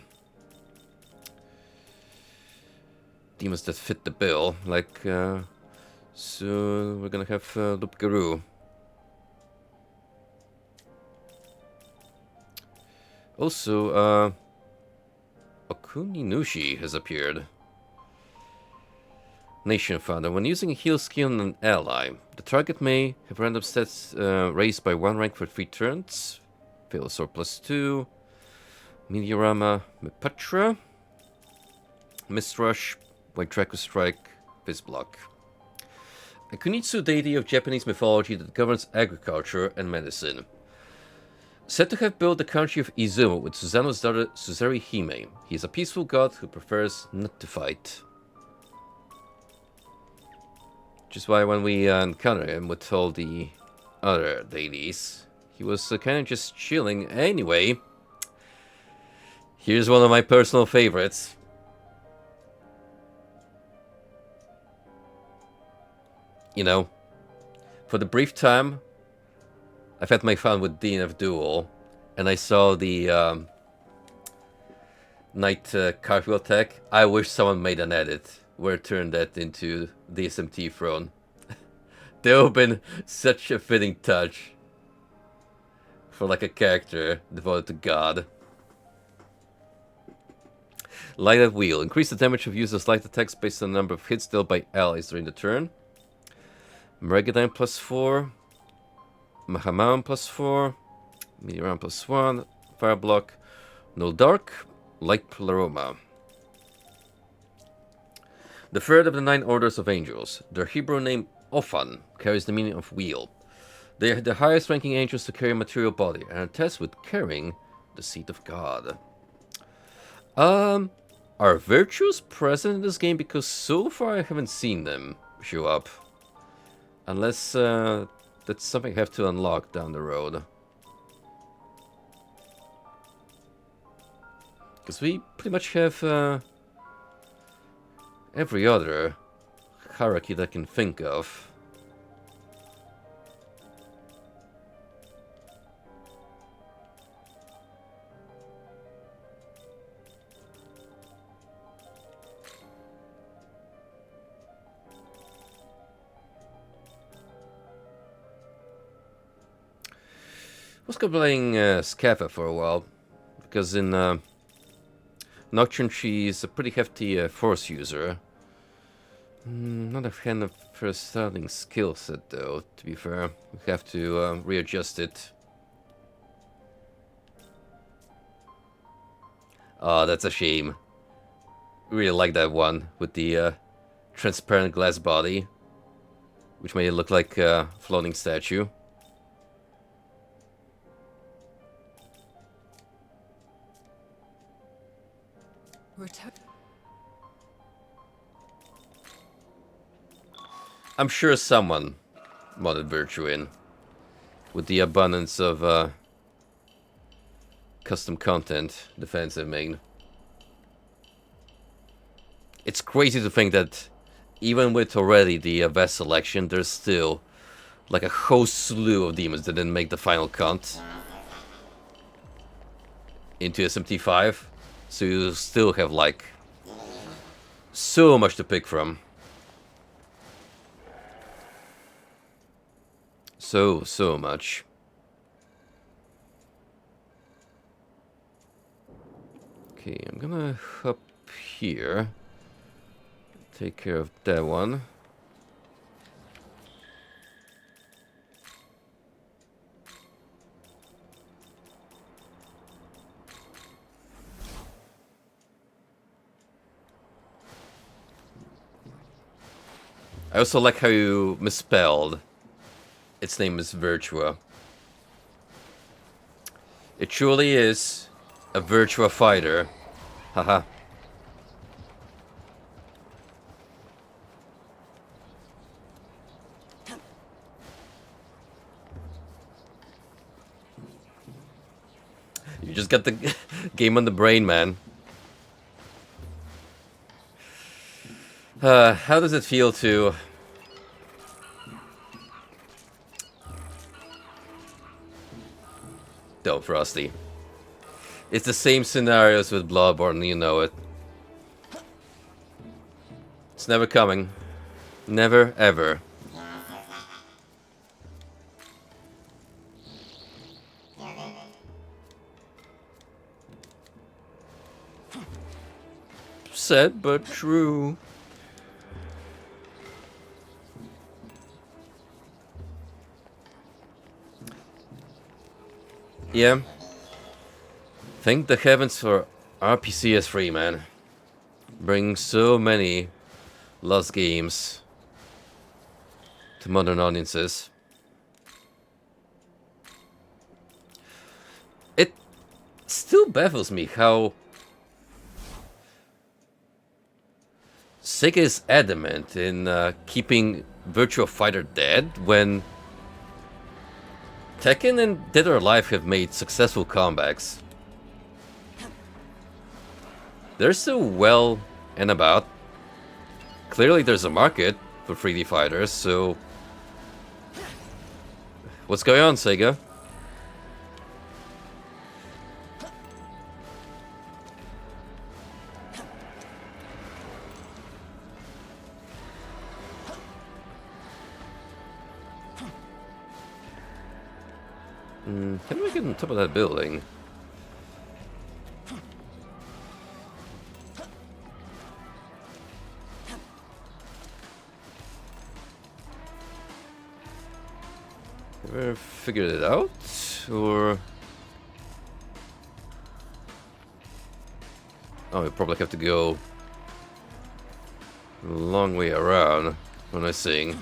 demons that fit the bill. Like, soon we're gonna have Lupgaru. Also, Okuninushi has appeared. Nation Founder. When using a heal skill on an ally, the target may have random stats raised by 1 rank for 3 turns. Velosaur +2. Meteorama, Mepatra, Mist Rush, White Draco Strike, Fizz Block. A Kunitsu deity of Japanese mythology that governs agriculture and medicine. Said to have built the country of Izumo with Susanoo's daughter Suzeri Hime. He is a peaceful god who prefers not to fight. Which is why when we encounter him with all the other deities, he was kind of just chilling. Anyway, here's one of my personal favorites. You know, for the brief time I've had my fun with DNF Duel, and I saw the Knight cartwheel attack, I wish someone made an edit where it turned that into the SMT throne. That would have been such a fitting touch for like a character devoted to God. Light at Wheel. Increase the damage of users' light attacks based on the number of hits dealt by allies during the turn. Megadine +4. Mahamam +4. Meteoram +1. Fire Block. No Dark. Light Pleroma. The third of the 9 orders of angels. Their Hebrew name Ophan carries the meaning of wheel. They are the highest ranking angels to carry a material body and are tasked with carrying the seed of God. Are virtues present in this game? Because so far I haven't seen them show up. Unless that's something I have to unlock down the road. Because we pretty much have every other hierarchy that I can think of. I was playing Scaffa for a while, because in Nocturne she's a pretty hefty force user. Not a fan of her starting skill set though, to be fair. We have to readjust it. Oh, that's a shame. Really like that one with the transparent glass body, which made it look like a floating statue. I'm sure someone modded Virtue in with the abundance of custom content the fans have made. It's crazy to think that even with already the vast selection, there's still like a whole slew of demons that didn't make the final count into SMT5, so you still have like so much to pick from. So much. Okay, I'm gonna hop here. Take care of that one. I also like how you misspelled. Its name is Virtua. It truly is a Virtua fighter. Haha. You just got the game on the brain, man. How does it feel to... Don't, Frosty. It's the same scenarios with Bloodborne, you know it. It's never coming. Never, ever. Sad but true. Yeah. Thank the heavens for RPCS3, man. Bring so many lost games to modern audiences. It still baffles me how Sega is adamant in keeping Virtua Fighter dead when Tekken and Dead or Alive have made successful comebacks. They're so well and about. Clearly there's a market for 3D fighters, so... What's going on, Sega? Can we get on top of that building? Ever figured it out? Or... Oh, we probably have to go a long way around when I sing.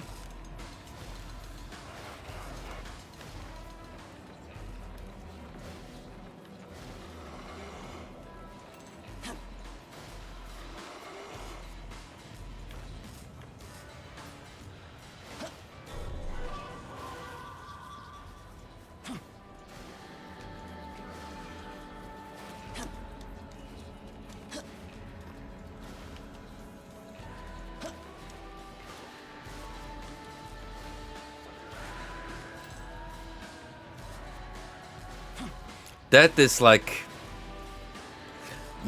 That is like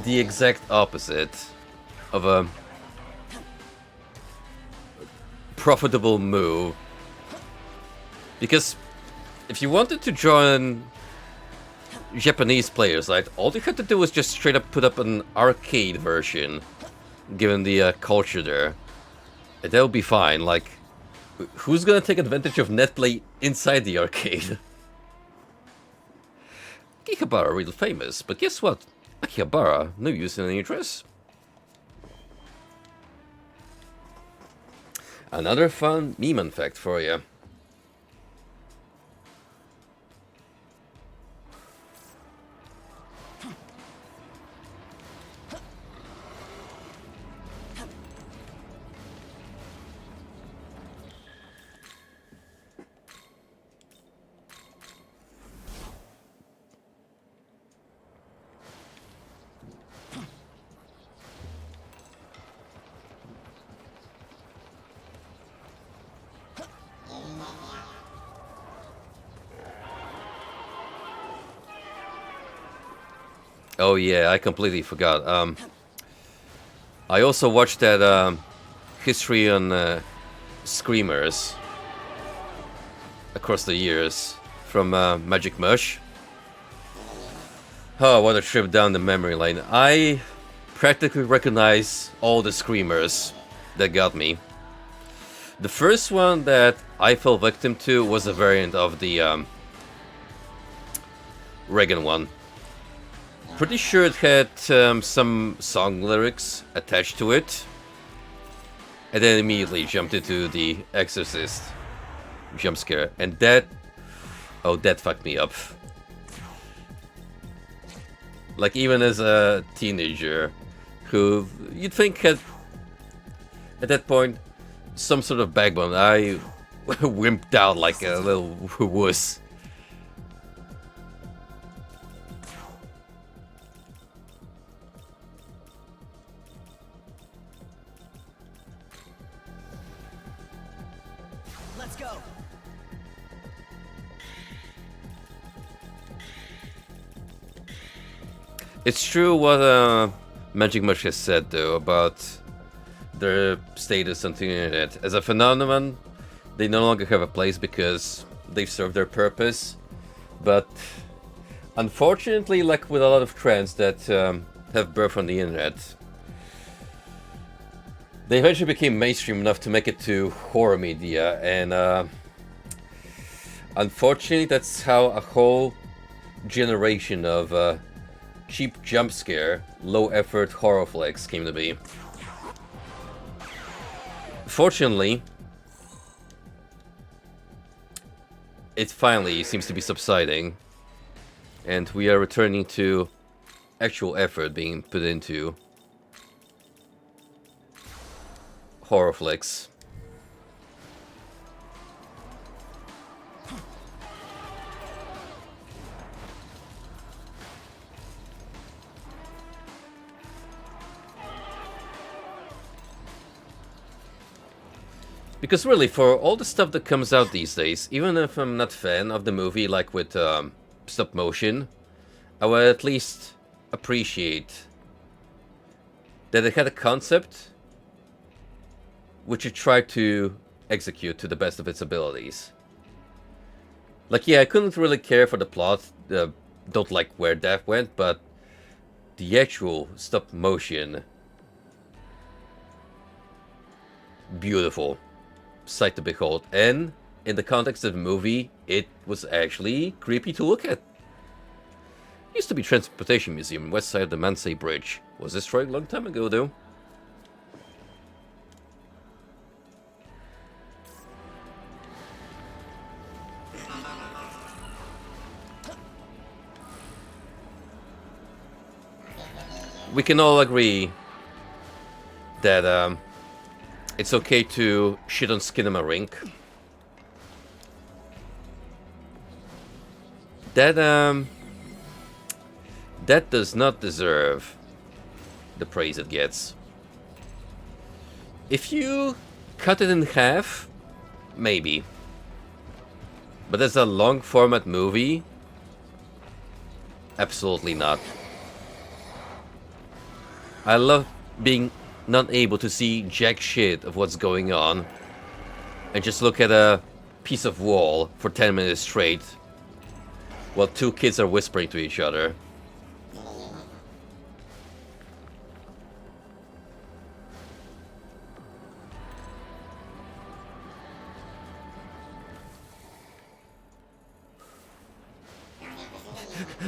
the exact opposite of a profitable move. Because if you wanted to join Japanese players, like, all you had to do was just straight up put up an arcade version, given the culture there. And that would be fine. Like, who's gonna take advantage of netplay inside the arcade? Akihabara are real famous, but guess what? Akihabara, no use in any dress. Another fun meme fact for you. Oh yeah, I completely forgot. I also watched that history on screamers across the years from Magic Mush. Oh, what a trip down the memory lane. I practically recognize all the screamers that got me. The first one that I fell victim to was a variant of the Reagan one. Pretty sure it had some song lyrics attached to it. And then immediately jumped into the Exorcist jump scare. And that... oh, that fucked me up. Like, even as a teenager, who you'd think had, at that point, some sort of backbone, I wimped out like a little wuss. Let's go. It's true what Magic Mush has said, though, about their status on the internet. As a phenomenon, they no longer have a place because they've served their purpose. But unfortunately, like with a lot of trends that have birth on the internet, they eventually became mainstream enough to make it to horror media, and unfortunately, that's how a whole generation of cheap jump scare, low effort horror flicks came to be. Fortunately, it finally seems to be subsiding, and we are returning to actual effort being put into horror flicks. Because really, for all the stuff that comes out these days, even if I'm not a fan of the movie, like with stop motion, I would at least appreciate that it had a concept which it tried to execute to the best of its abilities. Like, yeah, I couldn't really care for the plot, don't like where that went, but the actual stop motion, beautiful sight to behold, and in the context of the movie, it was actually creepy to look at. Used to be Transportation Museum, west side of the Tensei Bridge. Was destroyed a long time ago, though. We can all agree that it's okay to shit on Skinema Rink. That does not deserve the praise it gets. If you cut it in half, maybe. But as a long format movie, absolutely not. I love being not able to see jack shit of what's going on and just look at a piece of wall for 10 minutes straight while two kids are whispering to each other.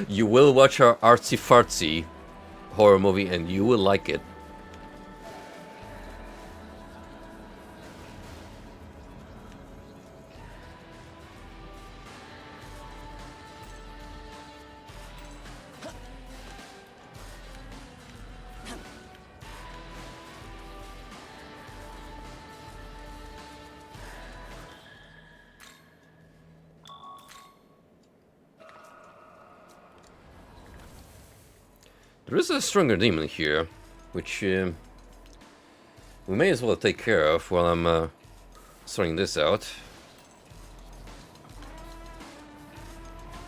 You will watch our artsy-fartsy horror movie and you will like it. There is a stronger demon here, which we may as well take care of while I'm sorting this out.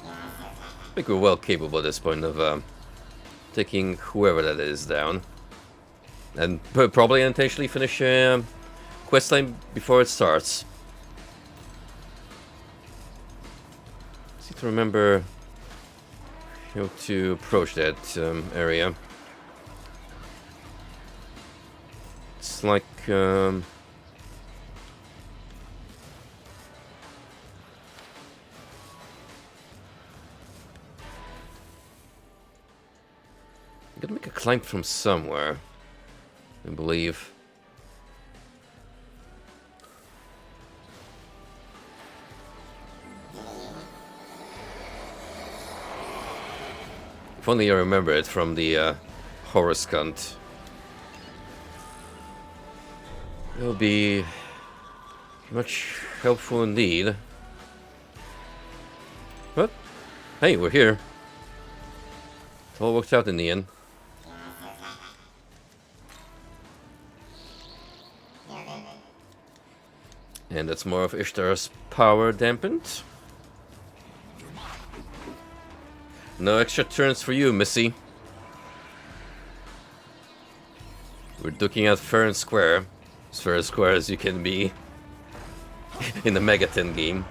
I think we're well capable at this point of taking whoever that is down. And probably intentionally finish questline before it starts. Just need to remember how to approach that area. It's like I gotta make a climb from somewhere, I believe. If only I remember it from the horoscunt. It'll be much helpful indeed. But hey, we're here. It all worked out in the end. And that's more of Ishtar's power dampened. No extra turns for you, Missy. We're duking out fair and square. As fair and square as you can be in the Megaton game.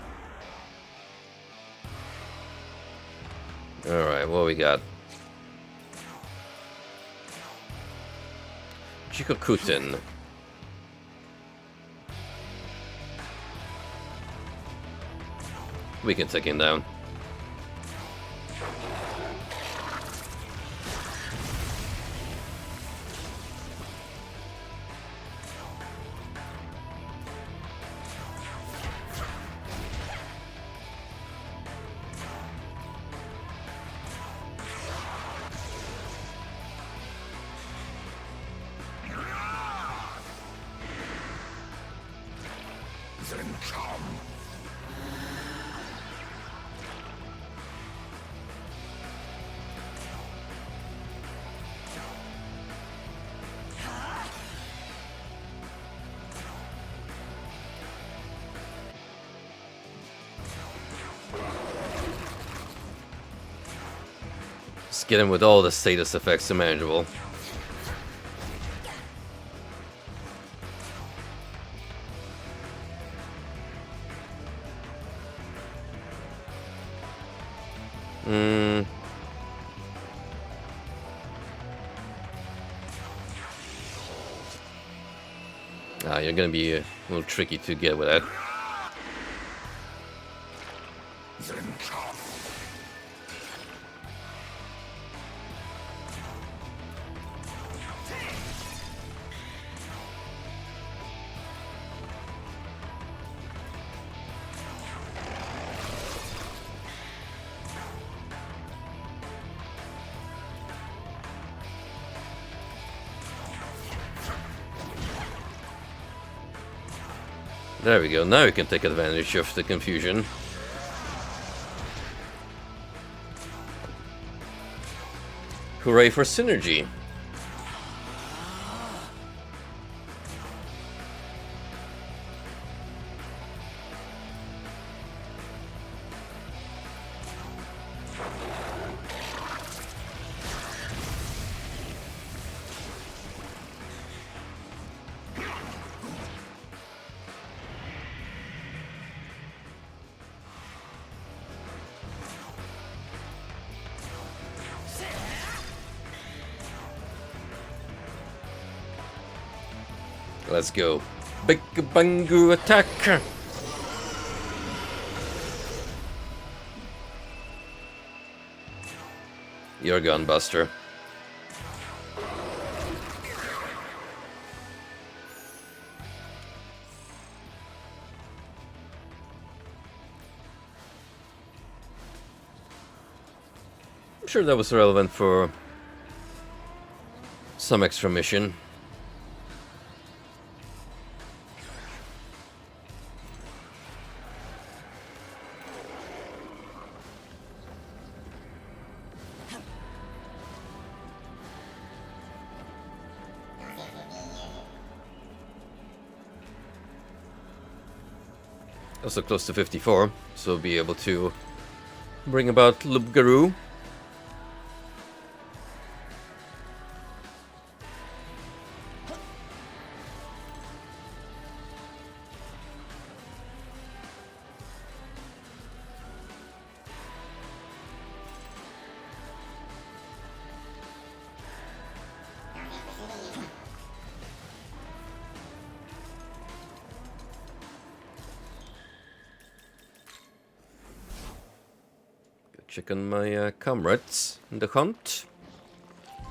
Alright, what we got? Chikokuten. We can take him down. Just get him with all the status effects imaginable. You're gonna be a little tricky to get with that. There we go, now we can take advantage of the confusion. Hooray for synergy! Let's go. Big Bangu attack! You're gone, Buster. I'm sure that was relevant for some extra mission. Also close to 54, so we'll be able to bring about Lubgaru. check on my comrades in the hunt.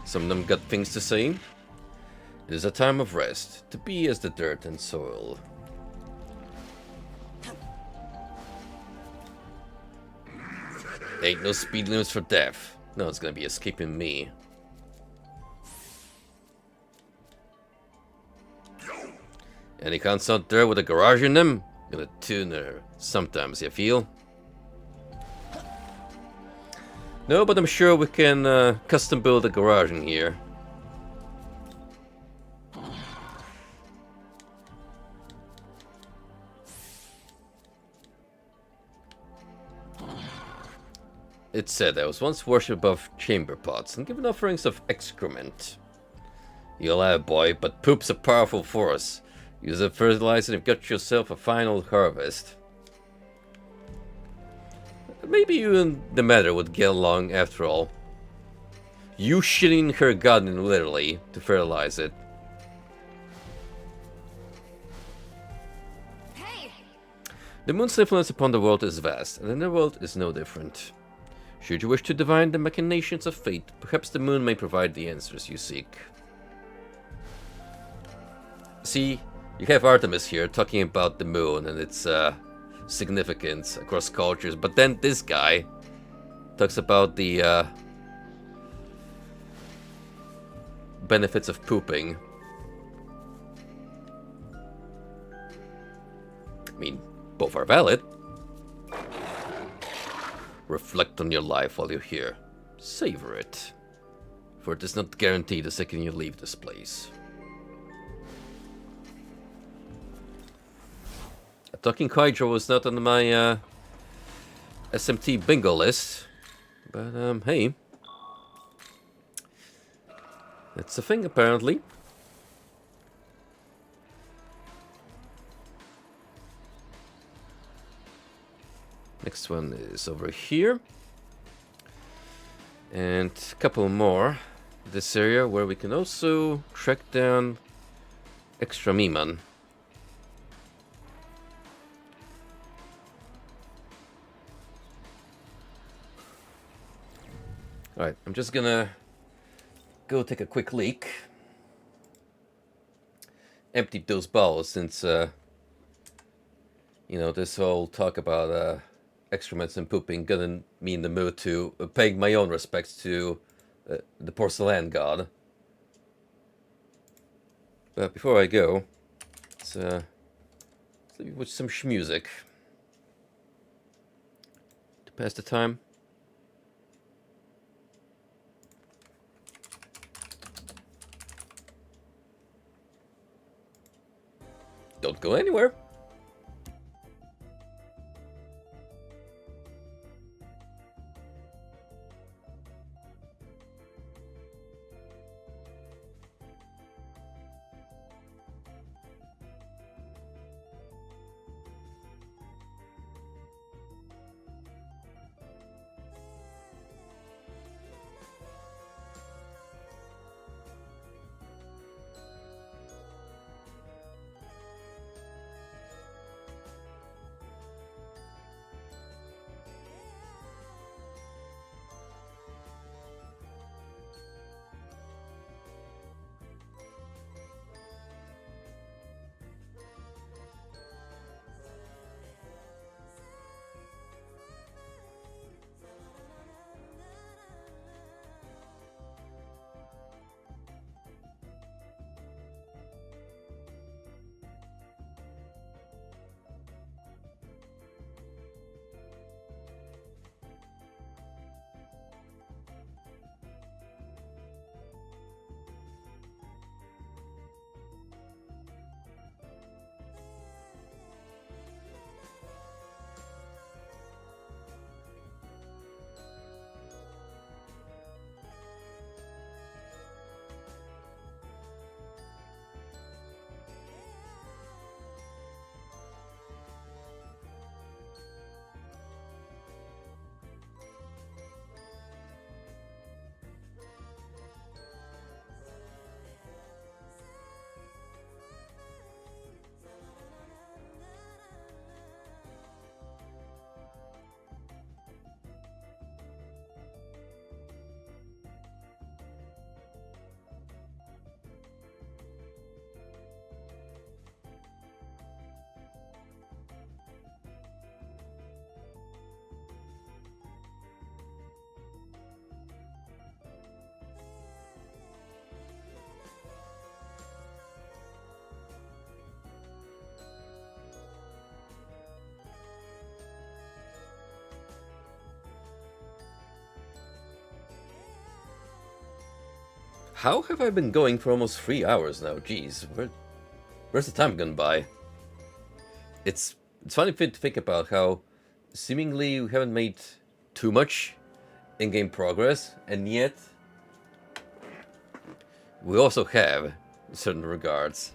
Some of them got things to say. It is a time of rest, to be as the dirt and soil. Ain't no speed limits for death. No, it's gonna be escaping me. Any cons out there with a garage in them? Gonna tune her sometimes, you feel? No, but I'm sure we can custom build a garage in here. It said I was once worshipped above chamber pots and given offerings of excrement. You'll have, boy, but poop's a powerful force. Use a fertilizer and you've got yourself a final harvest. Maybe you and the matter would get along after all. You shitting her garden literally to fertilize it. Hey! The moon's influence upon the world is vast, and the world is no different. Should you wish to divine the machinations of fate, perhaps the moon may provide the answers you seek. See, you have Artemis here talking about the moon and its significance across cultures, but then this guy talks about the benefits of pooping. I mean, both are valid. Reflect on your life while you're here. Savor it. For it is not guaranteed the second you leave this place. A talking Hydra was not on my SMT bingo list. But hey. That's a thing apparently. Next one is over here. And a couple more. This area where we can also track down extra Miman. Alright, I'm just gonna go take a quick leak. Empty those bowels since, you know, this whole talk about excrements and pooping got me in the mood to paying my own respects to the porcelain god. But before I go, let's leave you with some music to pass the time. Don't go anywhere. How have I been going for almost 3 hours now? Jeez, where's the time gone by? It's funny to think about how seemingly we haven't made too much in-game progress, and yet we also have in certain regards.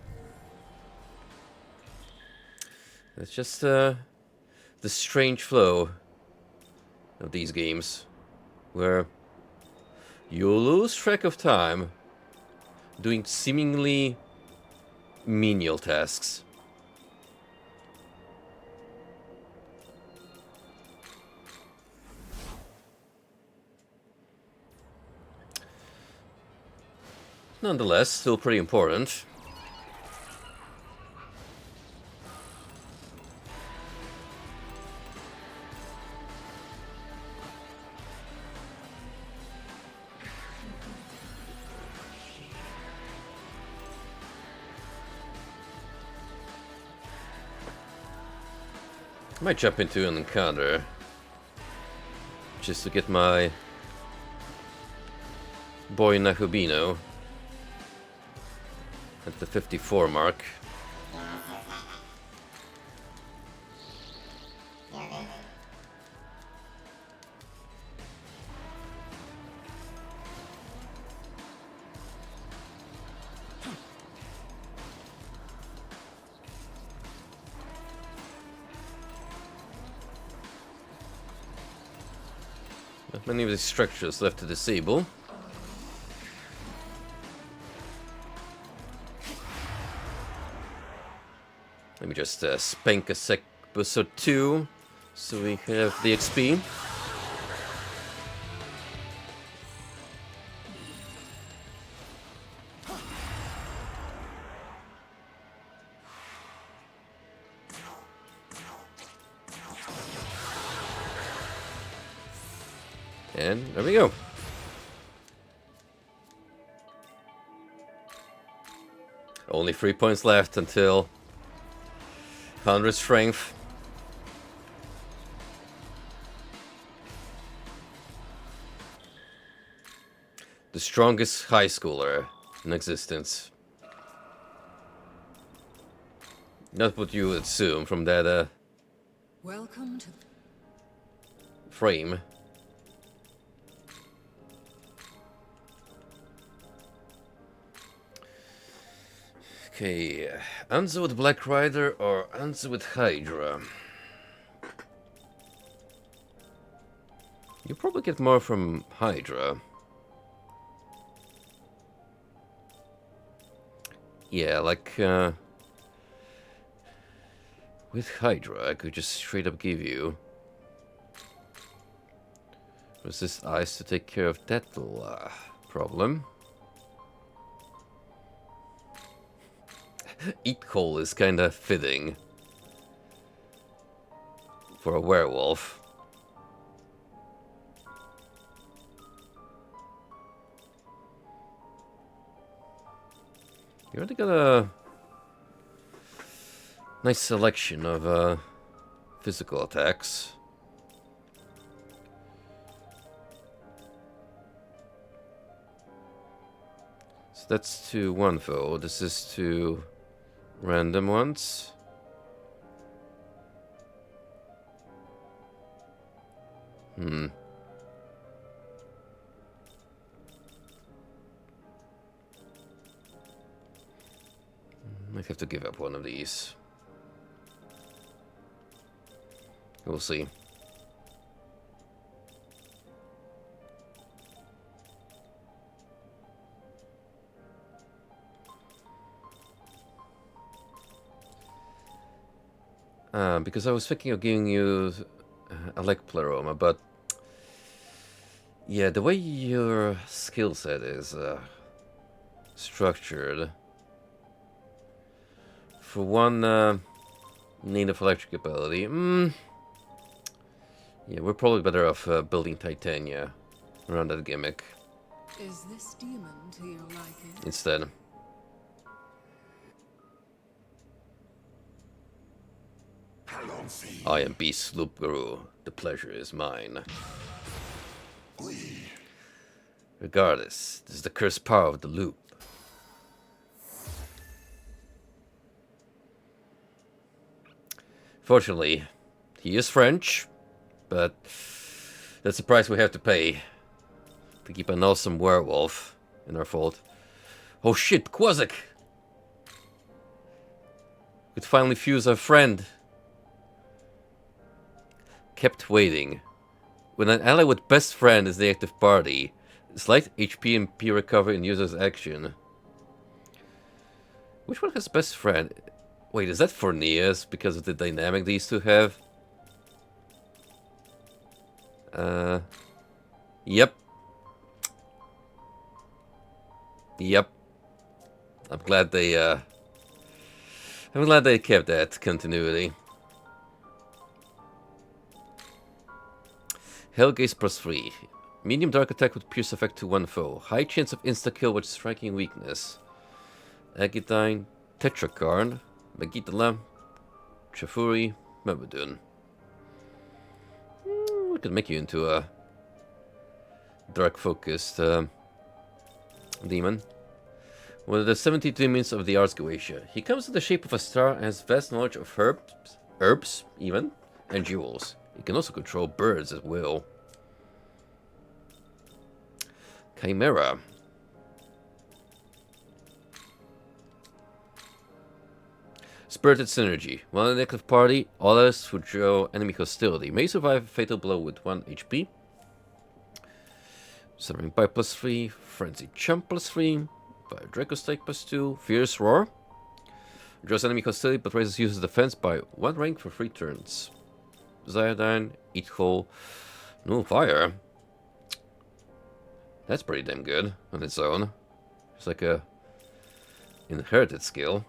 It's just the strange flow of these games, where you lose track of time doing seemingly menial tasks. Nonetheless, still pretty important. I might jump into an encounter just to get my boy Nakubino at the 54 mark. Not many of these structures left to disable. Let me just spank a sec bus or two so we have the XP. And there we go. Only 3 points left until 100 strength. The strongest high schooler in existence. Not what you would assume from that Welcome to frame. Okay, Anzo with Black Rider or Anzo with Hydra? You probably get more from Hydra. Yeah, like, with Hydra, I could just straight up give you resist ice to take care of that little problem. Eat coal is kinda fitting for a werewolf. You already got a nice selection of physical attacks. So that's to one foe. This is to random ones. Might have to give up one of these. We'll see. Because I was thinking of giving you a leg pleroma, but yeah, the way your skill set is structured, for one native electric ability, yeah, we're probably better off building Titania around that gimmick is this demon to your liking? instead. I am Beast Sloop Guru. The pleasure is mine. Regardless, this is the cursed power of the loop. Fortunately, he is French, but that's the price we have to pay to keep an awesome werewolf in our fold. Oh shit, Quasic! Could finally fuse our friend. Kept waiting. When an ally with best friend is the active party, slight HP and P recovery in user's action. Which one has best friend? Wait, is that Forneas because of the dynamic these two have? Yep. Yep. I'm glad they kept that continuity. Hellgaze +3. Medium dark attack with pierce effect to one foe. High chance of insta-kill with striking weakness. Agitine, Tetrakarn, Megitala, Chafuri, Mabudun. We could make you into a dark-focused demon. One of the 70 demons of the Ars Goetia. He comes in the shape of a star and has vast knowledge of herbs even, and jewels. He can also control birds at will. Chimera. Spirited Synergy. While in an active party, all others who show enemy hostility may survive a fatal blow with 1 HP. Severing Bite +3, Frenzied Chump +3, Fire Draco Strike +2, Fierce Roar. Draws enemy hostility but raises user's defense by 1 rank for 3 turns. Zyodine, Eat Whole, no Fire. That's pretty damn good on its own. It's like a inherited skill.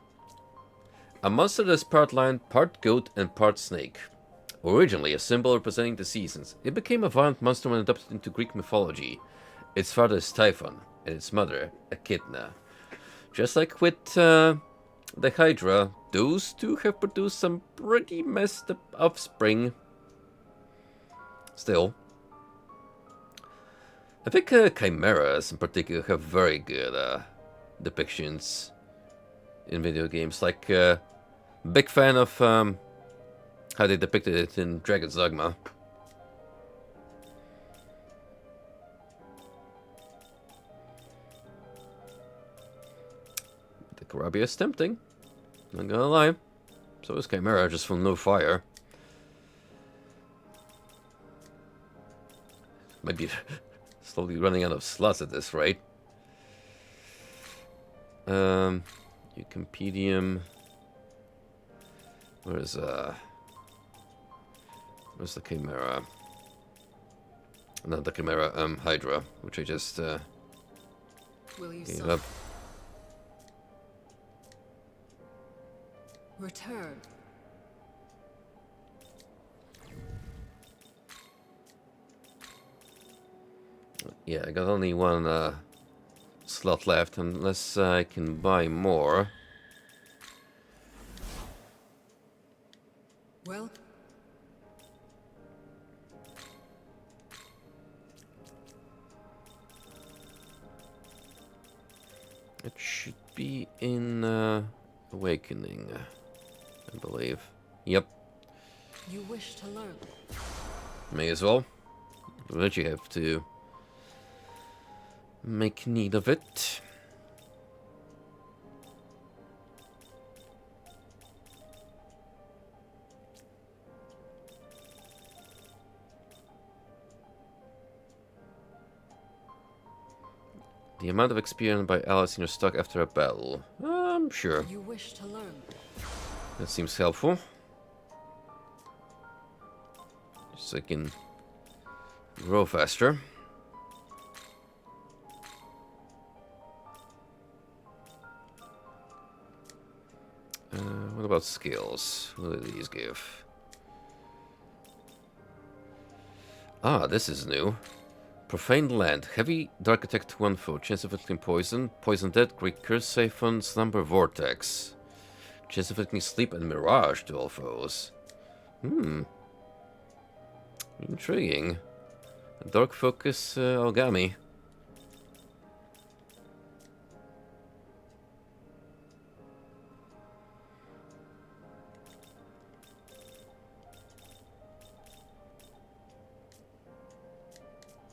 A monster that is part lion, part goat, and part snake. Originally a symbol representing the seasons, it became a violent monster when adopted into Greek mythology. Its father is Typhon, and its mother, Echidna. Just like with the Hydra, those two have produced some pretty messed up offspring. Still, I think chimeras in particular have very good depictions in video games. Like, big fan of how they depicted it in Dragon's Dogma. The Karabia is tempting, not gonna lie. So is Chimera, just from no fire. Might be slowly running out of slots at this rate. Eucompedium. Where's the Chimera? Not the Chimera, Hydra, which I just Will you gave up. return? Yeah, I got only one slot left, unless I can buy more. Well, It should be in Awakening, I believe. Yep, you wish to learn. may as well. But you have to make need of it. The amount of experience by allies in your stock after a battle. Sure. You wish to learn. That seems helpful. So I can grow faster. What about skills? What do these give? Ah, this is new. Profane Land. Heavy Dark Attack to 1 foe. Chance of inflicting poison. Poison Dead. Great Curse Siphon. Slumber Vortex. Chance of inflicting Sleep and Mirage to all foes. Intriguing. Dark Focus Algami.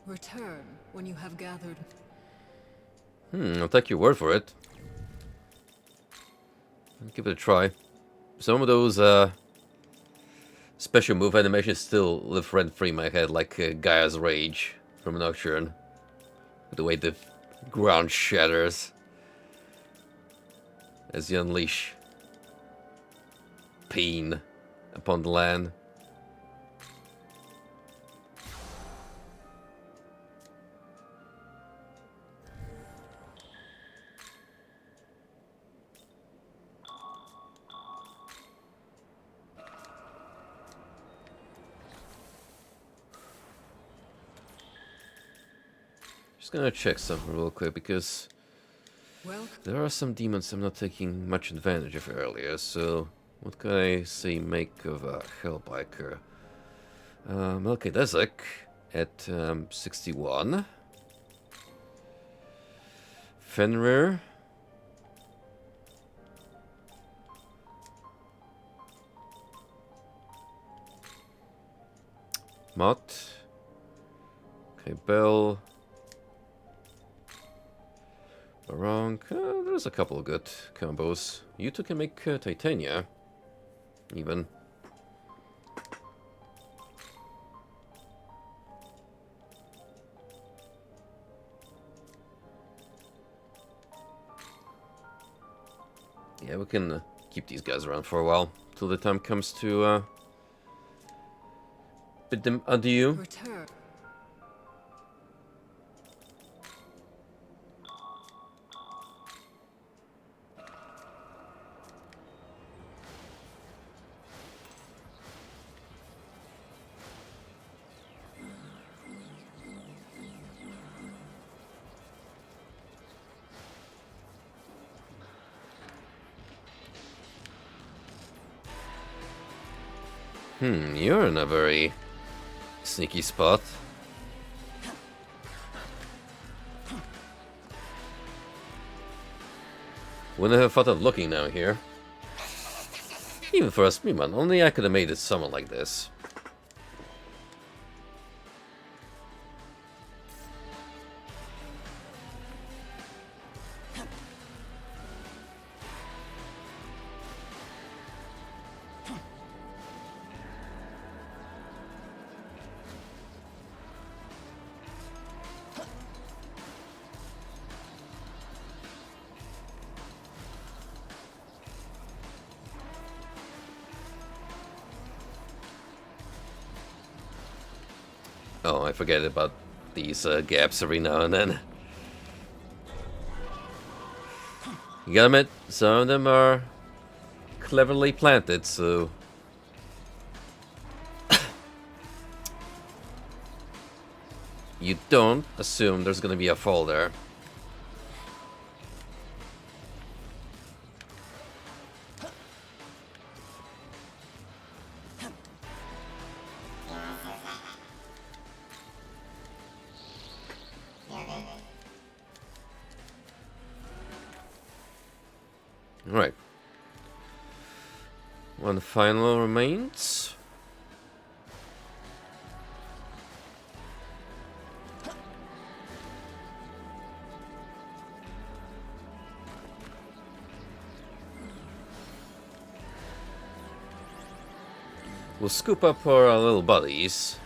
Return when you have gathered. I'll take your word for it. I'll give it a try. Some of those special move animations still live rent-free in my head, like Gaia's Rage from Nocturne. The way the ground shatters as you unleash pain upon the land. Just gonna check something real quick because Well, there are some demons I'm not taking much advantage of earlier, so what can I say make of a Hellbiker? Melchizedek at 61. Fenrir. Mott. Okay, Bell. Barong. There's a couple of good combos. You two can make Titania. Even. Yeah, we can keep these guys around for a while. Till the time comes to bid them adieu. return. You're in a very sneaky spot. Wouldn't have thought of looking down here. Even for a Speedman, only I could have made it summon like this. Oh, I forget about these gaps every now and then. You gotta admit, some of them are cleverly planted, so... you don't assume there's gonna be a fall there. Alright. One final remains. We'll scoop up our little buddies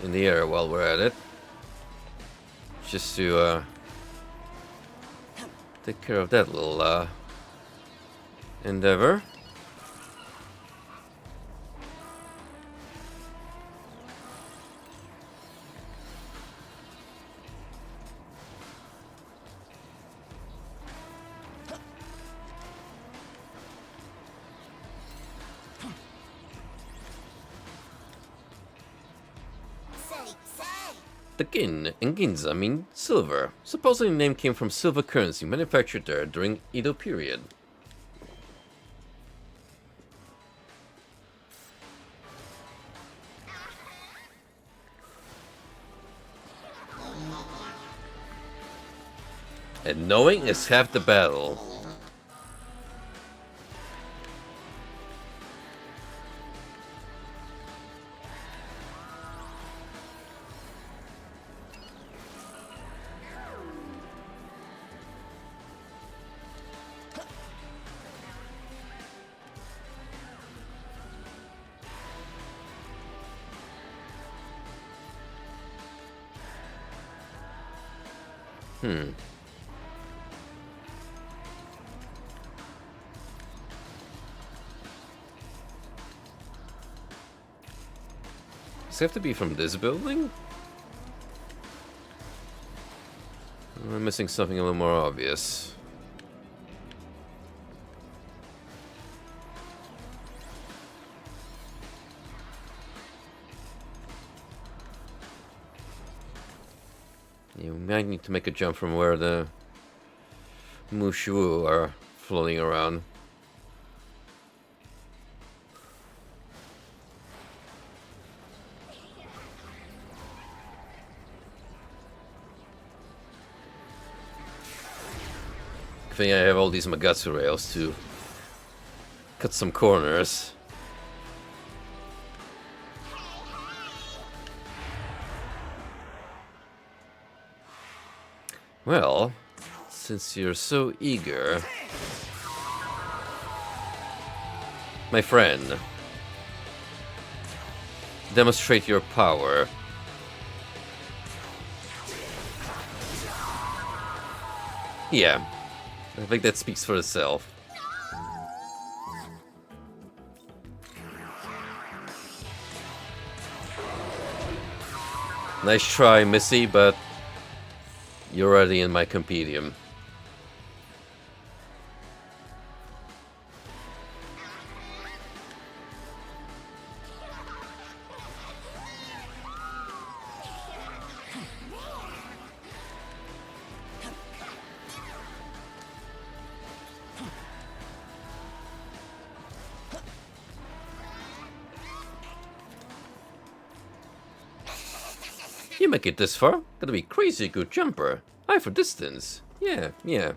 in the air while we're at it. Just to take care of that little endeavor. The Gin in Ginza mean silver. Supposedly the name came from silver currency manufactured there during Edo period. And knowing is half the battle. Does it have to be from this building? I'm missing something a little more obvious. You might need to make a jump from where the Mushu are floating around. I think I have all these Magatsu rails to cut some corners. Well, since you're so eager, my friend, demonstrate your power. Yeah, I think that speaks for itself. Nice try, Missy, but you're already in my compendium. You make it this far, gotta be crazy good jumper. Eye for distance. Yeah, yeah.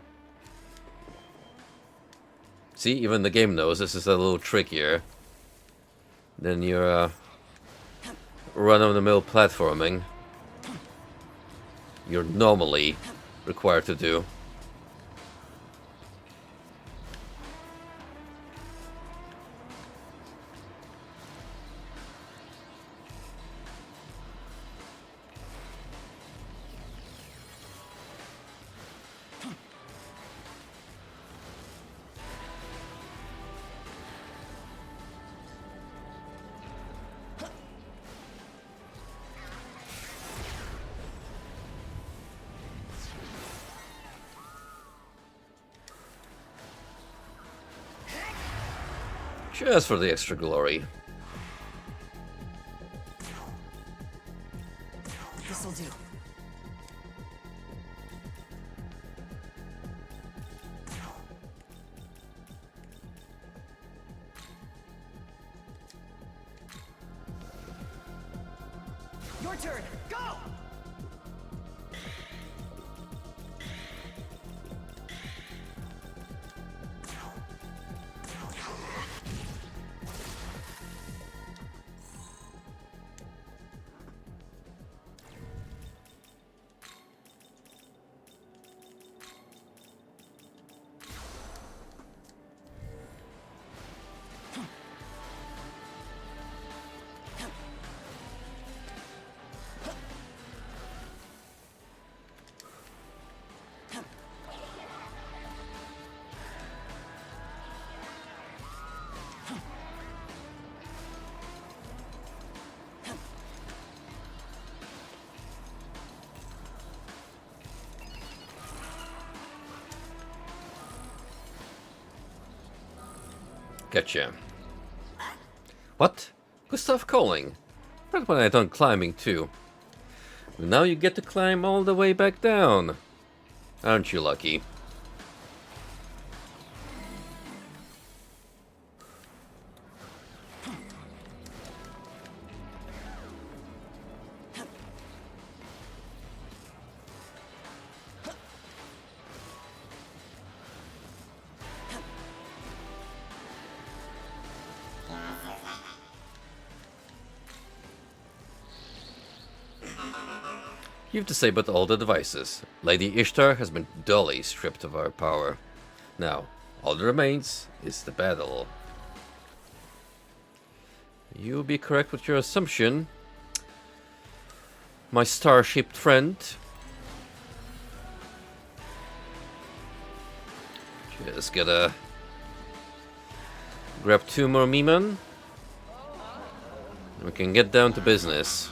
See, even the game knows this is a little trickier than your run-of-the-mill platforming you're normally required to do. Just for the extra glory. This'll do. Your turn. Go! Gotcha. What? Gustav calling? Right when I done climbing too. Now you get to climb all the way back down. Aren't you lucky? You've disabled all the devices. Lady Ishtar has been dully stripped of our power. Now, all that remains is the battle. You'll be correct with your assumption, my star-shaped friend. Just gotta grab 2 more Miman. We can get down to business.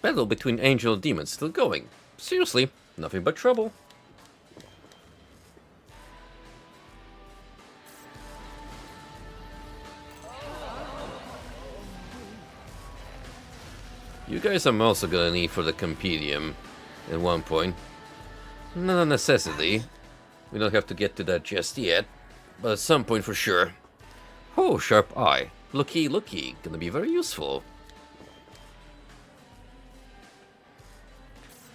Battle between angel and demons still going. Seriously, nothing but trouble. You guys I'm also gonna need for the compendium at one point. Not a necessity. We don't have to get to that just yet, but at some point for sure. Oh, sharp eye. Looky, looky. Gonna be very useful.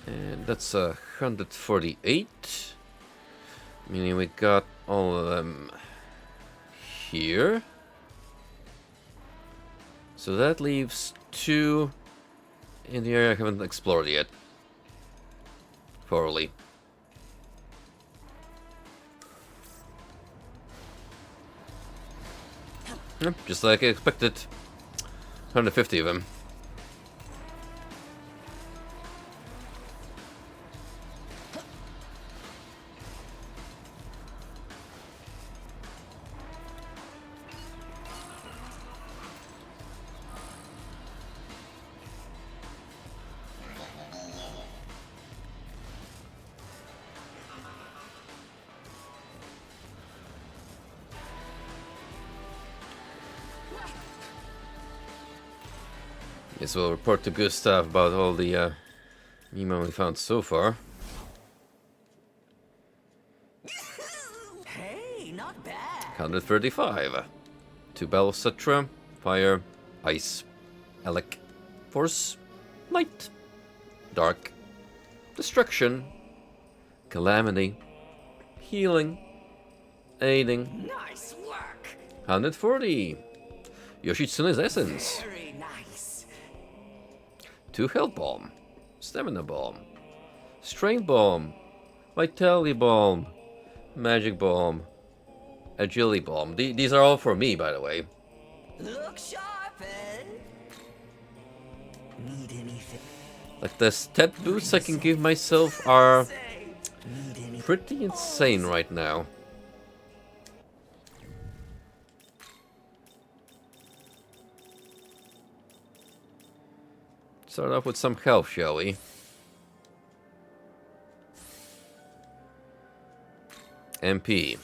And that's 148. Meaning we got all of them here. So that leaves 2 in the area I haven't explored yet. Thoroughly. Yep, just like I expected. 150 of them. Yes, we'll report to Gustav about all the Mima we found so far. Hey, not bad. 135. 2 Battle Sutra, Fire, Ice, Elec, Force, Light, Dark, Destruction, Calamity, Healing, Aiding. Nice work. 140. Yoshitsune's Essence. Very nice. 2 Health Bomb, Stamina Bomb, Strength Bomb, Vitality Bomb, Magic Bomb, Agility Bomb. These are all for me, by the way. Look sharp, eh? Need anything? Like the stat boosts I can give myself are Need anything? pretty insane right now. Start off with some health, shall we? MP.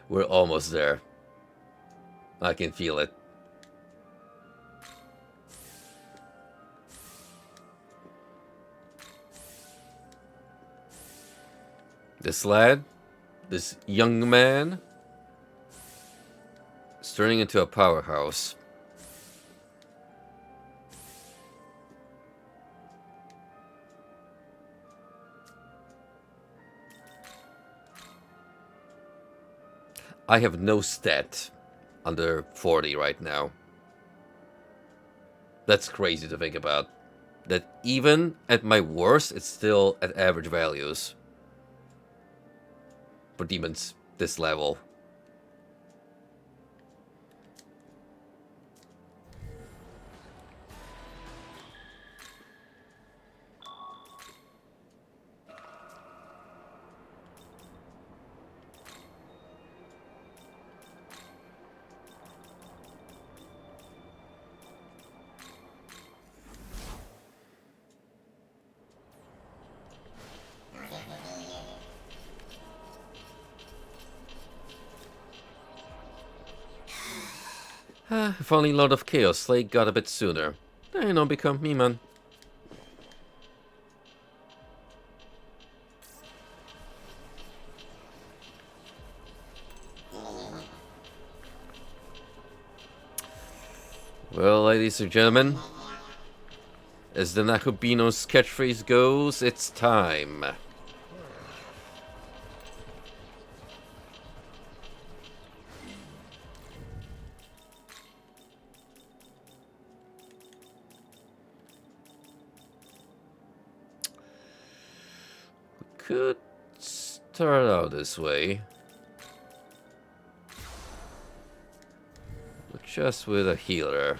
We're almost there. I can feel it. This lad, this young man, is turning into a powerhouse. I have no stat under 40 right now. That's crazy to think about. That even at my worst, it's still at average values. For demons this level. If only Lord of Chaos Slade got a bit sooner. Then I'll become me, man. Well, ladies and gentlemen, as the Nakubino's catchphrase goes, it's time. Could start out this way. But just with a healer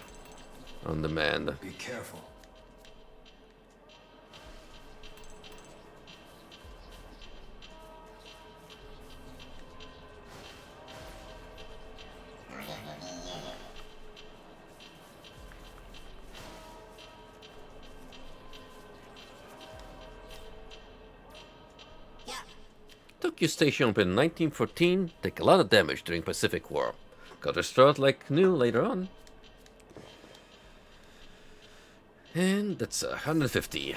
on demand. Be careful. Tokyo Station opened in 1914, take a lot of damage during Pacific War. Got restored like new later on. And that's 150.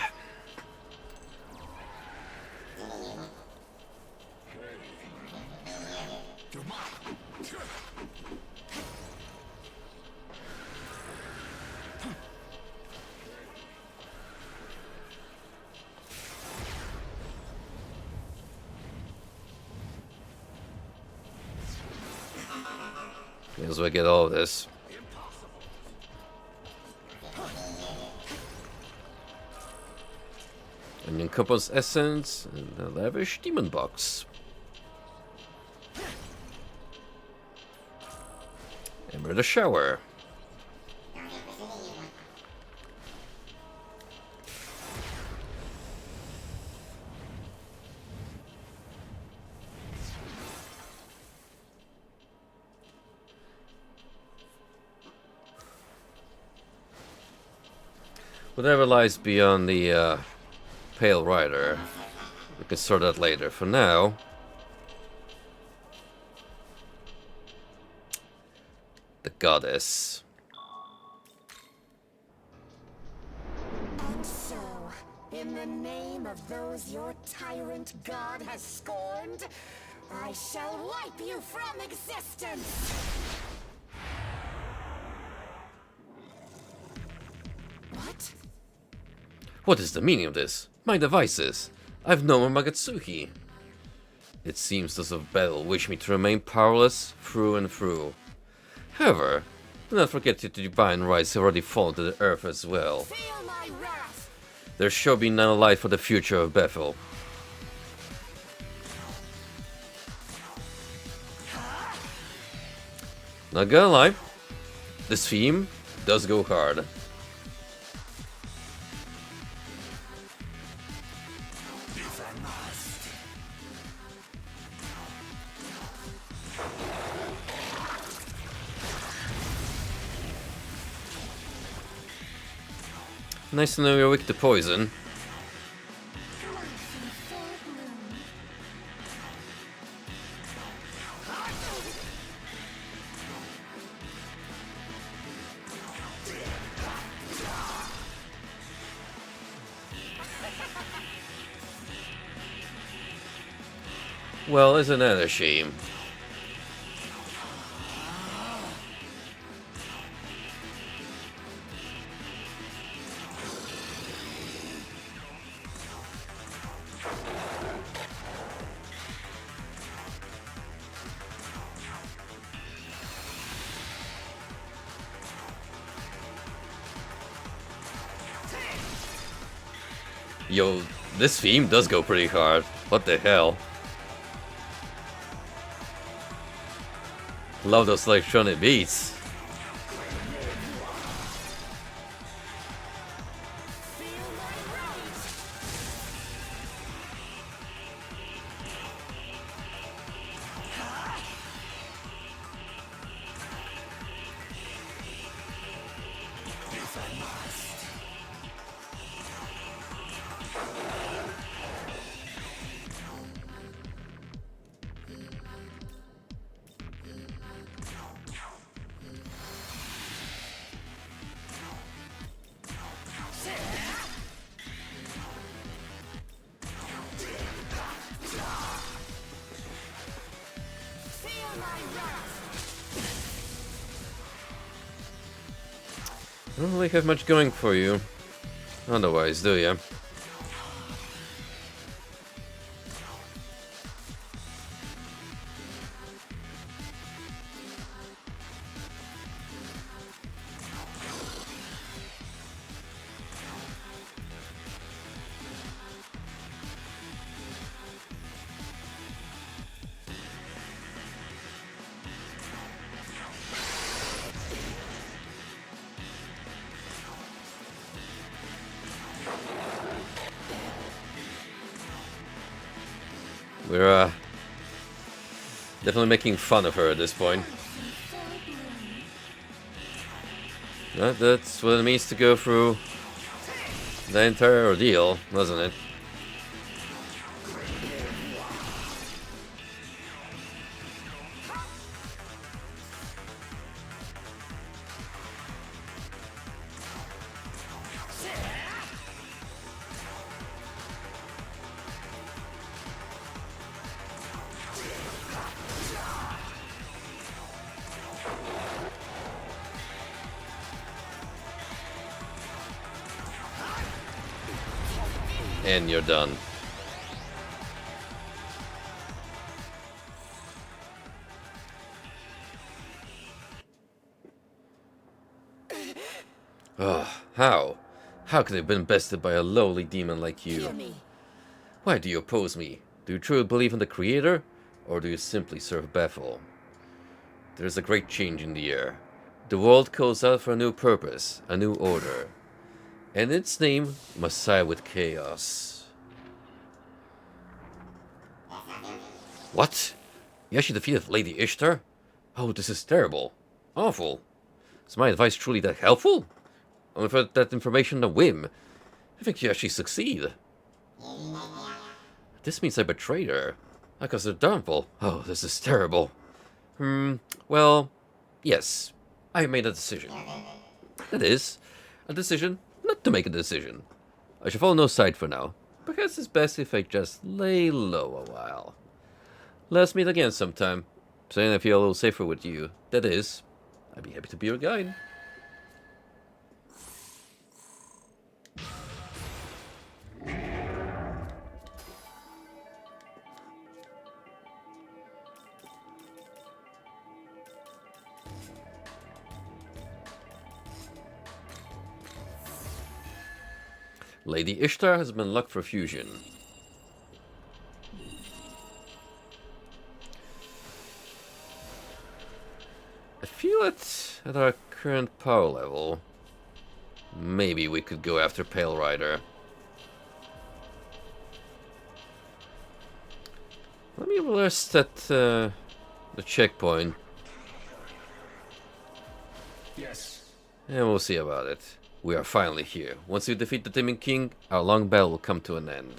As we get all of this. Onion Compost Essence and a lavish Demon Box. Ember the Shower. Whatever lies beyond the Pale Rider, we can sort that later. For now, the Goddess. And so, in the name of those your tyrant god has scorned, I shall wipe you from existence! What? What is the meaning of this? My devices. I've no more Magatsuhi. It seems those of battle wish me to remain powerless through and through. However, do not forget that the divine rights have already fallen to the earth as well. Feel my wrath! There shall be none light for the future of Bethel. Not gonna lie, this theme does go hard. Nice to know you're weak to poison. Well, isn't that a shame? Yo, this theme does go pretty hard. What the hell? Love those electronic beats. You don't really have much going for you. Otherwise, do ya? We're definitely making fun of her at this point. That's what it means to go through the entire ordeal, wasn't it? And you're done. Ugh, how? How could I have been bested by a lowly demon like Hear you? me. Why do you oppose me? Do you truly believe in the Creator? Or do you simply serve Bethel? There's a great change in the air. The world calls out for a new purpose, a new order. And its name must side with chaos. What? You actually defeated Lady Ishtar? Oh, this is terrible. Awful. Is my advice truly that helpful? Only for that information a whim. I think you actually succeed. This means I betrayed her. I caused her downfall. Oh, this is terrible. Well, yes. I made a decision. That is, a decision not to make a decision. I shall follow no side for now. Perhaps it's best if I just lay low a while. Let's meet again sometime. Saying I feel a little safer with you. That is, I'd be happy to be your guide. Lady Ishtar has been locked for fusion. I feel it at our current power level. Maybe we could go after Pale Rider. Let me rest at the checkpoint. Yes. And we'll see about it. We are finally here. Once we defeat the Demon King, our long battle will come to an end.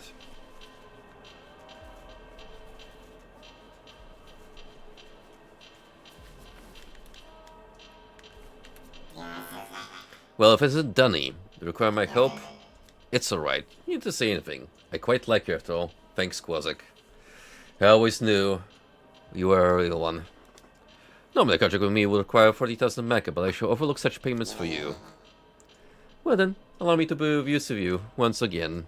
Well, if it isn't Dunny, you require my help? It's alright. You need to say anything. I quite like you after all. Thanks, Quasic. I always knew you were a real one. Normally a contract with me would require 40,000 mecha, but I shall overlook such payments for you. Well then, allow me to be of use of you once again.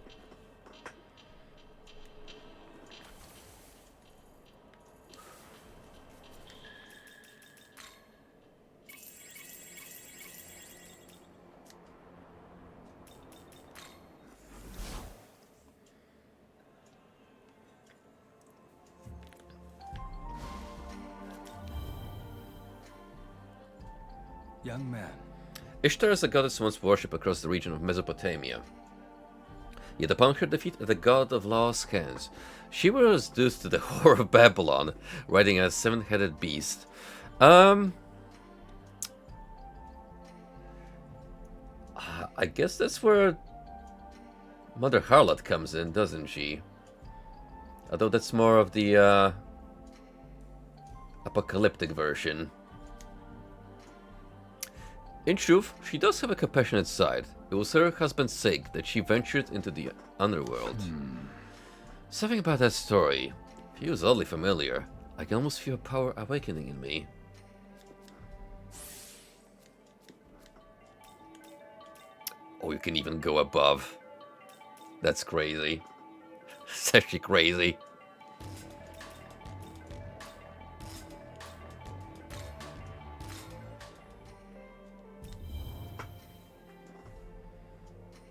Young man. Ishtar is a goddess once worshipped across the region of Mesopotamia. Yet upon her defeat at the god of lost hands, she was reduced to the whore of Babylon, riding a seven-headed beast. I guess that's where Mother Harlot comes in, doesn't she? Although that's more of the apocalyptic version. In truth, she does have a compassionate side. It was her husband's sake that she ventured into the underworld. Something about that story feels oddly familiar. I can almost feel power awakening in me. Oh, you can even go above. That's crazy. It's actually crazy.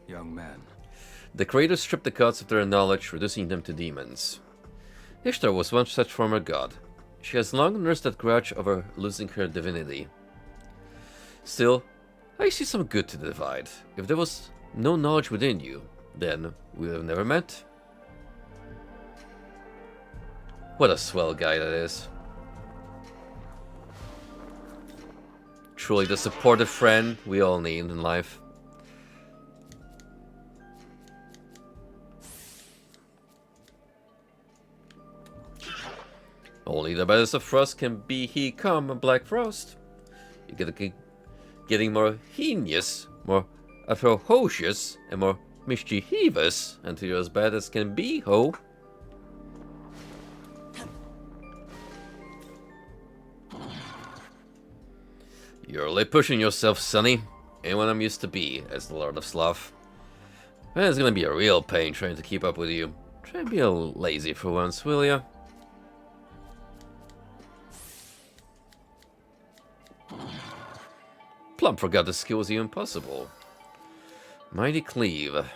Young man. The creators stripped the gods of their knowledge, reducing them to demons. Ishtar was one such former god. She has long nursed that grudge over losing her divinity. Still, I see some good to the divide. If there was no knowledge within you, then we would have never met. What a swell guy that is. Truly the supportive friend we all need in life. Only the baddest of frost can be he come a black frost. You get getting more heinous, more atrocious, and more mischievous until you're as bad as can be, ho. You're really pushing yourself, sonny. Ain't what I'm used to be as the Lord of Sloth. Man, it's gonna be a real pain trying to keep up with you. Try to be a little lazy for once, will ya? Plum forgot the skill was even possible. Mighty Cleave.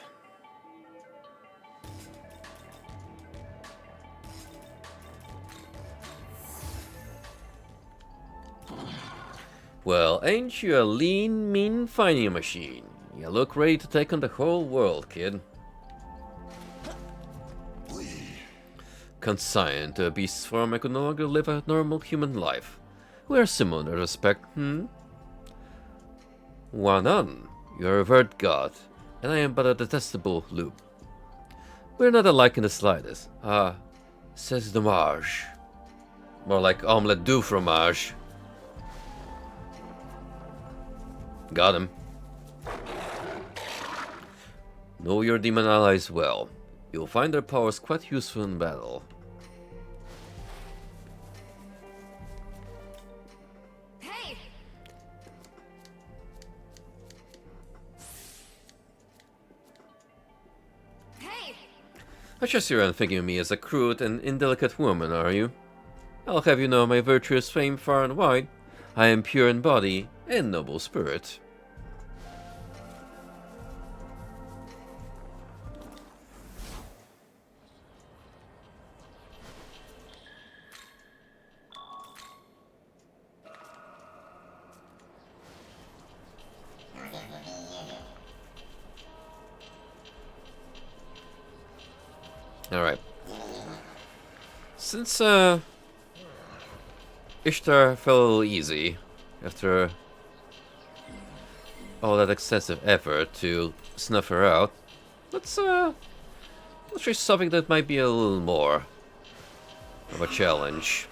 Well, ain't you a lean, mean fighting machine? You look ready to take on the whole world, kid. Consigned to a beast's form, I could no longer live a normal human life. We are similar in that respect, Wanan, you are a revered god, and I am but a detestable loop. We are not alike in the slightest. Ah, c'est dommage. More like omelette du fromage. Got him. Know your demon allies well. You'll find their powers quite useful in battle. Hey! Hey! I trust you aren't thinking of me as a crude and indelicate woman, are you? I'll have you know my virtuous fame far and wide. I am pure in body and noble spirit. Alright. Since, Ishtar fell a little easy after all that excessive effort to snuff her out, let's try something that might be a little more of a challenge.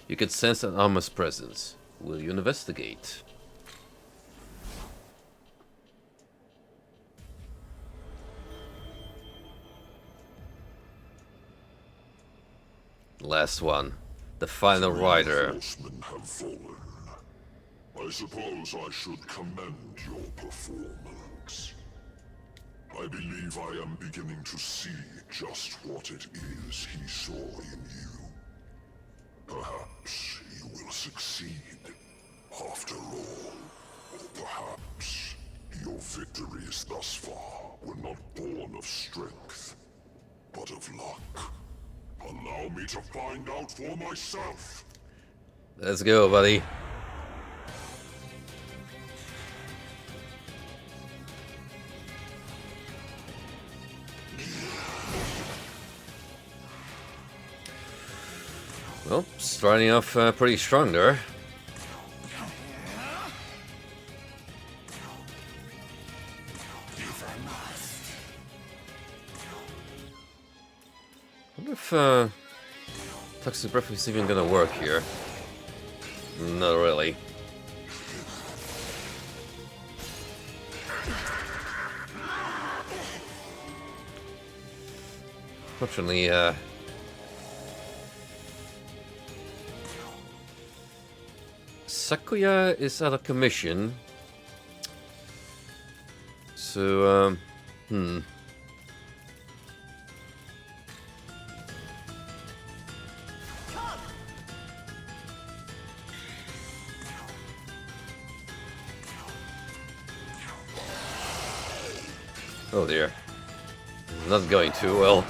You can sense an ominous presence. Will you investigate? Last one. The final rider. Horsemen have fallen. I suppose I should commend your performance. I believe I am beginning to see just what it is he saw in you. Perhaps you will succeed, after all. Or perhaps your victories thus far were not born of strength, but of luck. Allow me to find out for myself. Let's go, buddy. Well, starting off pretty strong there. I wonder if Toxic Breath is even gonna work here. Not really. Fortunately, Sakuya is out of commission. So, oh dear. Not going too well.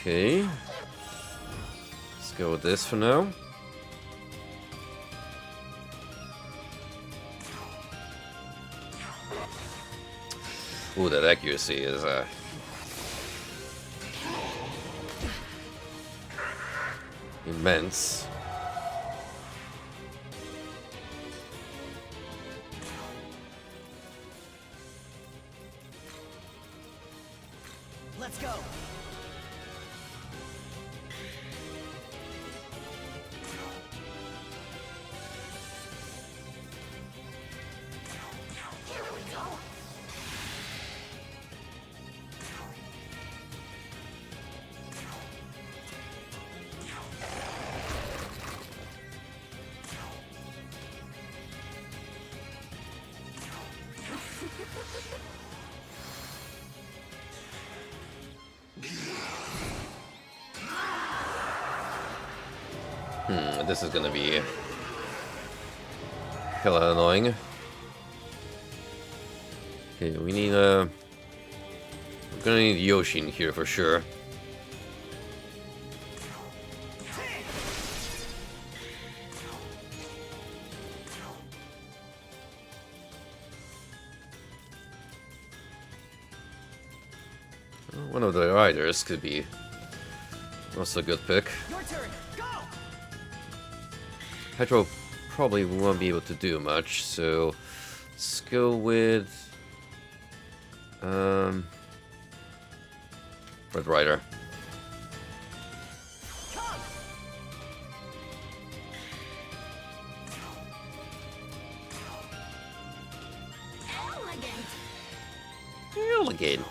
Okay. Let's go with this for now. Ooh, that accuracy is immense. Let's go. Here we go. This is gonna be hella annoying. Okay, we need we're gonna need Yoshin here for sure. One of the riders could be also a good pick. Your turn. Go. Hydro probably won't be able to do much, so let's go with Red Rider. Elegant.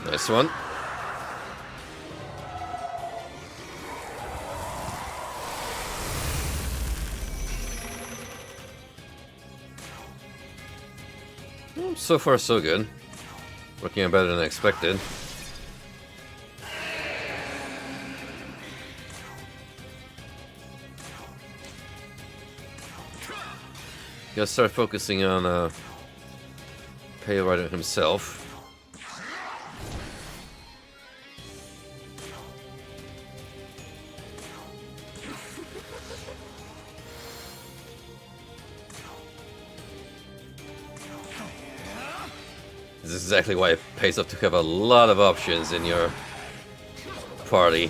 Nice one. So far, so good. Working out better than expected. Gotta start focusing on Pale Rider himself. This is exactly why it pays off to have a lot of options in your party.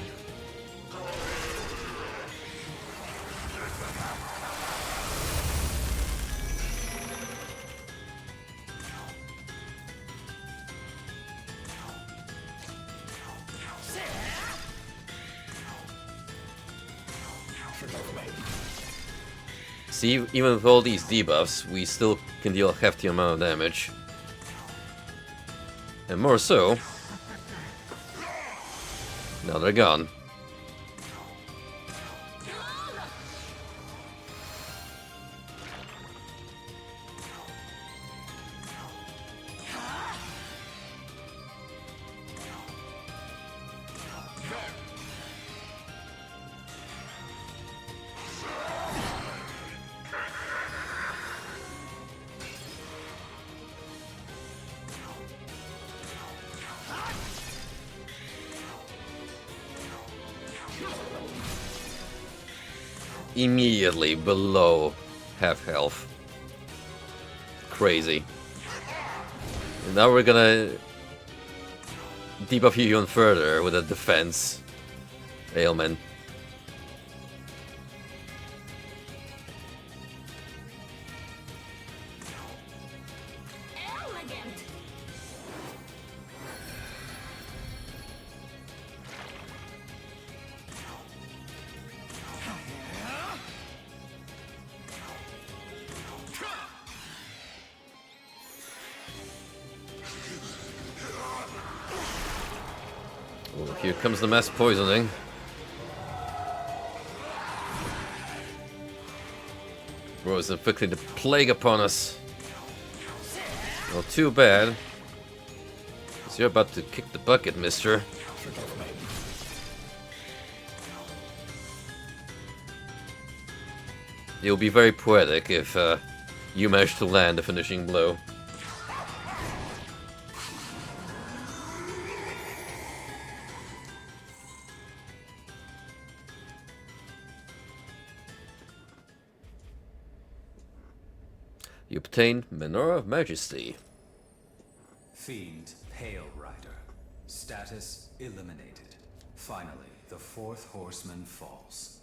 See, even with all these debuffs, we still can deal a hefty amount of damage. And more so, now they're gone. Immediately below half health. Crazy. And now we're gonna debuff you even further with a defense ailment. Oh, here comes the mass poisoning. Bro is inflicting the plague upon us. Well, too bad. 'Cause you're about to kick the bucket, mister. It will be very poetic if you manage to land the finishing blow. You obtain Menorah of Majesty. Fiend, Pale Rider. Status eliminated. Finally, the fourth horseman falls.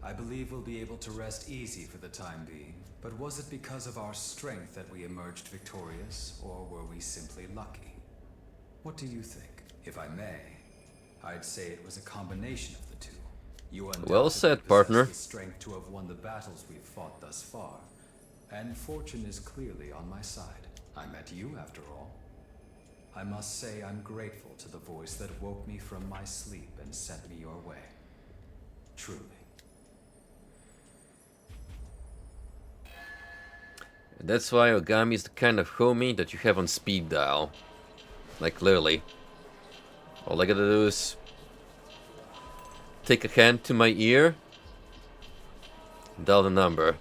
I believe we'll be able to rest easy for the time being, but was it because of our strength that we emerged victorious, or were we simply lucky? What do you think? If I may, I'd say it was a combination of the two. You Well said, partner. possess the strength to have won the battles we've fought thus far, and fortune is clearly on my side. I met you, after all. I must say I'm grateful to the voice that woke me from my sleep and sent me your way. Truly. And that's why Ogami is the kind of homie that you have on speed dial. Like, literally. All I gotta do is take a hand to my ear, dial the number.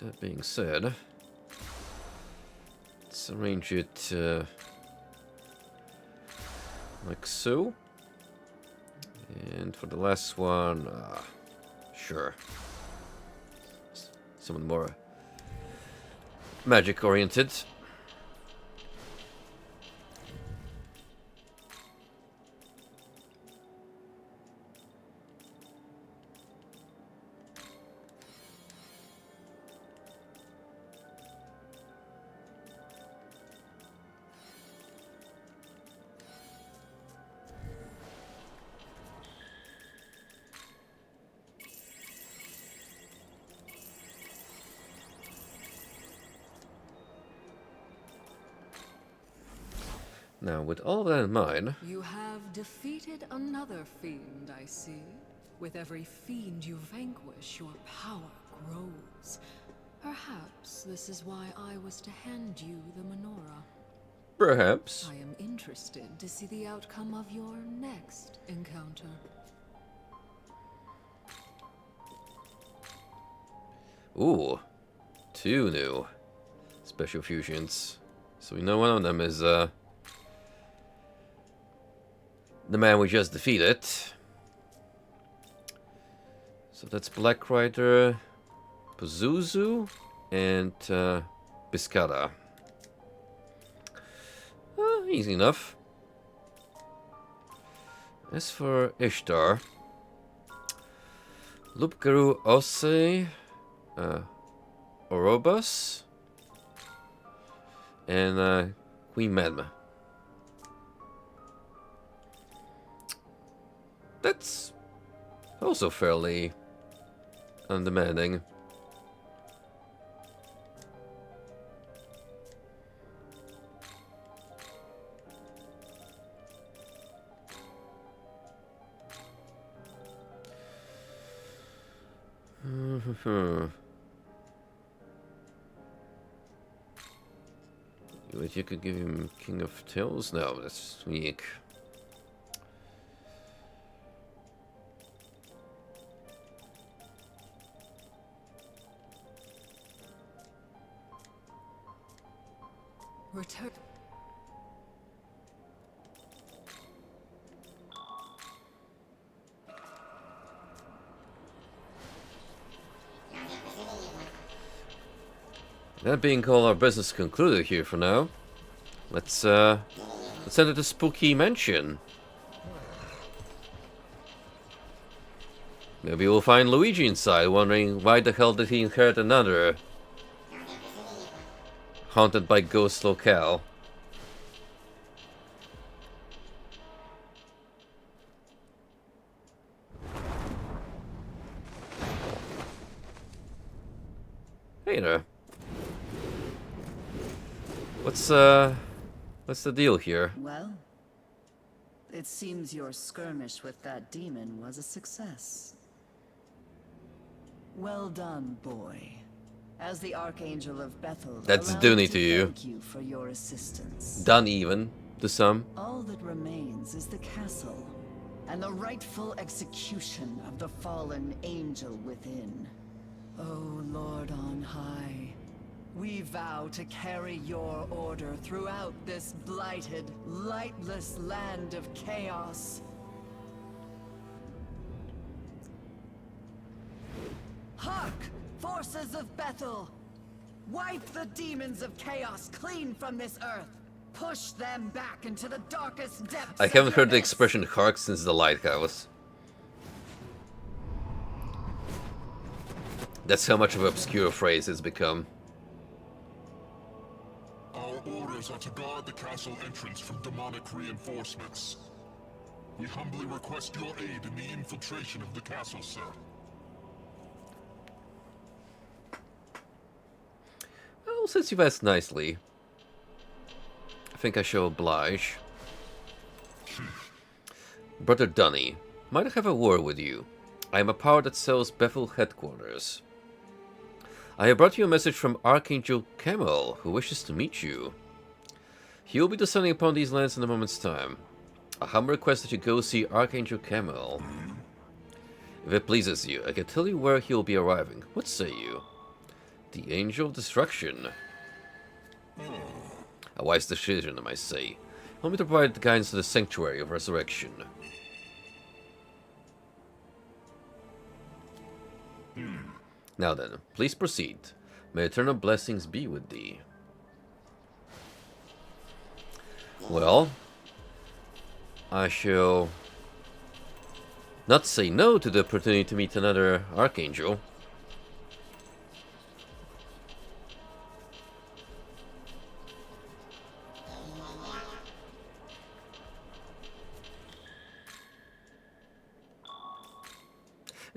That being said, let's arrange it like so. And for the last one, sure. Something more magic oriented. Now, with all that in mind, You have defeated another fiend, I see. With every fiend you vanquish, your power grows. Perhaps this is why I was to hand you the menorah. perhaps. I am interested to see the outcome of your next encounter. Ooh, 2 new special fusions. So we know one of them is the man we just defeated. So that's Black Rider, Pazuzu, and Biscata. Easy enough. As for Ishtar, Lupgaru Ose, Orobas, and Queen Medma. That's also fairly undemanding. Wait, you could give him King of Tails? No, that's weak. Return. That being all our business concluded here for now. Let's enter the spooky mansion. Maybe we'll find Luigi inside, wondering why the hell did he inherit another haunted by ghost locale. Hey there. What's the deal here? Well, it seems your skirmish with that demon was a success. Well done, boy. As the Archangel of Bethel, That's allow Dooney me to you. Thank you for your assistance. Done even, to some. All that remains is the castle, and the rightful execution of the fallen angel within. O Lord on high, we vow to carry your order throughout this blighted, lightless land of chaos. Hark! Forces of Bethel! Wipe the demons of chaos clean from this earth! Push them back into the darkest depths. I haven't heard the expression hark since the lighthouse. That's how much of an obscure phrase it's become. Our orders are to guard the castle entrance from demonic reinforcements. We humbly request your aid in the infiltration of the castle, sir. Well, since you've asked nicely, I think I shall oblige. Brother Dunny, might I have a word with you? I am a power that sells Bethel headquarters. I have brought you a message from Archangel Camel, who wishes to meet you. He will be descending upon these lands in a moment's time. A humble request that you go see Archangel Camel. If it pleases you, I can tell you where he will be arriving. What say you? The Angel of Destruction. A wise decision, I might say. Help me to provide the guidance to the Sanctuary of Resurrection. Now then, please proceed. May eternal blessings be with thee. Well, I shall not say no to the opportunity to meet another Archangel.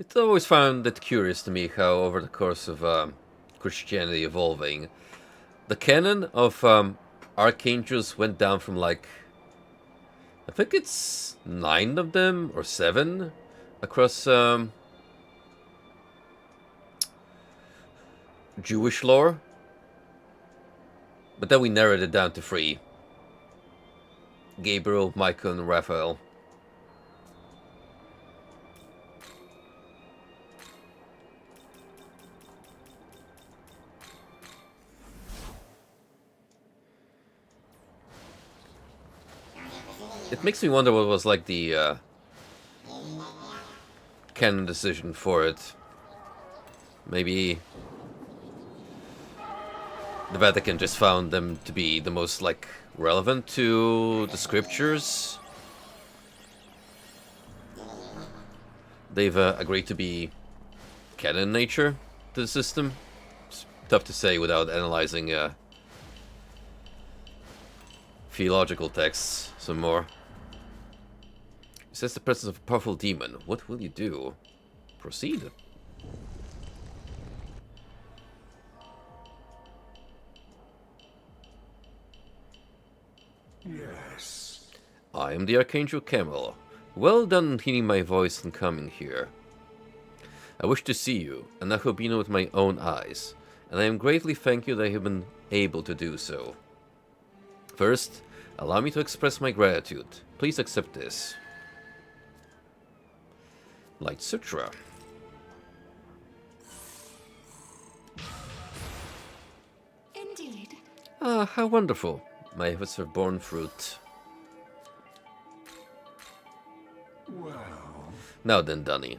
It's always found it curious to me how, over the course of Christianity evolving, the canon of archangels went down from like, I think it's 9 of them or 7 across Jewish lore, but then we narrowed it down to 3: Gabriel, Michael, and Raphael. It makes me wonder what was like the canon decision for it. Maybe the Vatican just found them to be the most like relevant to the scriptures. They've agreed to be canon in nature to the system. It's tough to say without analyzing theological texts some more. Sense the presence of a powerful demon. What will you do? Proceed. Yes. I am the Archangel Camel. Well done in heeding my voice and coming here. I wish to see you, and I hope you know with my own eyes, and I am greatly thank you that I have been able to do so. First, allow me to express my gratitude. Please accept this. Light Sutra. Indeed. Ah, how wonderful. My efforts have borne fruit. Now then, Dunny.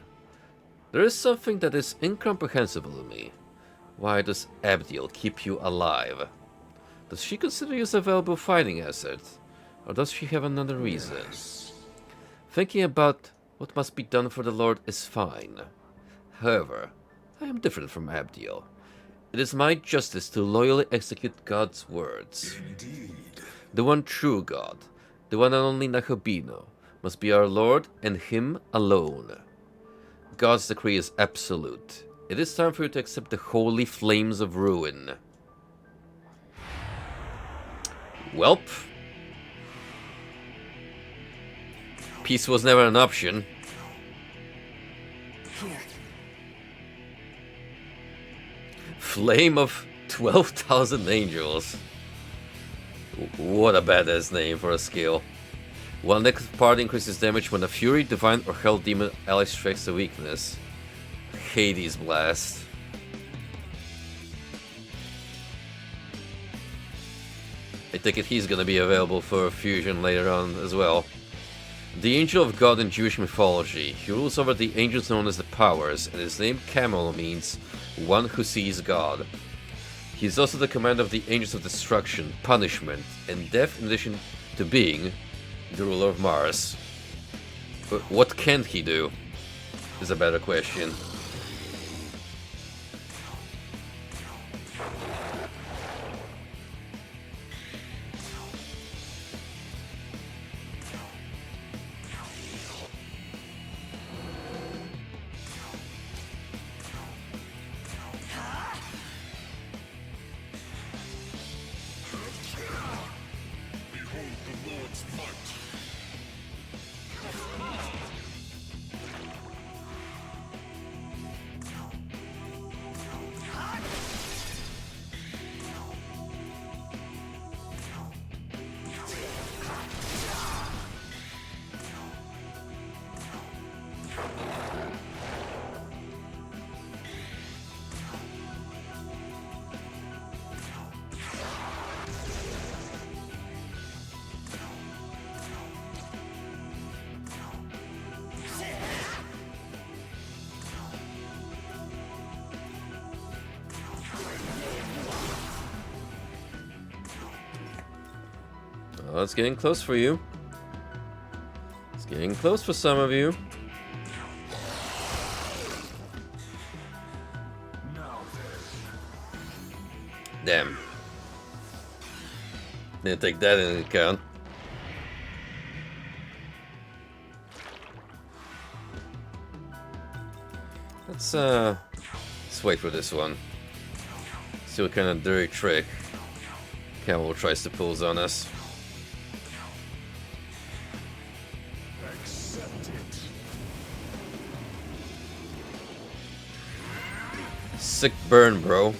There is something that is incomprehensible to me. Why does Abdiel keep you alive? Does she consider you a valuable fighting asset? Or does she have another reason? Thinking about what must be done for the Lord is fine. However, I am different from Abdiel. It is my justice to loyally execute God's words. Indeed. The one true God, the one and only Nakabino, must be our Lord and Him alone. God's decree is absolute. It is time for you to accept the holy flames of ruin. Welp. Peace was never an option. Here. Flame of 12,000 angels. What a badass name for a skill. One next part increases damage when a Fury, Divine, or Hell Demon ally strikes a weakness. Hades Blast. I take it he's gonna be available for fusion later on as well. The Angel of God in Jewish mythology. He rules over the angels known as the Powers, and his name Camel means one who sees God. He is also the commander of the Angels of Destruction, Punishment, and Death, in addition to being the ruler of Mars. But what can he do? Is a better question. Oh, it's getting close for you. It's getting close for some of you. Damn. Didn't take that into account. Let's wait for this one. See what kind of dirty trick Camel tries to pull on us. Sick burn, bro.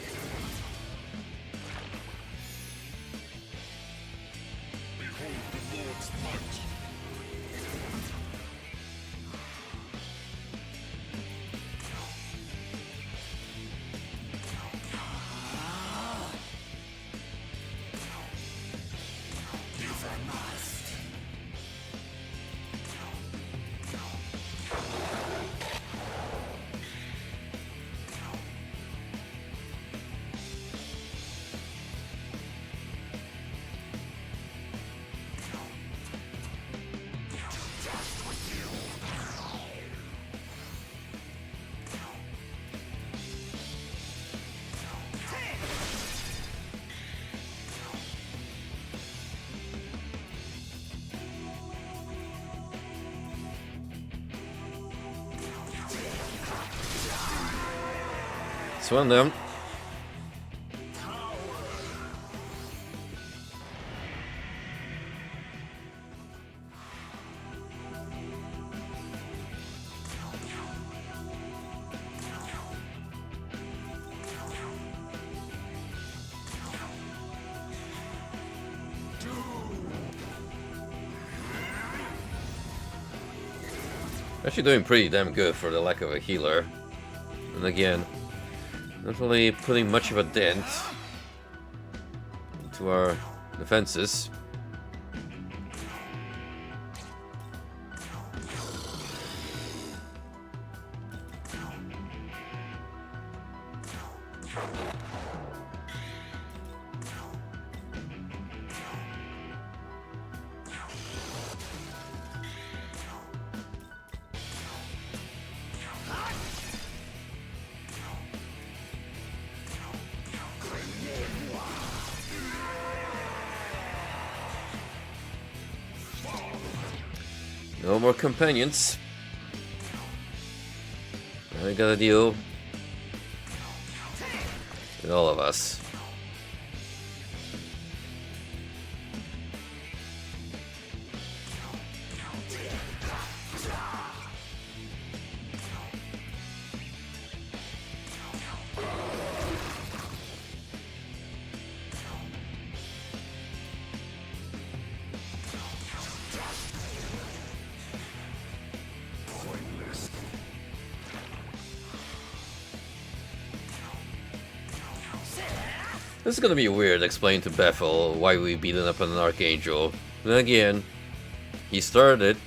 It's one of them. Actually doing pretty damn good for the lack of a healer. And again, not really putting much of a dent into our defenses. No more companions. I gotta deal with all of us. This is gonna be weird explaining to Bethel why we beaten up an Archangel. Then again, he started.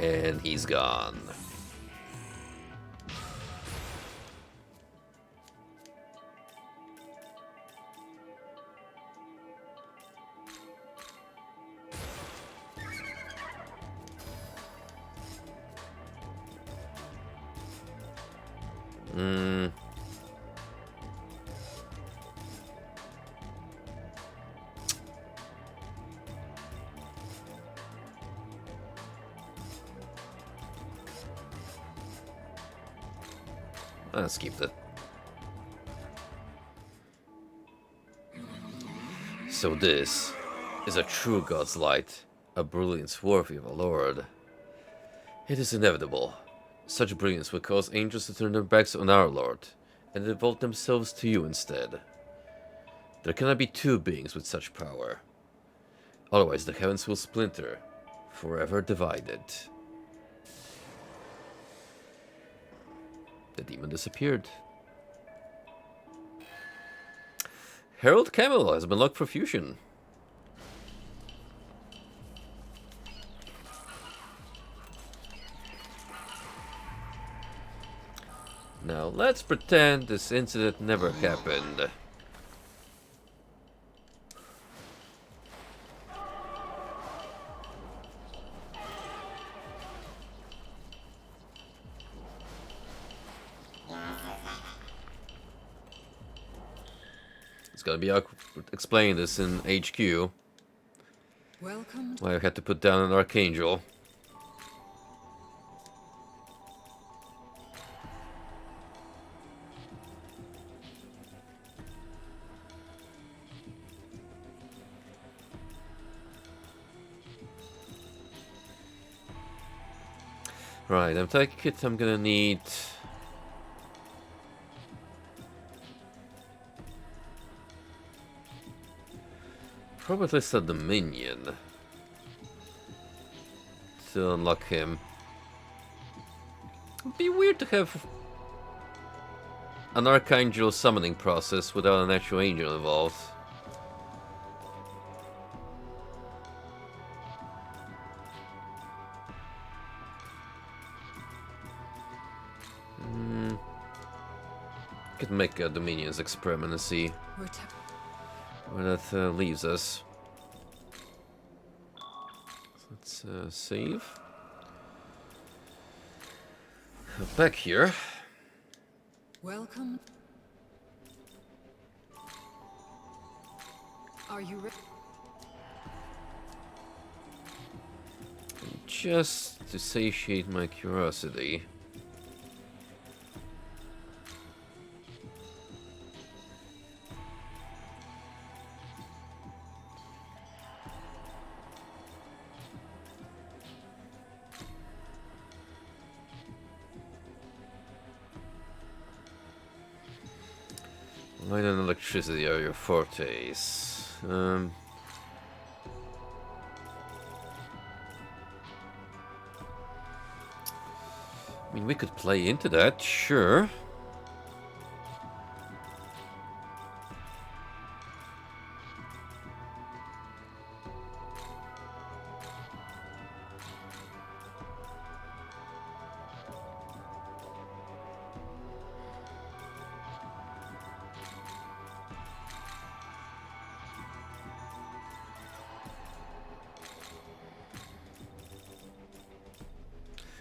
And he's gone. Let's keep that. So this is a true god's light, a brilliance worthy of a lord. It is inevitable. Such brilliance will cause angels to turn their backs on our lord, and devote themselves to you instead. There cannot be two beings with such power. Otherwise the heavens will splinter, forever divided. The demon disappeared. Herald Camel has been locked for fusion. Now let's pretend this incident never happened. It's gonna be explain this in HQ. Welcome. Why I had to put down an Archangel. Right, I'm taking it. I'm gonna need. Probably at least a Dominion to unlock him. It'd be weird to have an Archangel summoning process without an actual angel involved. Could make a Dominion's experiment and see where that leaves us. Let's save. Back here. Welcome. Are you ready? Just to satiate my curiosity. Light and electricity are your fortes. I mean, we could play into that, sure.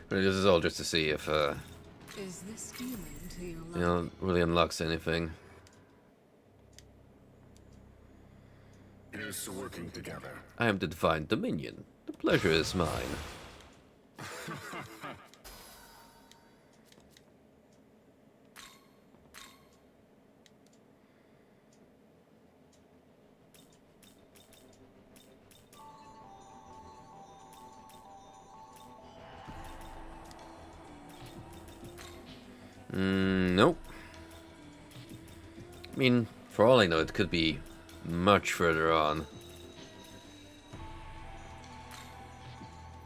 But this is all just to see if Is this demon to your you know, really unlocks anything. Here's to working together. I am the Divine Dominion. The pleasure is mine. Nope. I mean, for all I know, it could be much further on.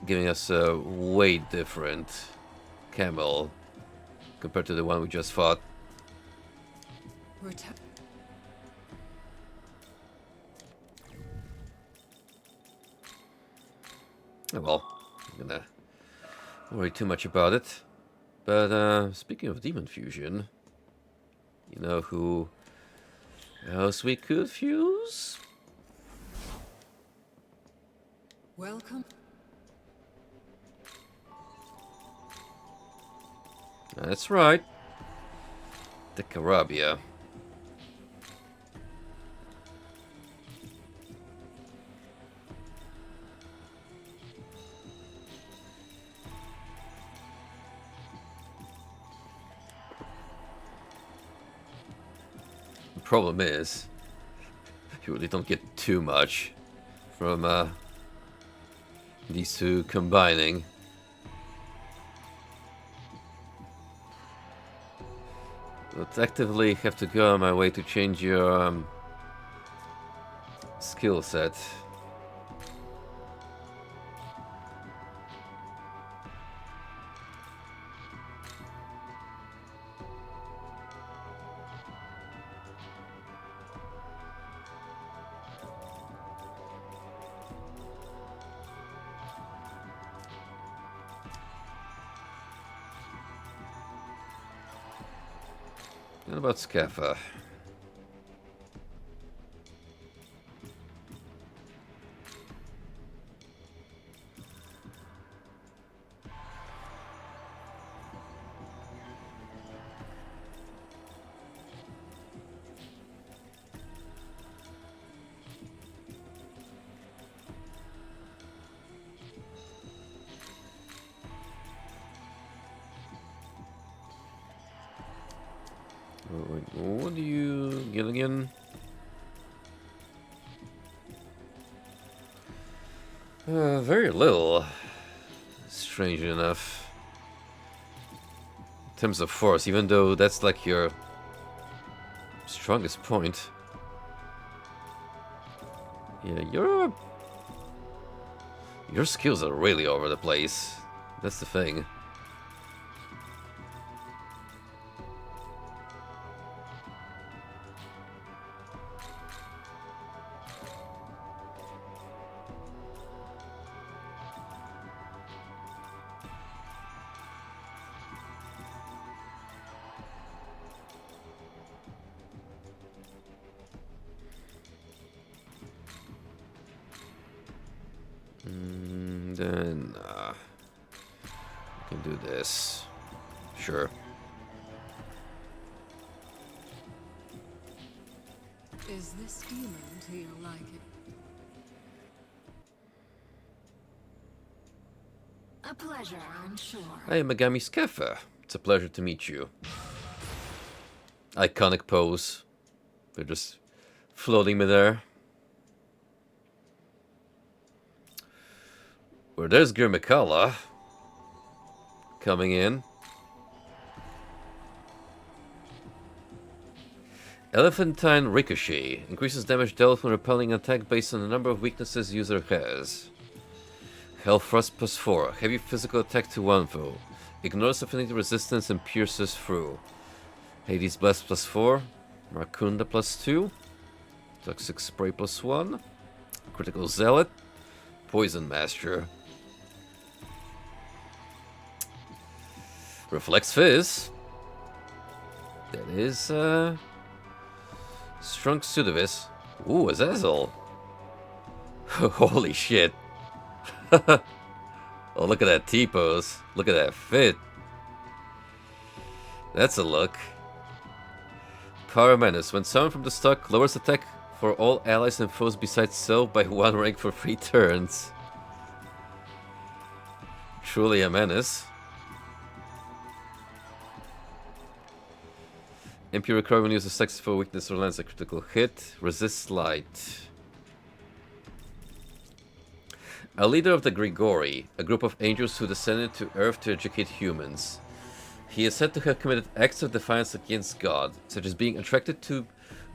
Giving us a way different camel compared to the one we just fought. Oh well, I'm gonna worry too much about it. But speaking of demon fusion, you know who else we could fuse? Welcome. That's right. The Carabia. The problem is, you really don't get too much from these two combining. But actively have to go on my way to change your skill set. What about Scaffa? What do you get again? Very little. Strangely enough. In terms of force, even though that's like your strongest point. Yeah, your skills are really over the place. That's the thing. Then we can do this. Sure. Is this demon to your liking? A pleasure, I'm sure. Hey, Megami Scaffer. It's a pleasure to meet you. Iconic pose. They're just floating me there. Well, there's Grimikala coming in. Elephantine Ricochet increases damage dealt when repelling an attack based on the number of weaknesses user has. Hell Thrust +4, heavy physical attack to 1 foe. Ignores affinity resistance and pierces through. Hades Blast +4, Rakunda +2, Toxic Spray +1, Critical Zealot, Poison Master, Reflex Fizz. That is Strong Sudavis. Ooh, Azazel. Holy shit. Oh, look at that T-pose. Look at that fit. That's a look. Power Menace. When summoned from the stock, lowers attack for all allies and foes besides self by 1 rank for 3 turns. Truly a menace. MP recovery when uses sex for weakness or lands a critical hit. Resist light. A leader of the Grigori, a group of angels who descended to Earth to educate humans. He is said to have committed acts of defiance against God, such as being attracted to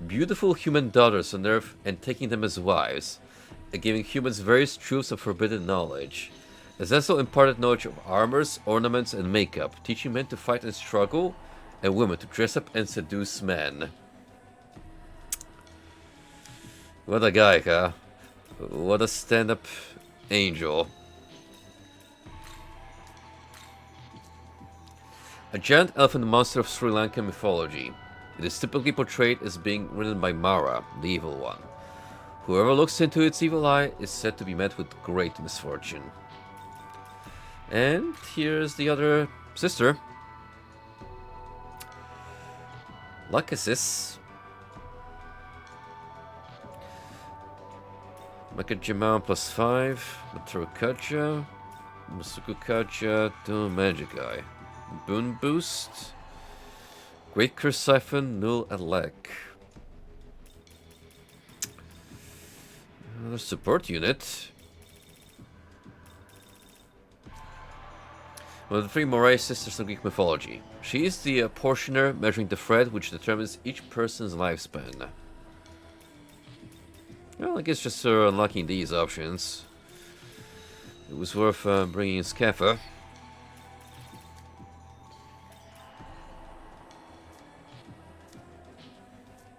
beautiful human daughters on Earth and taking them as wives, and giving humans various truths of forbidden knowledge. Azazel imparted knowledge of armors, ornaments, and makeup, teaching men to fight and struggle, and women to dress up and seduce men. What a guy, huh? What a stand-up angel. A giant elephant monster of Sri Lankan mythology. It is typically portrayed as being ridden by Mara, the evil one. Whoever looks into its evil eye is said to be met with great misfortune. And here's the other sister. Lachesis. Makajiman +5. Maturukaja. Masukukaja. Do Magic Eye. Boon Boost. Great Curse Siphon. Null Alec. Another support unit. One of the 3 Moray sisters of Greek mythology. She is the portioner measuring the thread which determines each person's lifespan. Well, I guess just unlocking these options. It was worth bringing in Scaffa.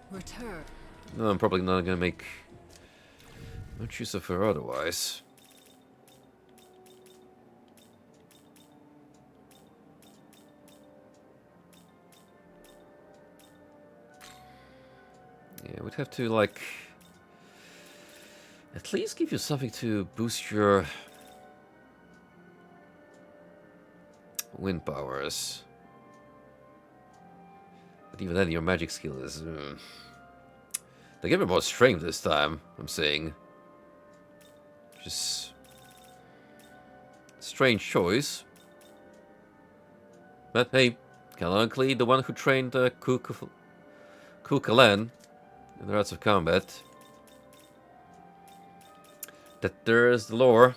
Return. No, I'm probably not gonna make much use of her otherwise. Yeah, we'd have to, like, at least give you something to boost your wind powers. But even then, your magic skill is... They give her more strength this time, I'm saying. Just... strange choice. But hey, canonically, the one who trained Kukalan in the Arts of Combat. That there is the lore.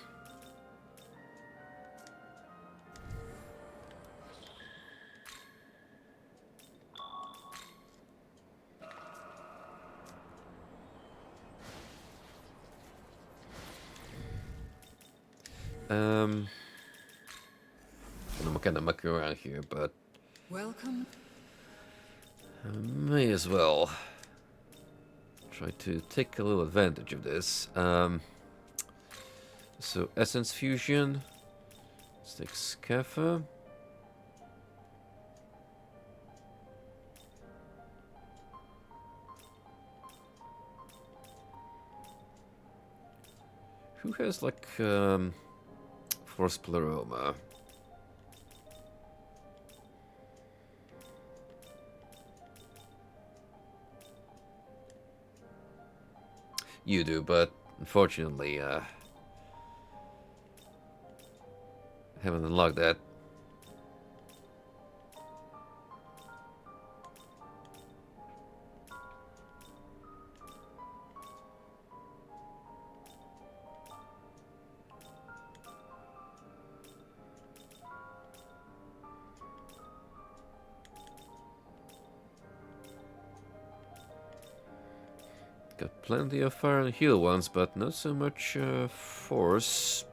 I'm kind of mucking around here, but Welcome. I may as well try to take a little advantage of this. So Essence Fusion. Let's take Scaffa. Who has like Force Pleroma? you do, but unfortunately, haven't unlocked that. Got plenty of fire and heal ones, but not so much force.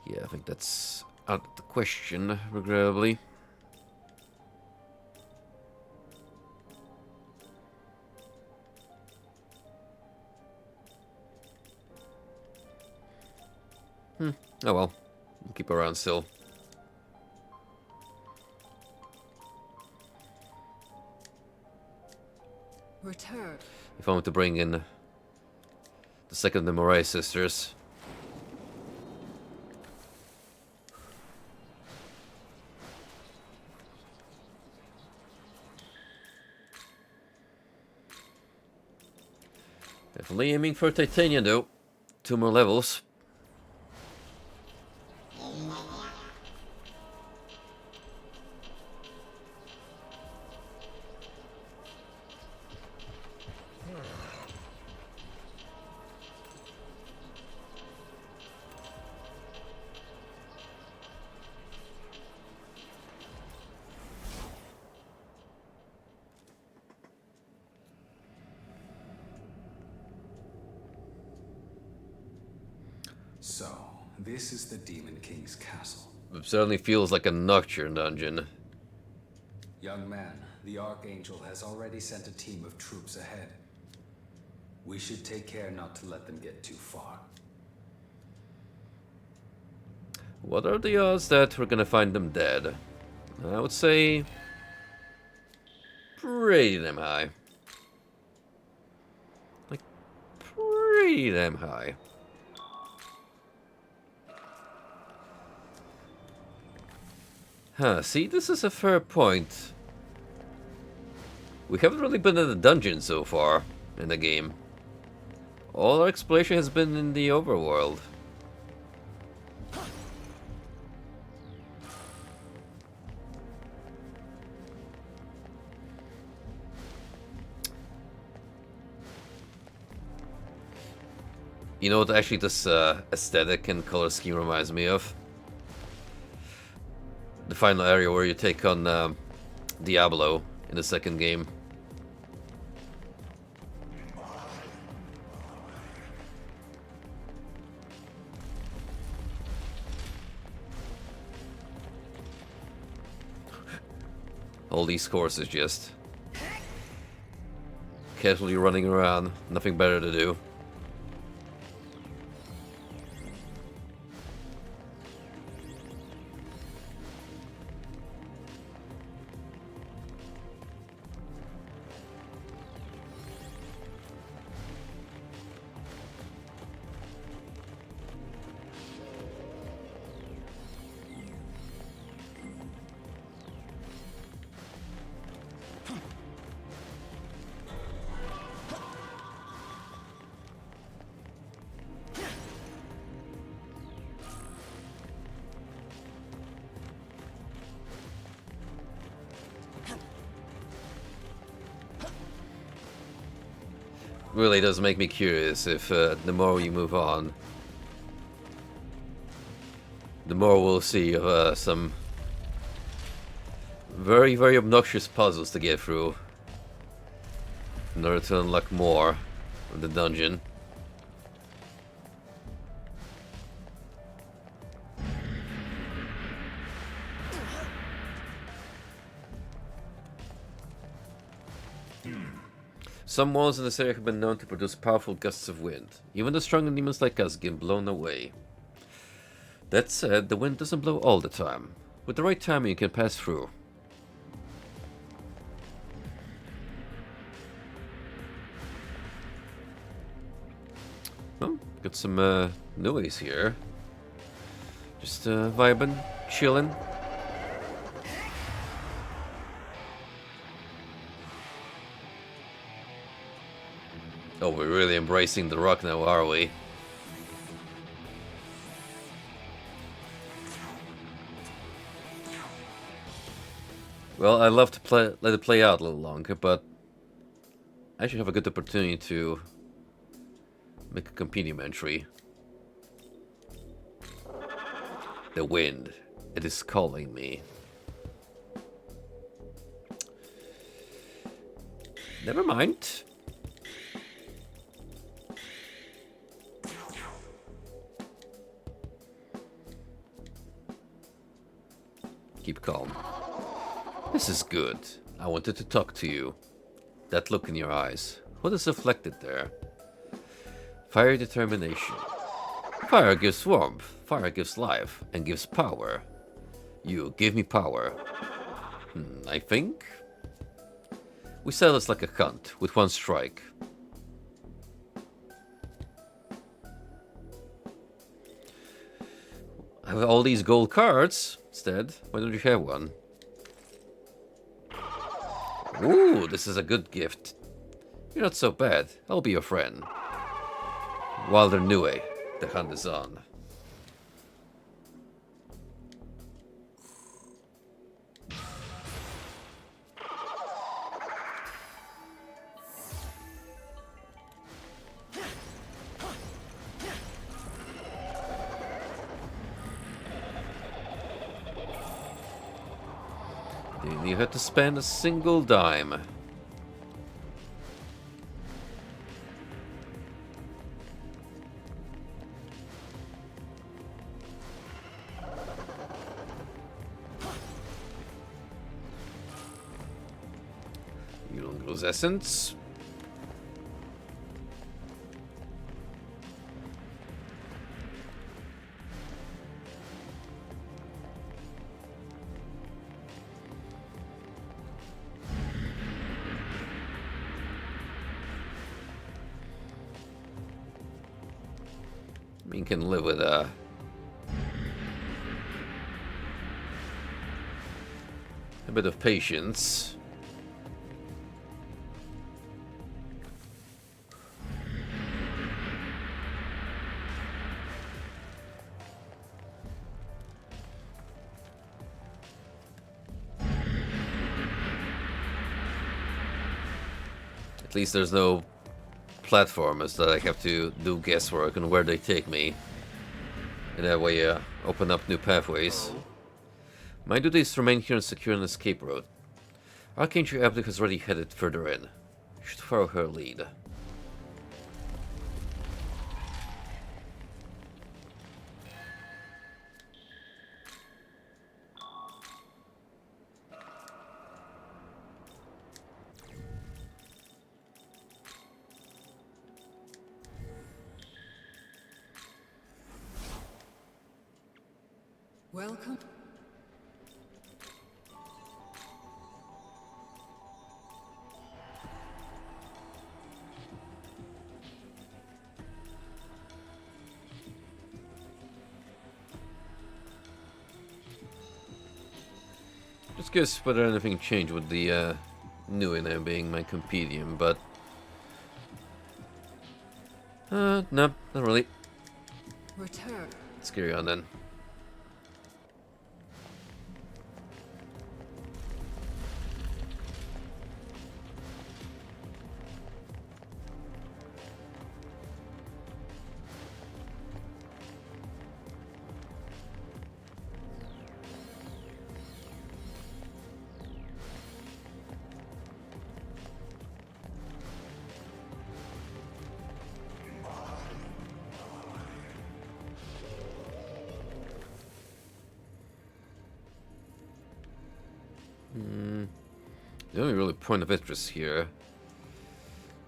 Yeah, I think that's out of the question, regrettably. Oh well, we'll keep around still. Return. If I want to bring in the second of the Moray sisters. Definitely aiming for titanium though. 2 more levels. So, this is the Demon King's castle. It certainly feels like a Nocturne dungeon. Young man, the Archangel has already sent a team of troops ahead. We should take care not to let them get too far. What are the odds that we're gonna find them dead? I would say pretty damn high. Like, pretty damn high. Huh, see, this is a fair point. We haven't really been in the dungeon so far in the game. All our exploration has been in the overworld. You know what actually this aesthetic and color scheme reminds me of? The final area where you take on Diablo in the second game. All these courses just casually running around, nothing better to do. Really does make me curious if the more we move on, the more we'll see of some very, very obnoxious puzzles to get through in order to unlock more of the dungeon. Some walls in this area have been known to produce powerful gusts of wind. Even the stronger demons like us get blown away. That said, the wind doesn't blow all the time. With the right timing, you can pass through. Well, got some noise here. Just vibing, chilling. Oh, we're really embracing the rock now, are we? Well, I'd love to let it play out a little longer, but I should have a good opportunity to make a compendium entry. The wind, it is calling me. Never mind. Keep calm. This is good. I wanted to talk to you. That look in your eyes. What is reflected there? Fire determination. Fire gives warmth. Fire gives life. And gives power. You give me power. I think. We sell this like a hunt, with one strike. I have all these gold cards. Instead, why don't you have one? Ooh, this is a good gift. You're not so bad. I'll be your friend. Wilder Nue, the hunt is on. You had to spend a single dime. You don't lose essence. You can live with a bit of patience. At least there's no platformers that I have to do guesswork on where they take me. And that way, open up new pathways. My duty is to remain here and secure an escape route. Archangel Abdu has already headed further in. You should follow her lead. Welcome. Just guess whether anything changed with the new now being my compendium, but no, not really. Return. Let's carry on then. The only really point of interest here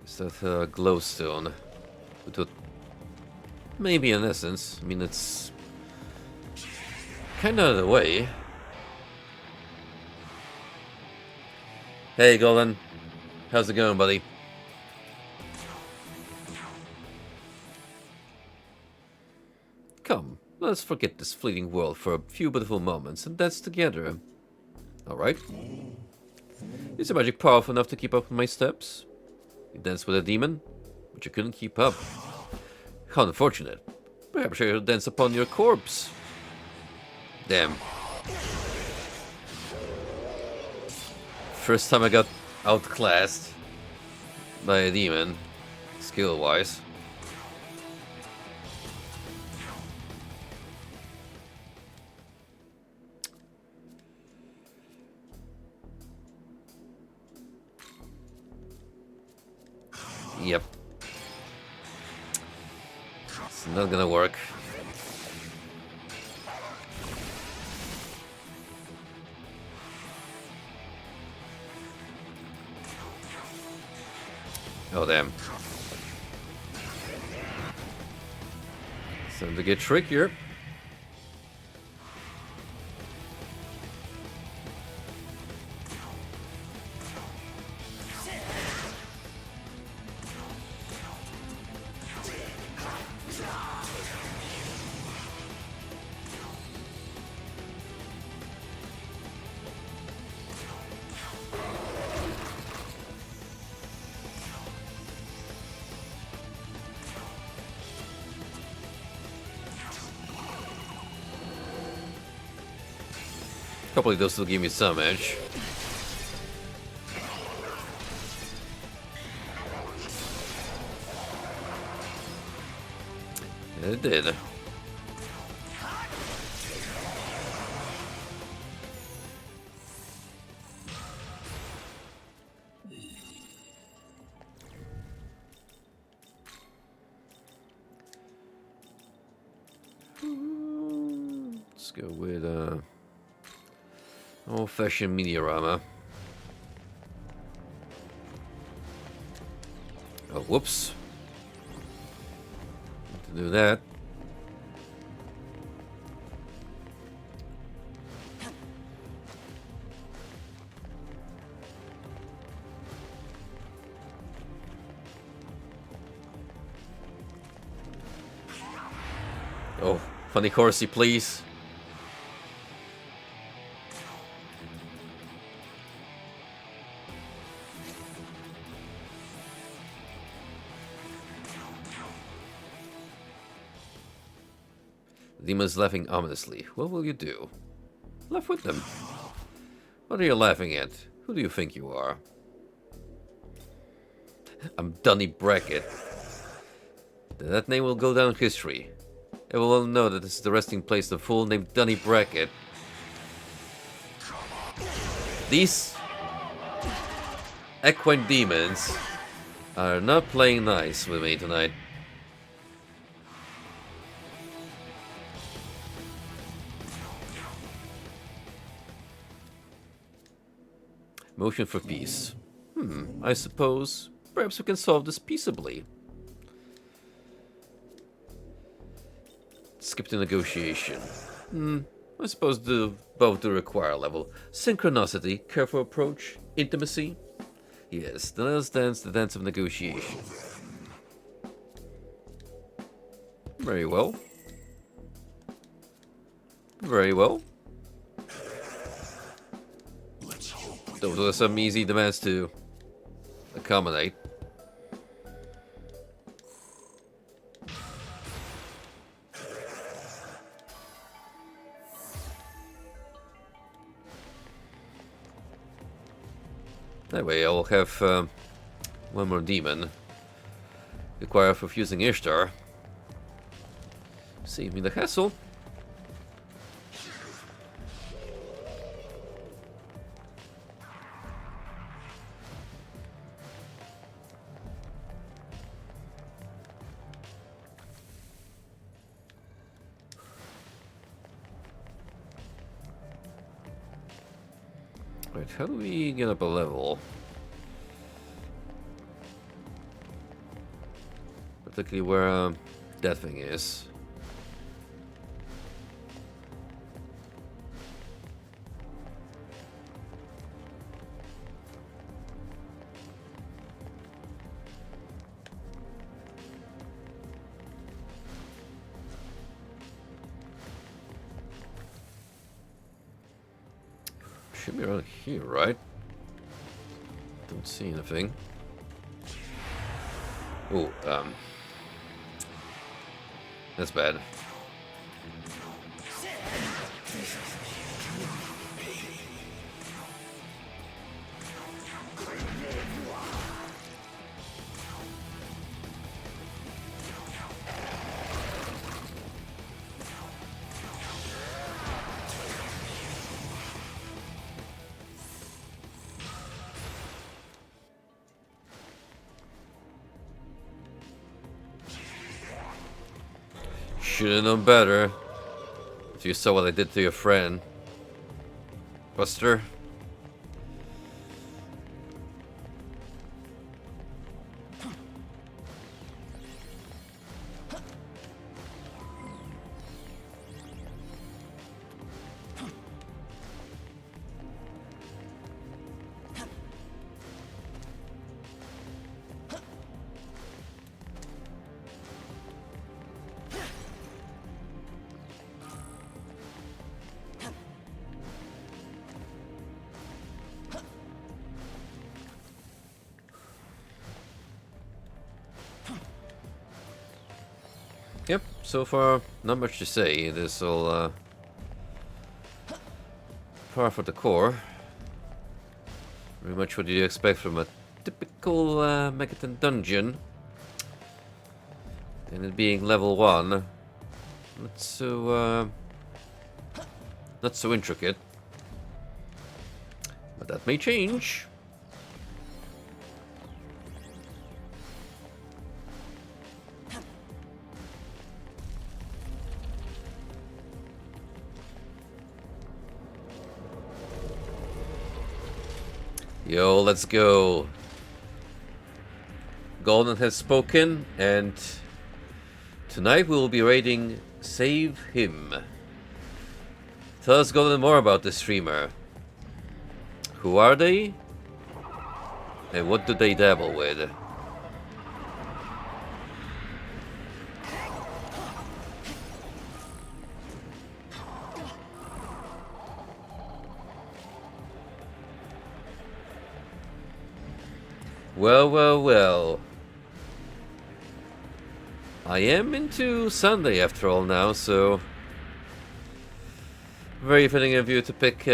Is that a glowstone? With what? Maybe an essence. I mean, it's kind of out of the way. Hey, Golden. How's it going, buddy? Come, let's forget this fleeting world for a few beautiful moments and dance together. Alright? Is your magic powerful enough to keep up with my steps? You danced with a demon, but you couldn't keep up. How unfortunate. Perhaps I should dance upon your corpse. Damn. First time I got outclassed by a demon, skill-wise. Yep. It's not gonna work. Oh, damn. It's time to get trickier. Hopefully those will give me some edge. It did. Let's go with old-fashioned Mediarama. Oh, whoops. To do that. Oh, funny horsey, please. The demon is laughing ominously. What will you do? Laugh with them. What are you laughing at? Who do you think you are? I'm Dunny Brackett. That name will go down in history. Everyone will know that this is the resting place of the fool named Dunny Brackett. These equine demons are not playing nice with me tonight. Motion for peace. I suppose perhaps we can solve this peaceably. Skip the negotiation. I suppose both do require a level. Synchronicity, careful approach, intimacy. Yes, then let's dance the dance of negotiation. Very well. Very well. Those are some easy demands to accommodate. That way I'll have one more demon required for fusing Ishtar. Save me the hassle. Right, how do we get up a level? particularly where that thing is. Should be around here, right? Don't see anything. Oh, that's bad. Should have known better. If you saw what I did to your friend, Buster. Yep, so far not much to say. This all par for the core. Very much what you expect from a typical Megaton dungeon. And it being level 1. Not so intricate. But that may change. Yo, let's go. Golden has spoken, and tonight we will be raiding Save Him. Tell us, Golden, more about this streamer. Who are they? And what do they dabble with? Well, well, well. I am into Sunday after all now, so very fitting of you to pick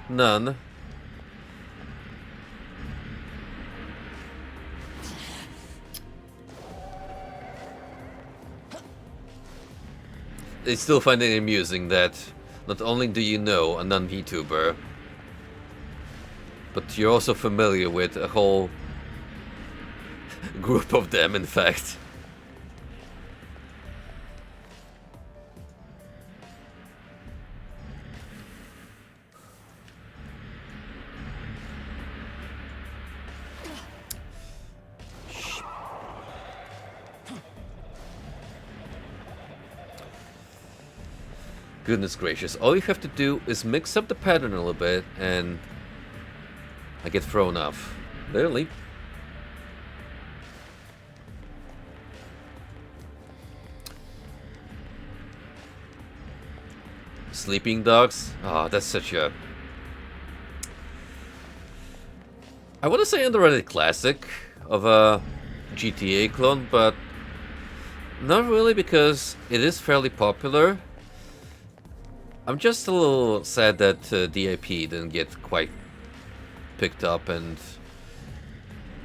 none. I still find it amusing that not only do you know a non-VTuber, but you're also familiar with a whole group of them, in fact. Goodness gracious, all you have to do is mix up the pattern a little bit and I get thrown off. Literally. Sleeping Dogs? Oh, that's such a... I want to say underrated classic of a GTA clone, but not really because it is fairly popular. I'm just a little sad that DIP didn't get quite picked up, and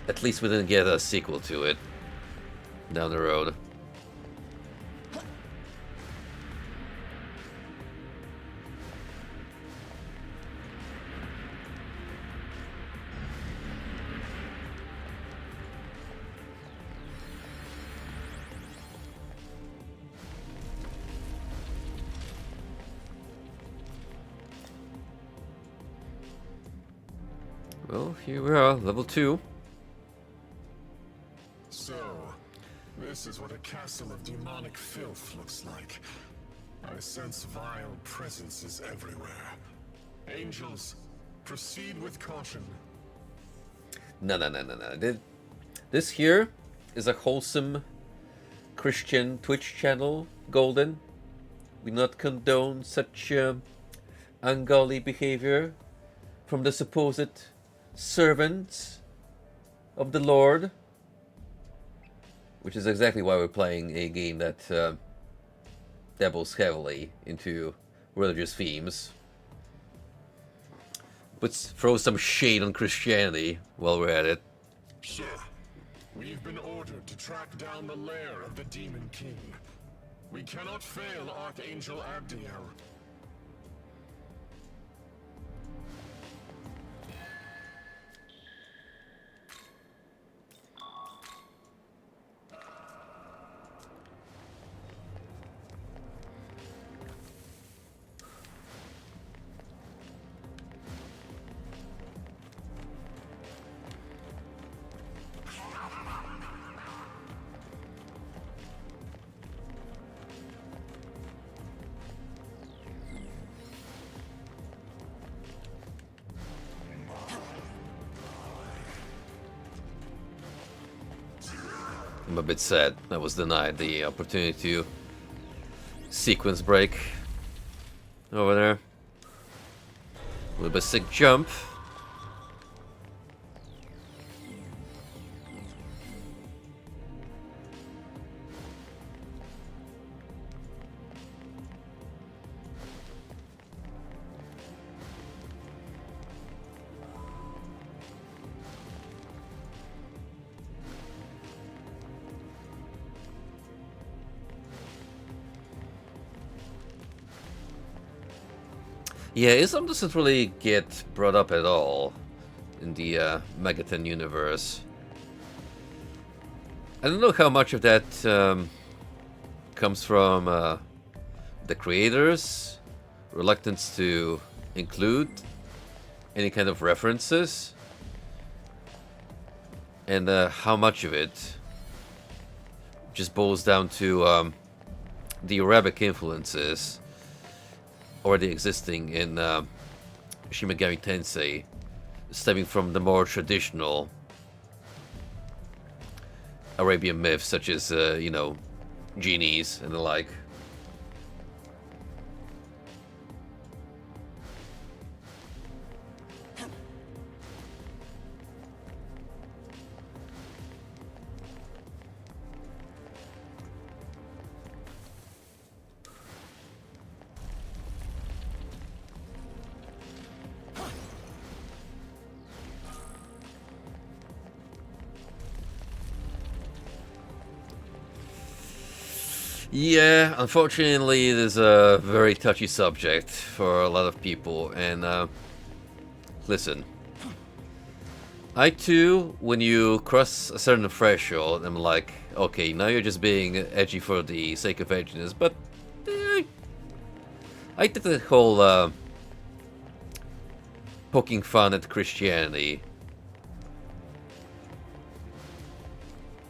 at least we didn't get a sequel to it down the road. Well, here we are, level 2. So, This is what a castle of demonic filth looks like. I sense vile presences everywhere. Angels, proceed with caution. No. This here is a wholesome Christian Twitch channel, Golden. We not condone such ungodly behavior from the supposed servants of the Lord. Which is exactly why we're playing a game that dabbles heavily into religious themes. But throw some shade on Christianity while we're at it. Sir, we've been ordered to track down the lair of the Demon King. We cannot fail Archangel Abdiel. I'm a bit sad I was denied the opportunity to sequence break over there. A little bit sick jump. Yeah, Islam doesn't really get brought up at all in the Megaton universe. I don't know how much of that comes from the creators' reluctance to include any kind of references, and how much of it just boils down to the Arabic influences already existing in Shin Megami Tensei, stemming from the more traditional Arabian myths, such as, you know, genies and the like. Yeah, unfortunately, it is a very touchy subject for a lot of people, and listen. I too, when you cross a certain threshold, I'm like, okay, now you're just being edgy for the sake of edginess, but I did the whole poking fun at Christianity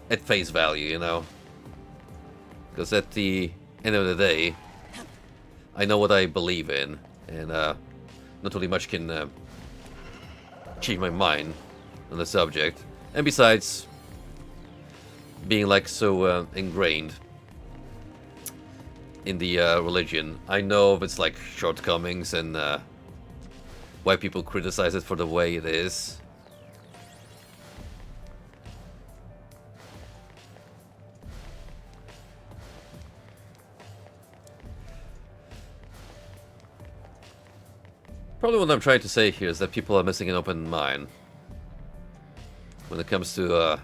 at face value, you know? Because at the end of the day, I know what I believe in, and not really much can change my mind on the subject. And besides, being like so ingrained in the religion, I know of its like shortcomings and why people criticize it for the way it is. Probably what I'm trying to say here is that people are missing an open mind when it comes to,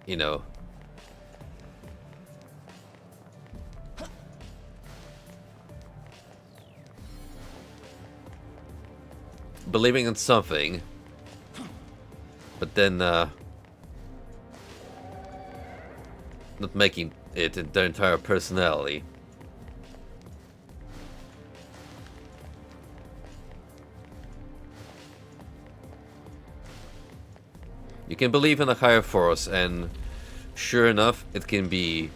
you know, believing in something, but then not making it their entire personality. You can believe in a higher force and sure enough, it can be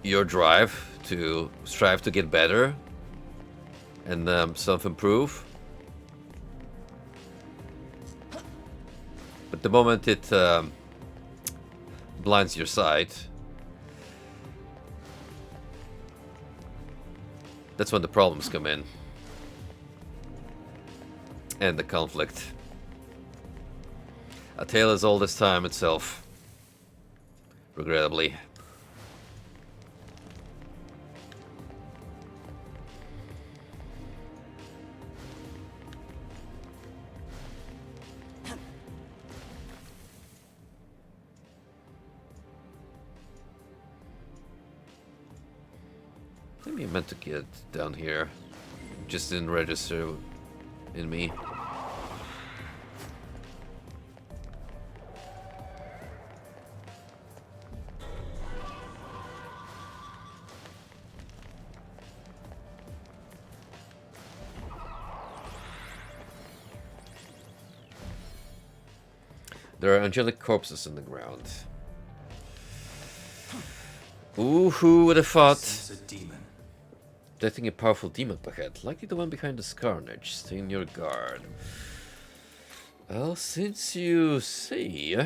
your drive to strive to get better and self-improve. But the moment it blinds your sight, that's when the problems come in. And the conflict. A tale as old as time itself. Regrettably. Maybe I meant to get down here. Just didn't register in me. There are angelic corpses in the ground. Ooh, who would have thought? Sense a demon. Detecting a powerful demon up ahead. Likely the one behind this carnage. Stay on your guard. Well, since you see...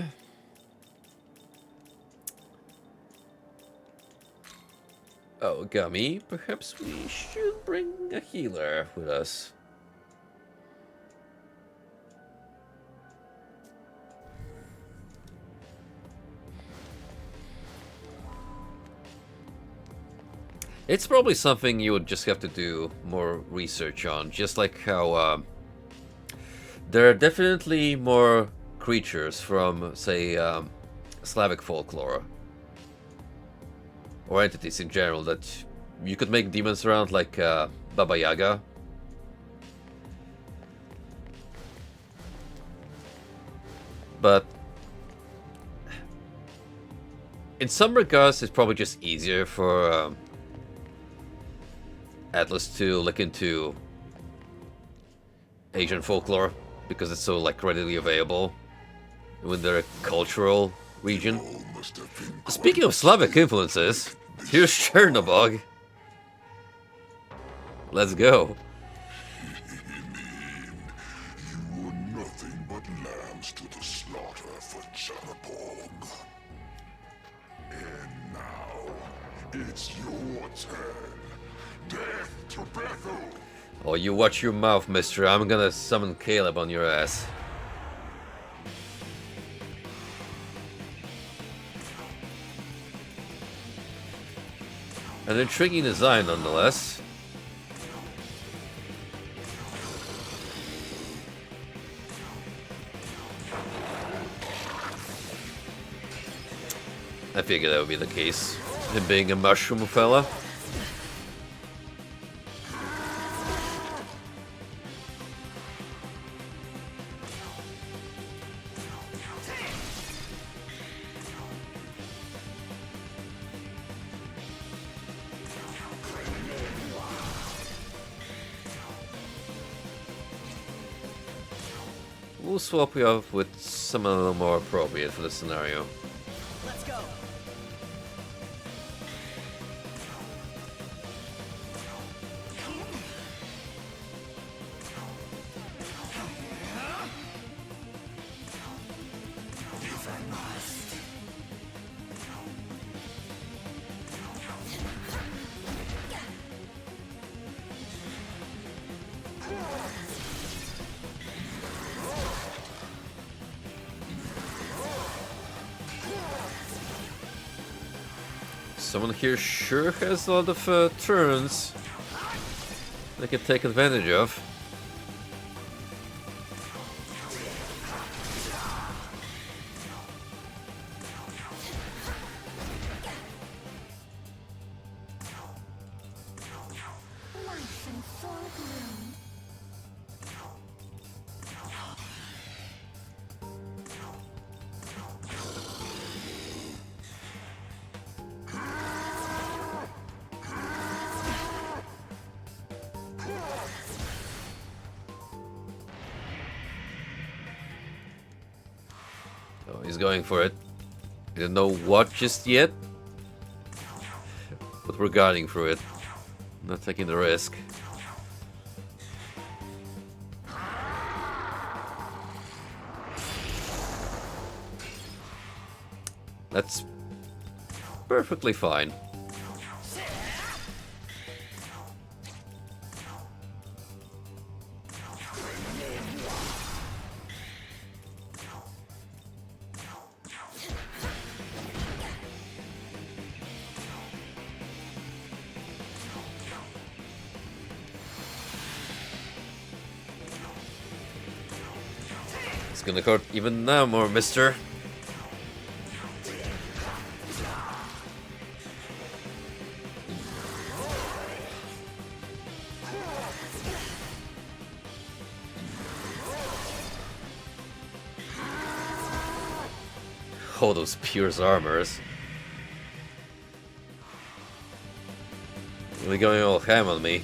Oh, Gummy, perhaps we should bring a healer with us. It's probably something you would just have to do more research on, just like how there are definitely more creatures from, say, Slavic folklore, or entities in general, that you could make demons around, like Baba Yaga. But in some regards, it's probably just easier for Atlas to look into Asian folklore because it's so like readily available when they're a cultural region. Speaking of Slavic influences, here's Chernobog. Let's go. You were nothing but lambs to the slaughter for Chernobog. And now, it's your turn. Death to Bethel! Oh, you watch your mouth, mister. I'm gonna summon Caleb on your ass. An intriguing design, nonetheless. I figured that would be the case. Him being a mushroom fella. We'll swap you off with someone a little more appropriate for the scenario. Let's go. Someone here sure has a lot of turns they can take advantage of. Life in full bloom. He's going for it. I don't know what just yet, but we're guarding through it. Not taking the risk. That's perfectly fine. It's gonna hurt even now more, mister. Oh, those Pierce armors. Really going all ham on me.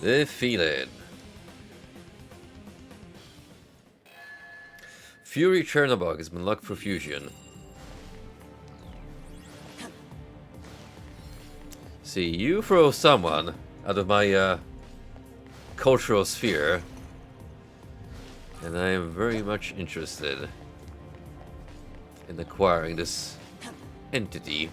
Defeated. Fury Chernobog has been locked for fusion. See, you throw someone out of my cultural sphere, and I am very much interested in acquiring this entity.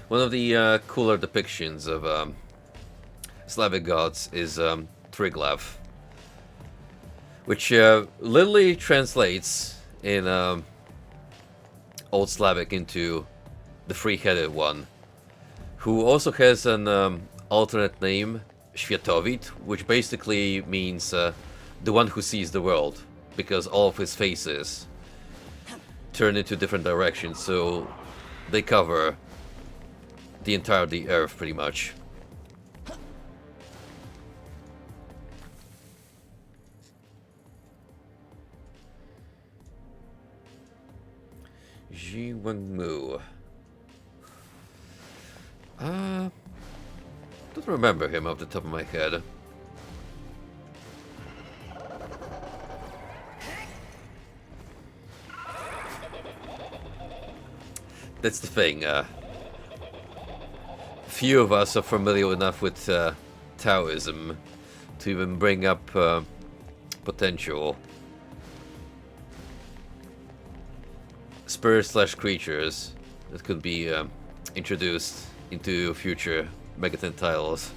One of the cooler depictions of Slavic gods is Triglav, which literally translates in Old Slavic into the three-headed one, who also has an alternate name, Światowid, which basically means the one who sees the world, because all of his faces turn into different directions, so they cover the entire the Earth, pretty much. Ji Wengmu. Don't remember him off the top of my head. That's the thing. Few of us are familiar enough with Taoism to even bring up potential spirits/creatures that could be introduced into future Megaton titles.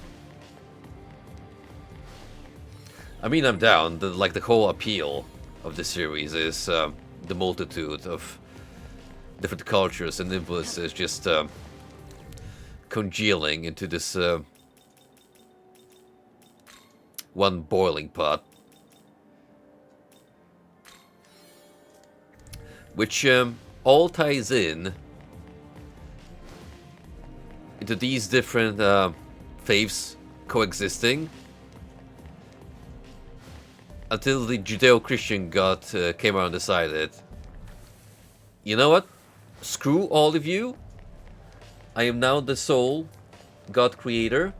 I mean, I'm down. The whole appeal of the series is the multitude of different cultures and influences just congealing into this one boiling pot, which all ties in into these different faiths coexisting until the Judeo-Christian God came around and decided, you know what, screw all of you, I am now the sole God creator,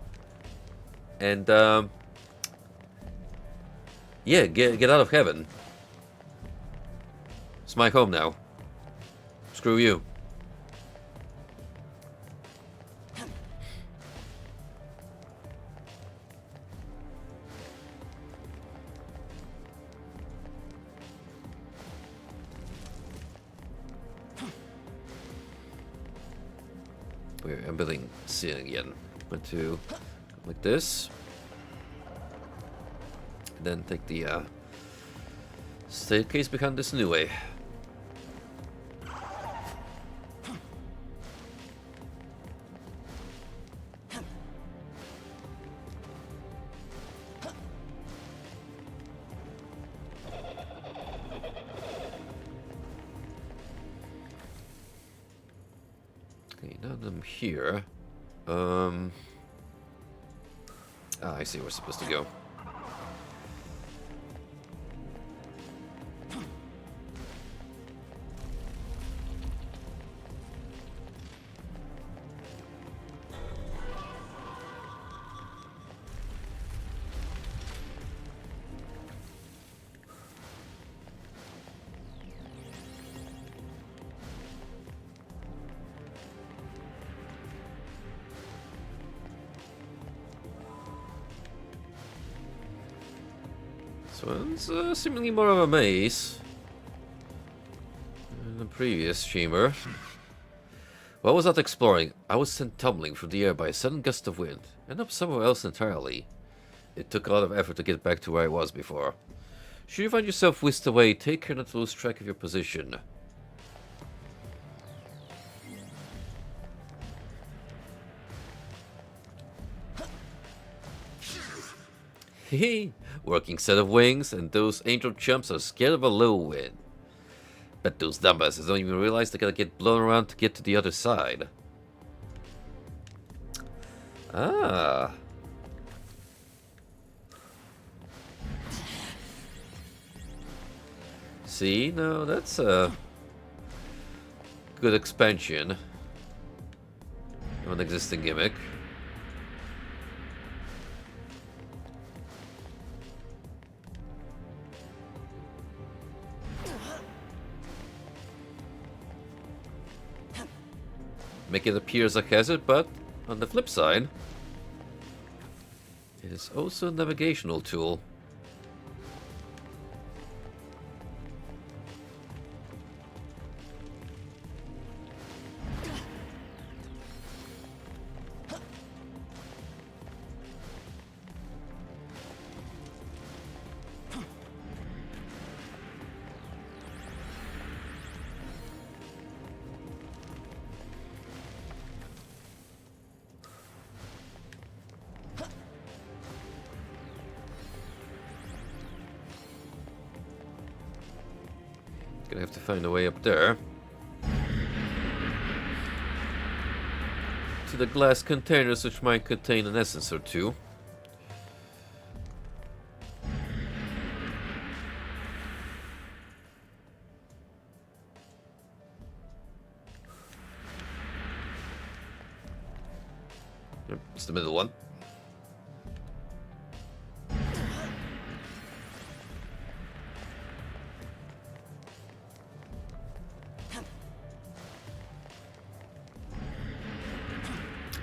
and yeah, get out of heaven. It's my home now. Screw you. I'm building ceiling again. But to like this. Then take the staircase behind this new way. Okay, now that I'm here. I see where we're supposed to go. This one's seemingly more of a maze than the previous chamber. While I was out exploring, I was sent tumbling through the air by a sudden gust of wind, and up somewhere else entirely. It took a lot of effort to get back to where I was before. Should you find yourself whisked away, take care not to lose track of your position. Hehe, working set of wings, and those angel chumps are scared of a low wind. Bet those dumbasses don't even realize they gotta get blown around to get to the other side. Ah. See, no, that's a good expansion of an existing gimmick. Make it appear as a hazard, but on the flip side, it is also a navigational tool. Gonna have to find a way up there. To the glass containers, which might contain an essence or two. Yep, it's the middle one.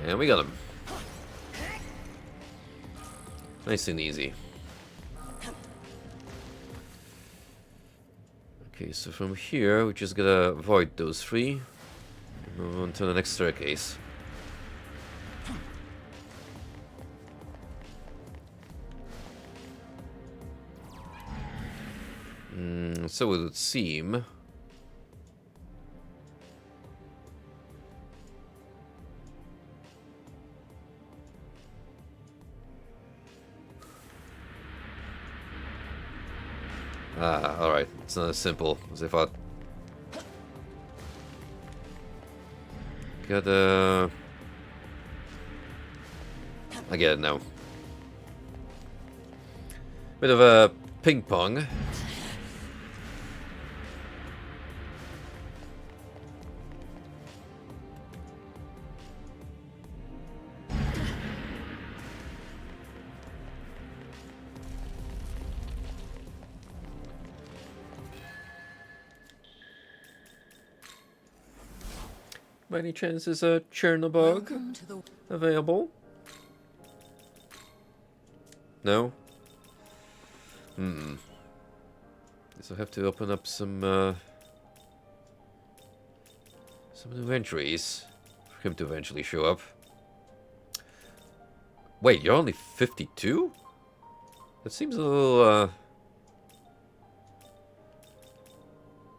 And we got him. Nice and easy. Okay, so from here, we just gotta avoid those three. And move on to the next staircase. So it would seem. Ah, alright. It's not as simple as I thought. Gotta... I get it now. Bit of a ping pong. By any chance is a Chernobog available? No? Guess I'll have to open up some new entries. him to eventually show up. Wait, you're only 52? That seems a little,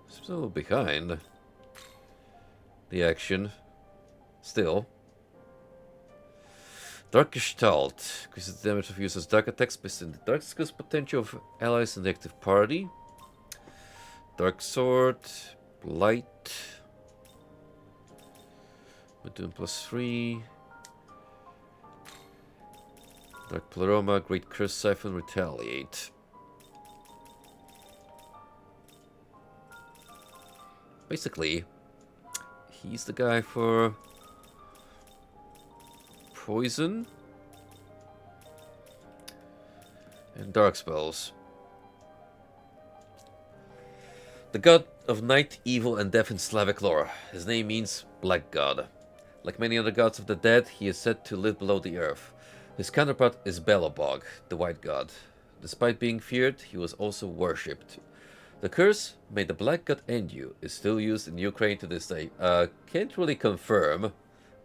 seems a little behind the action. Still. Dark Gestalt. Increases the damage of users' dark attacks based on the dark skills potential of allies in the active party. Dark Sword. Light. We're doing +3. Dark Pleroma, Great Curse Siphon, Retaliate. Basically, he's the guy for poison and dark spells. The god of night, evil, and death in Slavic lore. His name means Black God. Like many other gods of the dead, he is said to live below the earth. His counterpart is Belobog, the white god. Despite being feared, he was also worshipped. The curse, "May the Black God end you," is still used in Ukraine to this day. Can't really confirm,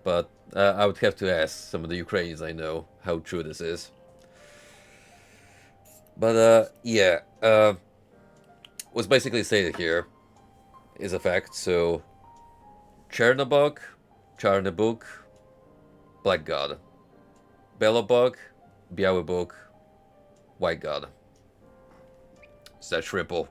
but I would have to ask some of the Ukrainians I know how true this is. But yeah, what's basically stated here is a fact. So, Chernobog, Charnabug, Black God. Belobog, Biały Bóg, White God. It's that triple.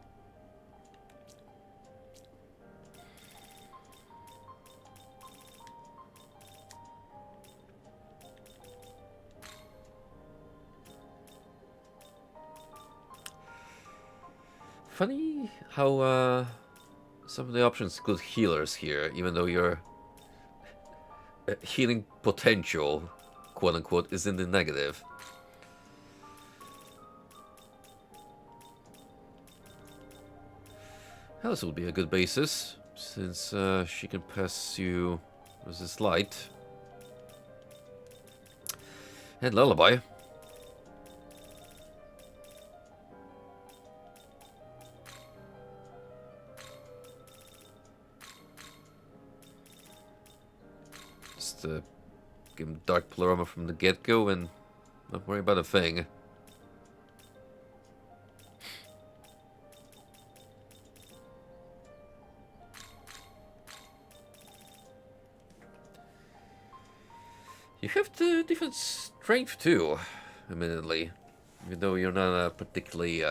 Funny how some of the options include healers here, even though your healing potential, quote unquote, is in the negative. This will be a good basis, since she can pass you with this light. And Lullaby. Just give him Dark Pleroma from the get-go and not worry about a thing. You have the different strength too, admittedly, even though you're not particularly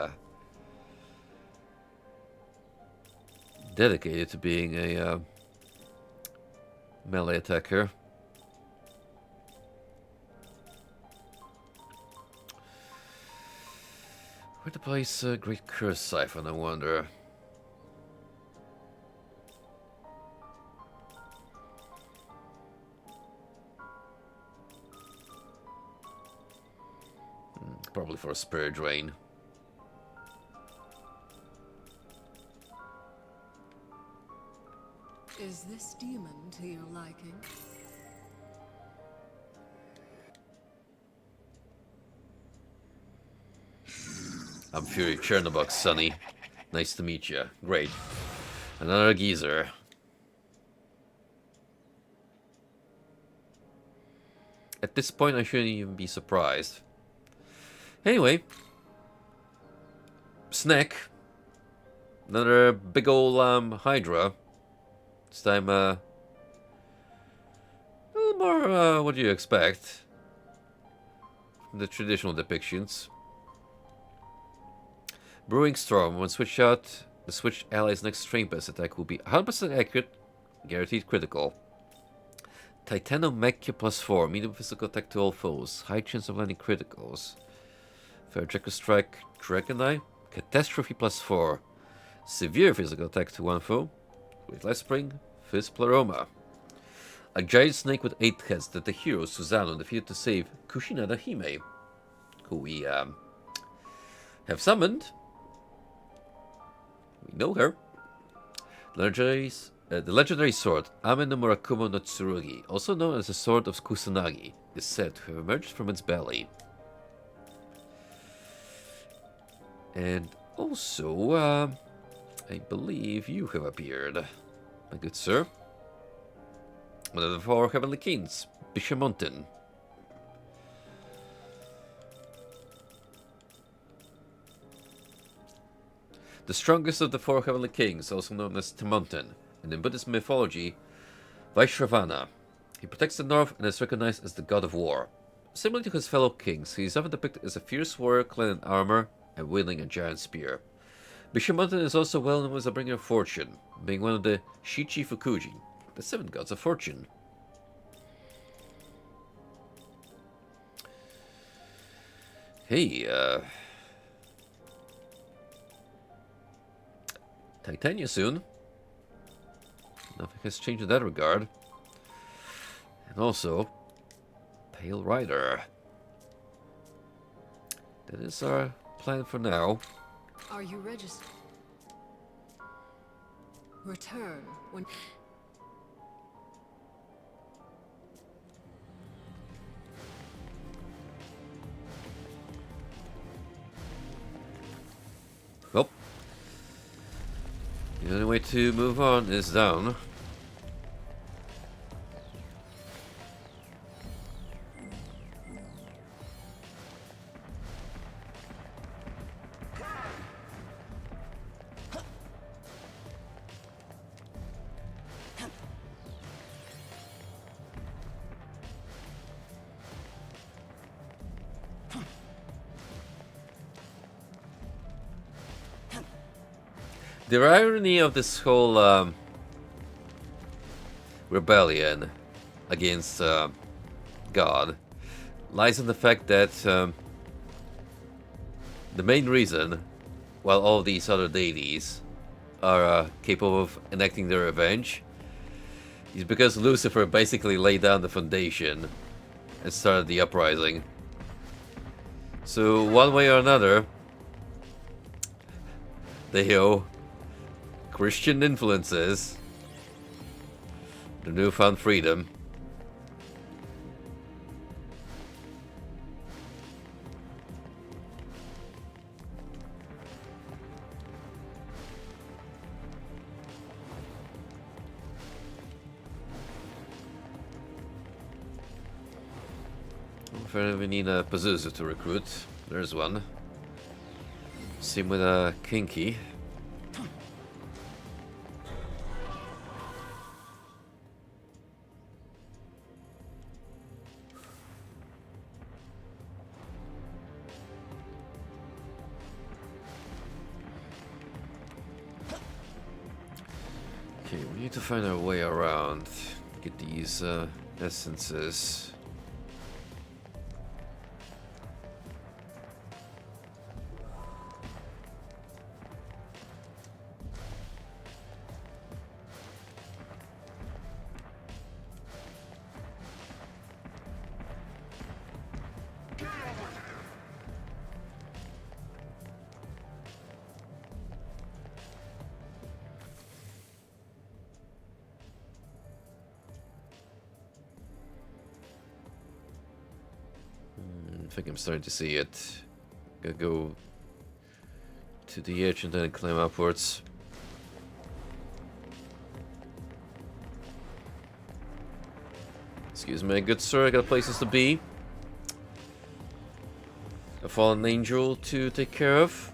dedicated to being a melee attacker. Where to place Great Curse Siphon, I wonder. Probably for a Spirit Drain. Is this demon to your liking? I'm Fury Chernobog, Sonny. Nice to meet you. Great. Another geezer. At this point, I shouldn't even be surprised. Anyway. Snack. Another big ol' Hydra. This time, a little more, what do you expect? From the traditional depictions. Brewing Storm. When switched out, the switched ally's next Strain Pass attack will be 100% accurate, guaranteed critical. Titanomachia +4. Medium physical attack to all foes. High chance of landing criticals. Fair Draco Strike, Dragon Eye. Catastrophe +4. Severe physical attack to one foe. With Life Spring, Fizz Pleroma. A giant snake with 8 heads that the hero Susanoo defeated to save Kushinada Hime, who we have summoned. We know her. The legendary sword Ame no Murakumo no Tsurugi, also known as the Sword of Kusanagi, is said to have emerged from its belly. And also, I believe you have appeared, my good sir. One of the 4 Heavenly Kings, Bishamonten. The strongest of the 4 Heavenly Kings, also known as Temonten, and in Buddhist mythology, Vaishravana. He protects the north and is recognized as the god of war. Similar to his fellow kings, he is often depicted as a fierce warrior clad in armor and wielding a giant spear. Bishamonten is also well known as a bringer of fortune, being one of the Shichi Fukuji, the 7 gods of fortune. Hey, Titania soon. Nothing has changed in that regard. And also, Pale Rider. That is our plan for now. Are you registered? Return when... Well, the only way to move on is down. The irony of this whole rebellion against God lies in the fact that the main reason, while all these other deities are capable of enacting their revenge, is because Lucifer basically laid down the foundation and started the uprising. So one way or another, they owe Christian influences, the newfound freedom, we need a Pazuzu to recruit. There's one. Same with a Kinky. Okay, we need to find our way around. Get these essences. I think I'm starting to see it. Gotta go to the edge and then climb upwards. Excuse me, good sir, I got places to be. A fallen angel to take care of.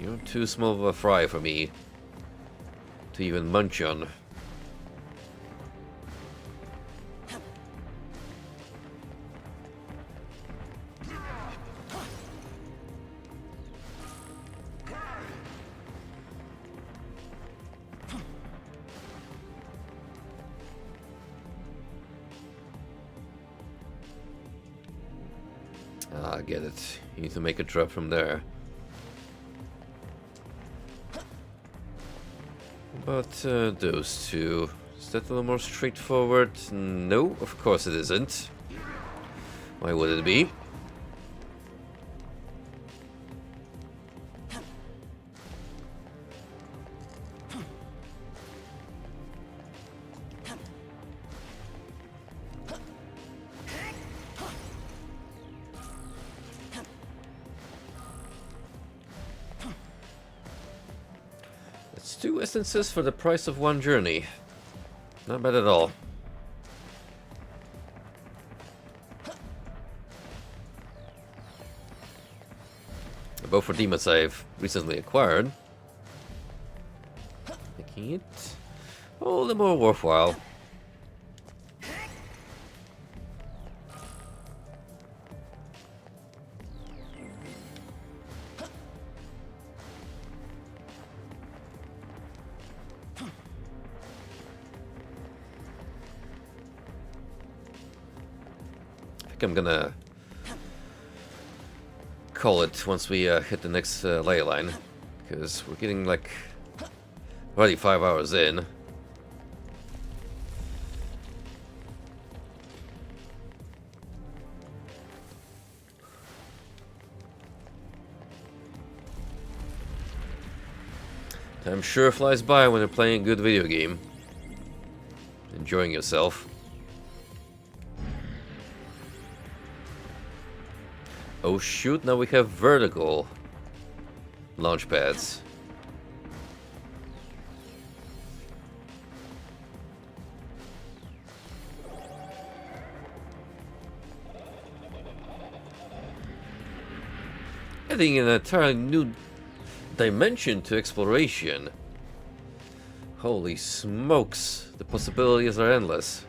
You're too small of a fry for me to even munch on. Ah, I get it. You need to make a drop from there. But those two... Is that a little more straightforward? No, of course it isn't. Why would it be? That's 2 essences for the price of 1 journey. Not bad at all. Both for demons I've recently acquired, making it all the more worthwhile. I think I'm gonna call it once we hit the next ley line, because we're getting like already 5 hours in. Time sure flies by when you're playing a good video game, enjoying yourself. Oh shoot, now we have vertical launch pads. Adding an entirely new dimension to exploration. Holy smokes, the possibilities are endless.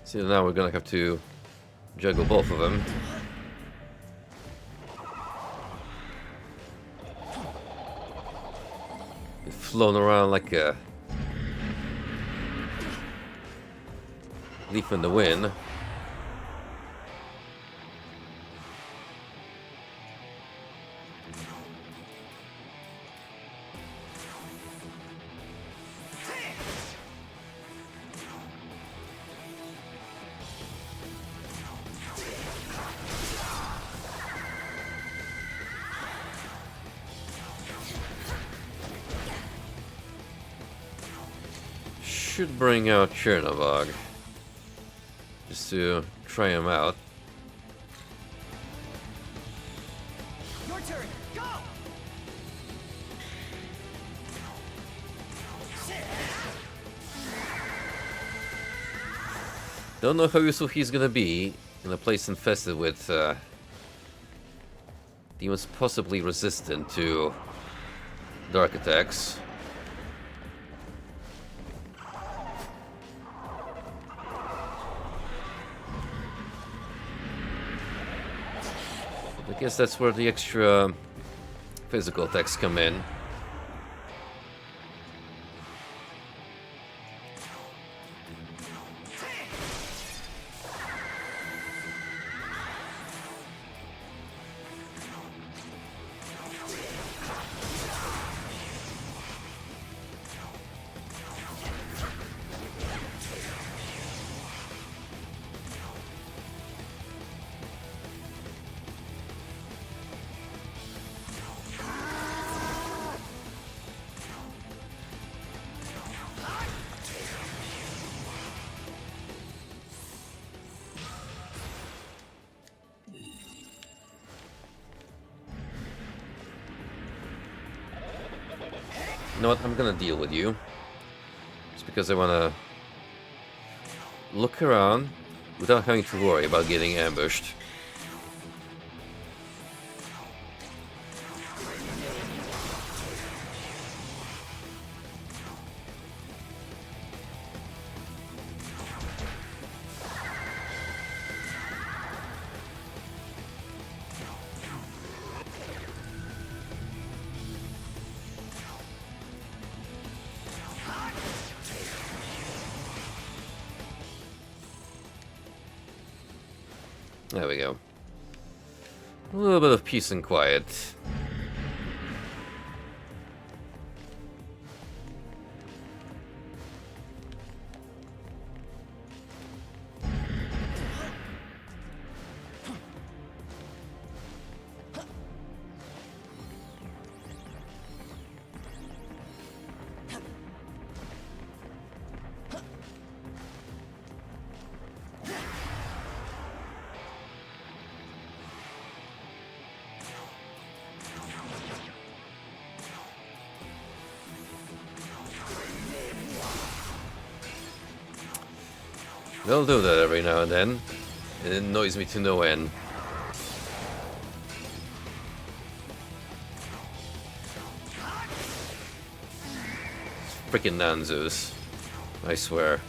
See, now we're gonna have to juggle both of them. They've flown around like a leaf in the wind. Should bring out Chernobog just to try him out. Your turn. Go. Don't know how useful he's gonna be in a place infested with demons possibly resistant to dark attacks. I guess that's where the extra physical attacks come in. You know what, I'm gonna deal with you. Just because I wanna look around without having to worry about getting ambushed. There we go. A little bit of peace and quiet. They'll do that every now and then. It annoys me to no end. Freaking Nanzus. I swear.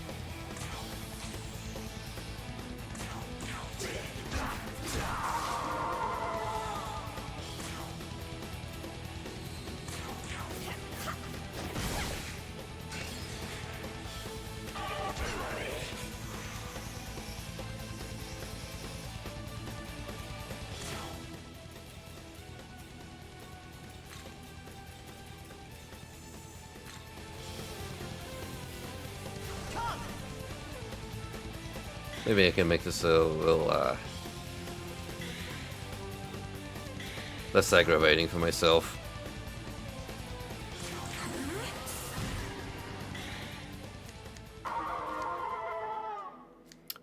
Maybe I can make this a little less aggravating for myself.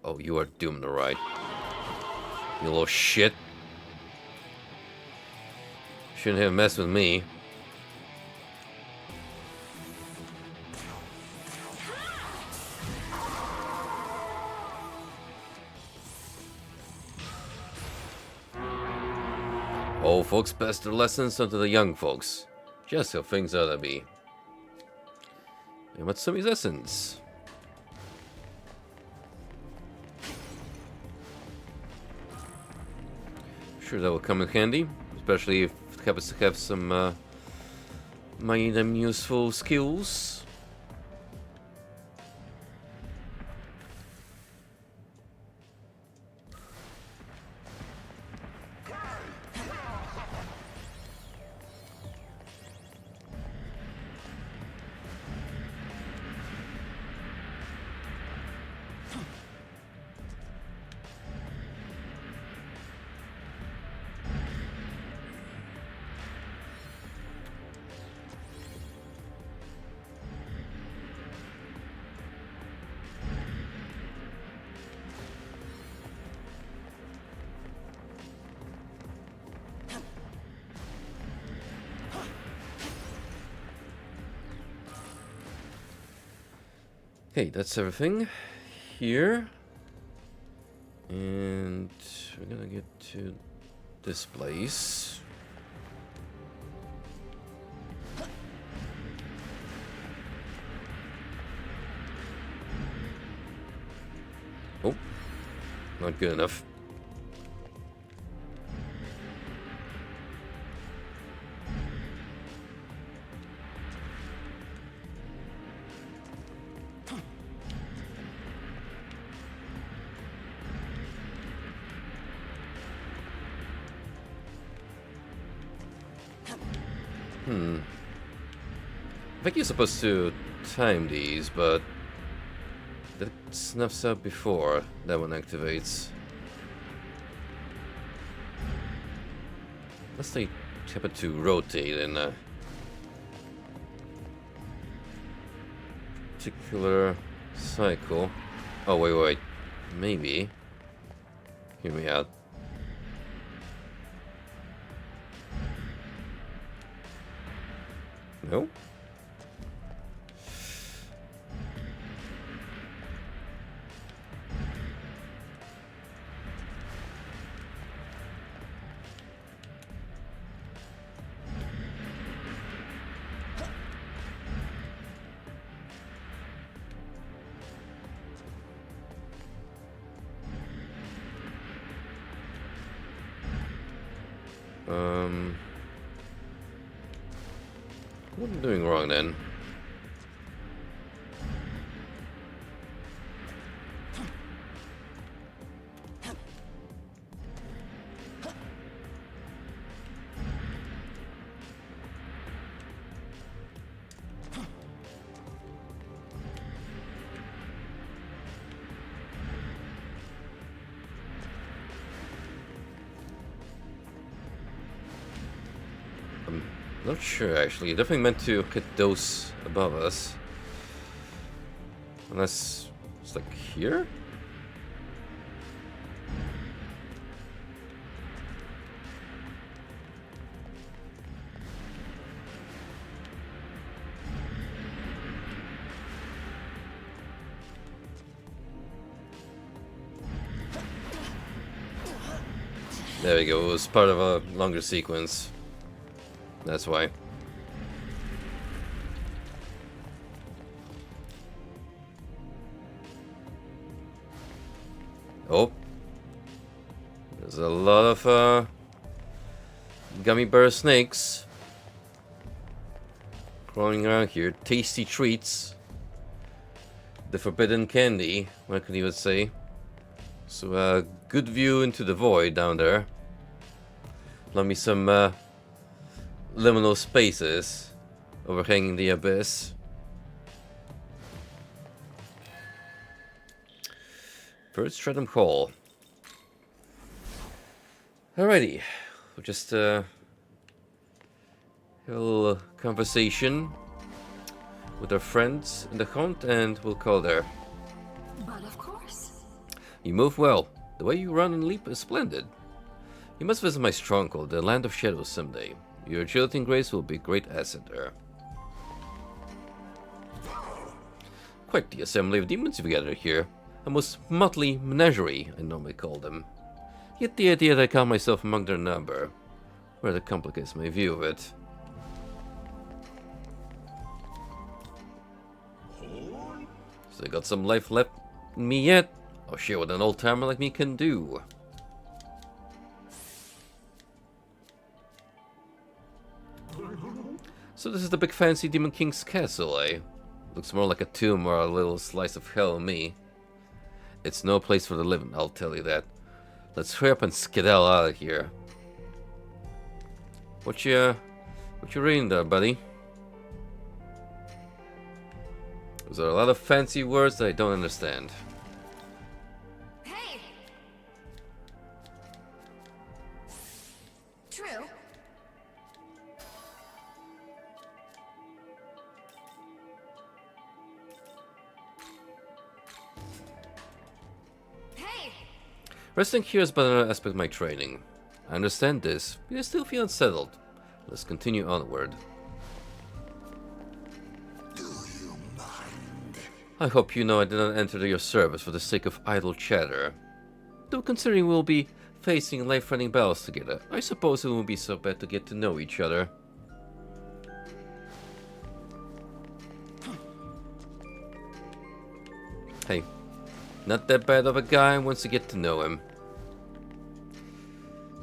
Oh, you are doomed, alright. You little shit. Shouldn't have messed with me. Old folks pass their lessons on to the young folks. Just how things ought to be. And what's Sumi's essence? Sure that will come in handy. Especially if it happens to have some mighty damn useful skills. Okay, that's everything here. And we're gonna get to this place. Oh, not good enough. I think you're supposed to time these, but that snuffs out before that one activates. Unless they happen to rotate in a particular cycle. Oh, wait. Maybe. Hear me out. No? What am I doing wrong then? Not sure actually. Definitely meant to hit those above us. Unless it's like here? There we go, it was part of a longer sequence. That's why. Oh. There's a lot of gummy bear snakes crawling around here. Tasty treats. The forbidden candy, one could even say. So a good view into the void down there. Love me some liminal spaces overhanging the abyss. First Streatham Hall. Alrighty, we'll just have a little conversation with our friends in the hunt, and we'll call there. But of course. You move well. The way you run and leap is splendid. You must visit my stronghold, the Land of Shadows, someday. Your agility and grace will be a great asset there. Quite the assembly of demons you've gathered here. A most motley menagerie, I normally call them. Yet the idea that I count myself among their number rather complicates my view of it. So I got some life left in me yet. I'll share what an old timer like me can do. So this is the big fancy Demon King's castle, eh? Looks more like a tomb or a little slice of hell to me. It's no place for the living, I'll tell you that. Let's hurry up and skedaddle out of here. What you reading there, buddy? Those are a lot of fancy words that I don't understand. Hey! True. Hey! Resting here is but another aspect of my training. I understand this, but I still feel unsettled. Let's continue onward. I hope you know I did not enter your service for the sake of idle chatter. Though considering we'll be facing life-threatening battles together, I suppose it won't be so bad to get to know each other. Hey, not that bad of a guy once you get to know him.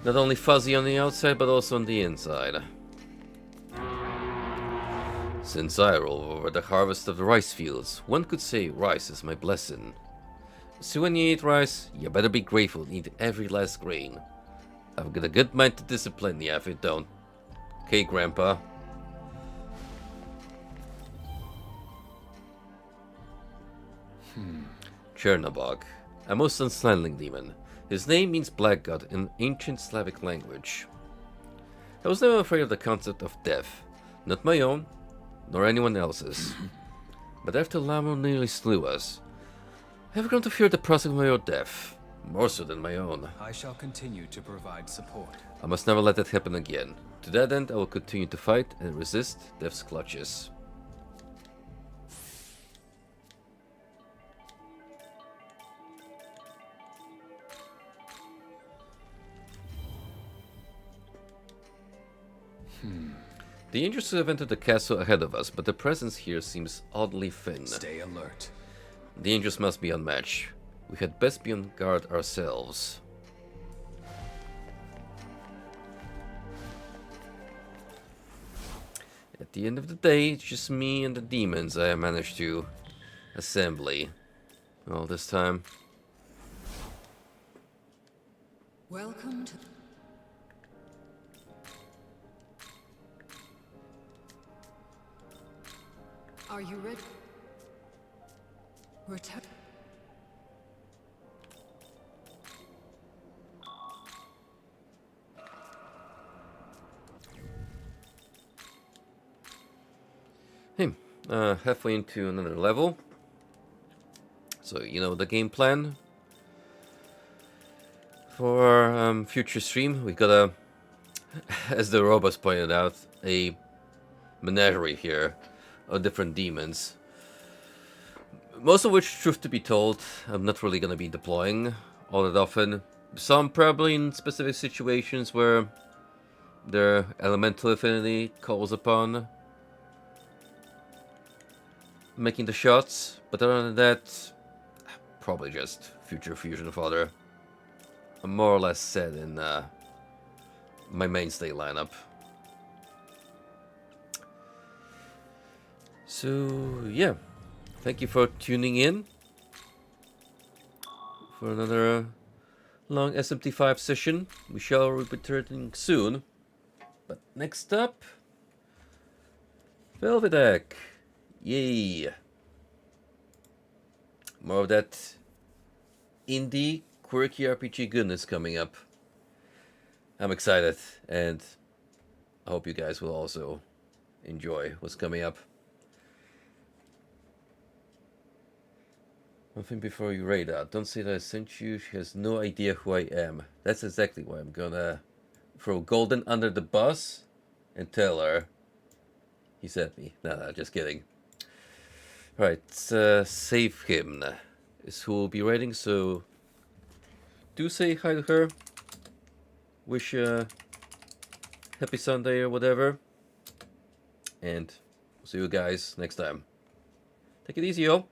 Not only fuzzy on the outside, but also on the inside. Since I rule over the harvest of the rice fields, one could say rice is my blessing. So when you eat rice, you better be grateful and eat every last grain. I've got a good mind to discipline you if you don't. Okay, Grandpa? Chernobog, a most unsettling demon. His name means black god in ancient Slavic language. I was never afraid of the concept of death, not my own, nor anyone else's. But after Lamo nearly slew us, I have grown to fear the prospect of my own death, more so than my own. I shall continue to provide support. I must never let that happen again. To that end, I will continue to fight and resist death's clutches. The angels have entered the castle ahead of us, but the presence here seems oddly thin. Stay alert. The angels must be unmatched. We had best be on guard ourselves. At the end of the day, it's just me and the demons I managed to assemble all this time. Welcome to... Are you ready? Return. Hey, halfway into another level. So, you know the game plan for our future stream. We got a, as the robots pointed out, a menagerie here of different demons. Most of which, truth to be told, I'm not really going to be deploying all that often. Some probably in specific situations where their elemental affinity calls upon making the shots, but other than that, probably just future fusion fodder. I'm more or less set in my mainstay lineup. So yeah, thank you for tuning in for another long SMT5 session. We shall be returning soon. But next up, Velvetek. Yay! More of that indie, quirky RPG goodness coming up. I'm excited, and I hope you guys will also enjoy what's coming up. One thing before you raid out, don't say that I sent you. She has no idea who I am. That's exactly why I'm gonna throw Golden under the bus and tell her he sent me. No, just kidding. Right, Save Him is who will be raiding, so do say hi to her. Wish happy Sunday or whatever. And see you guys next time. Take it easy, y'all.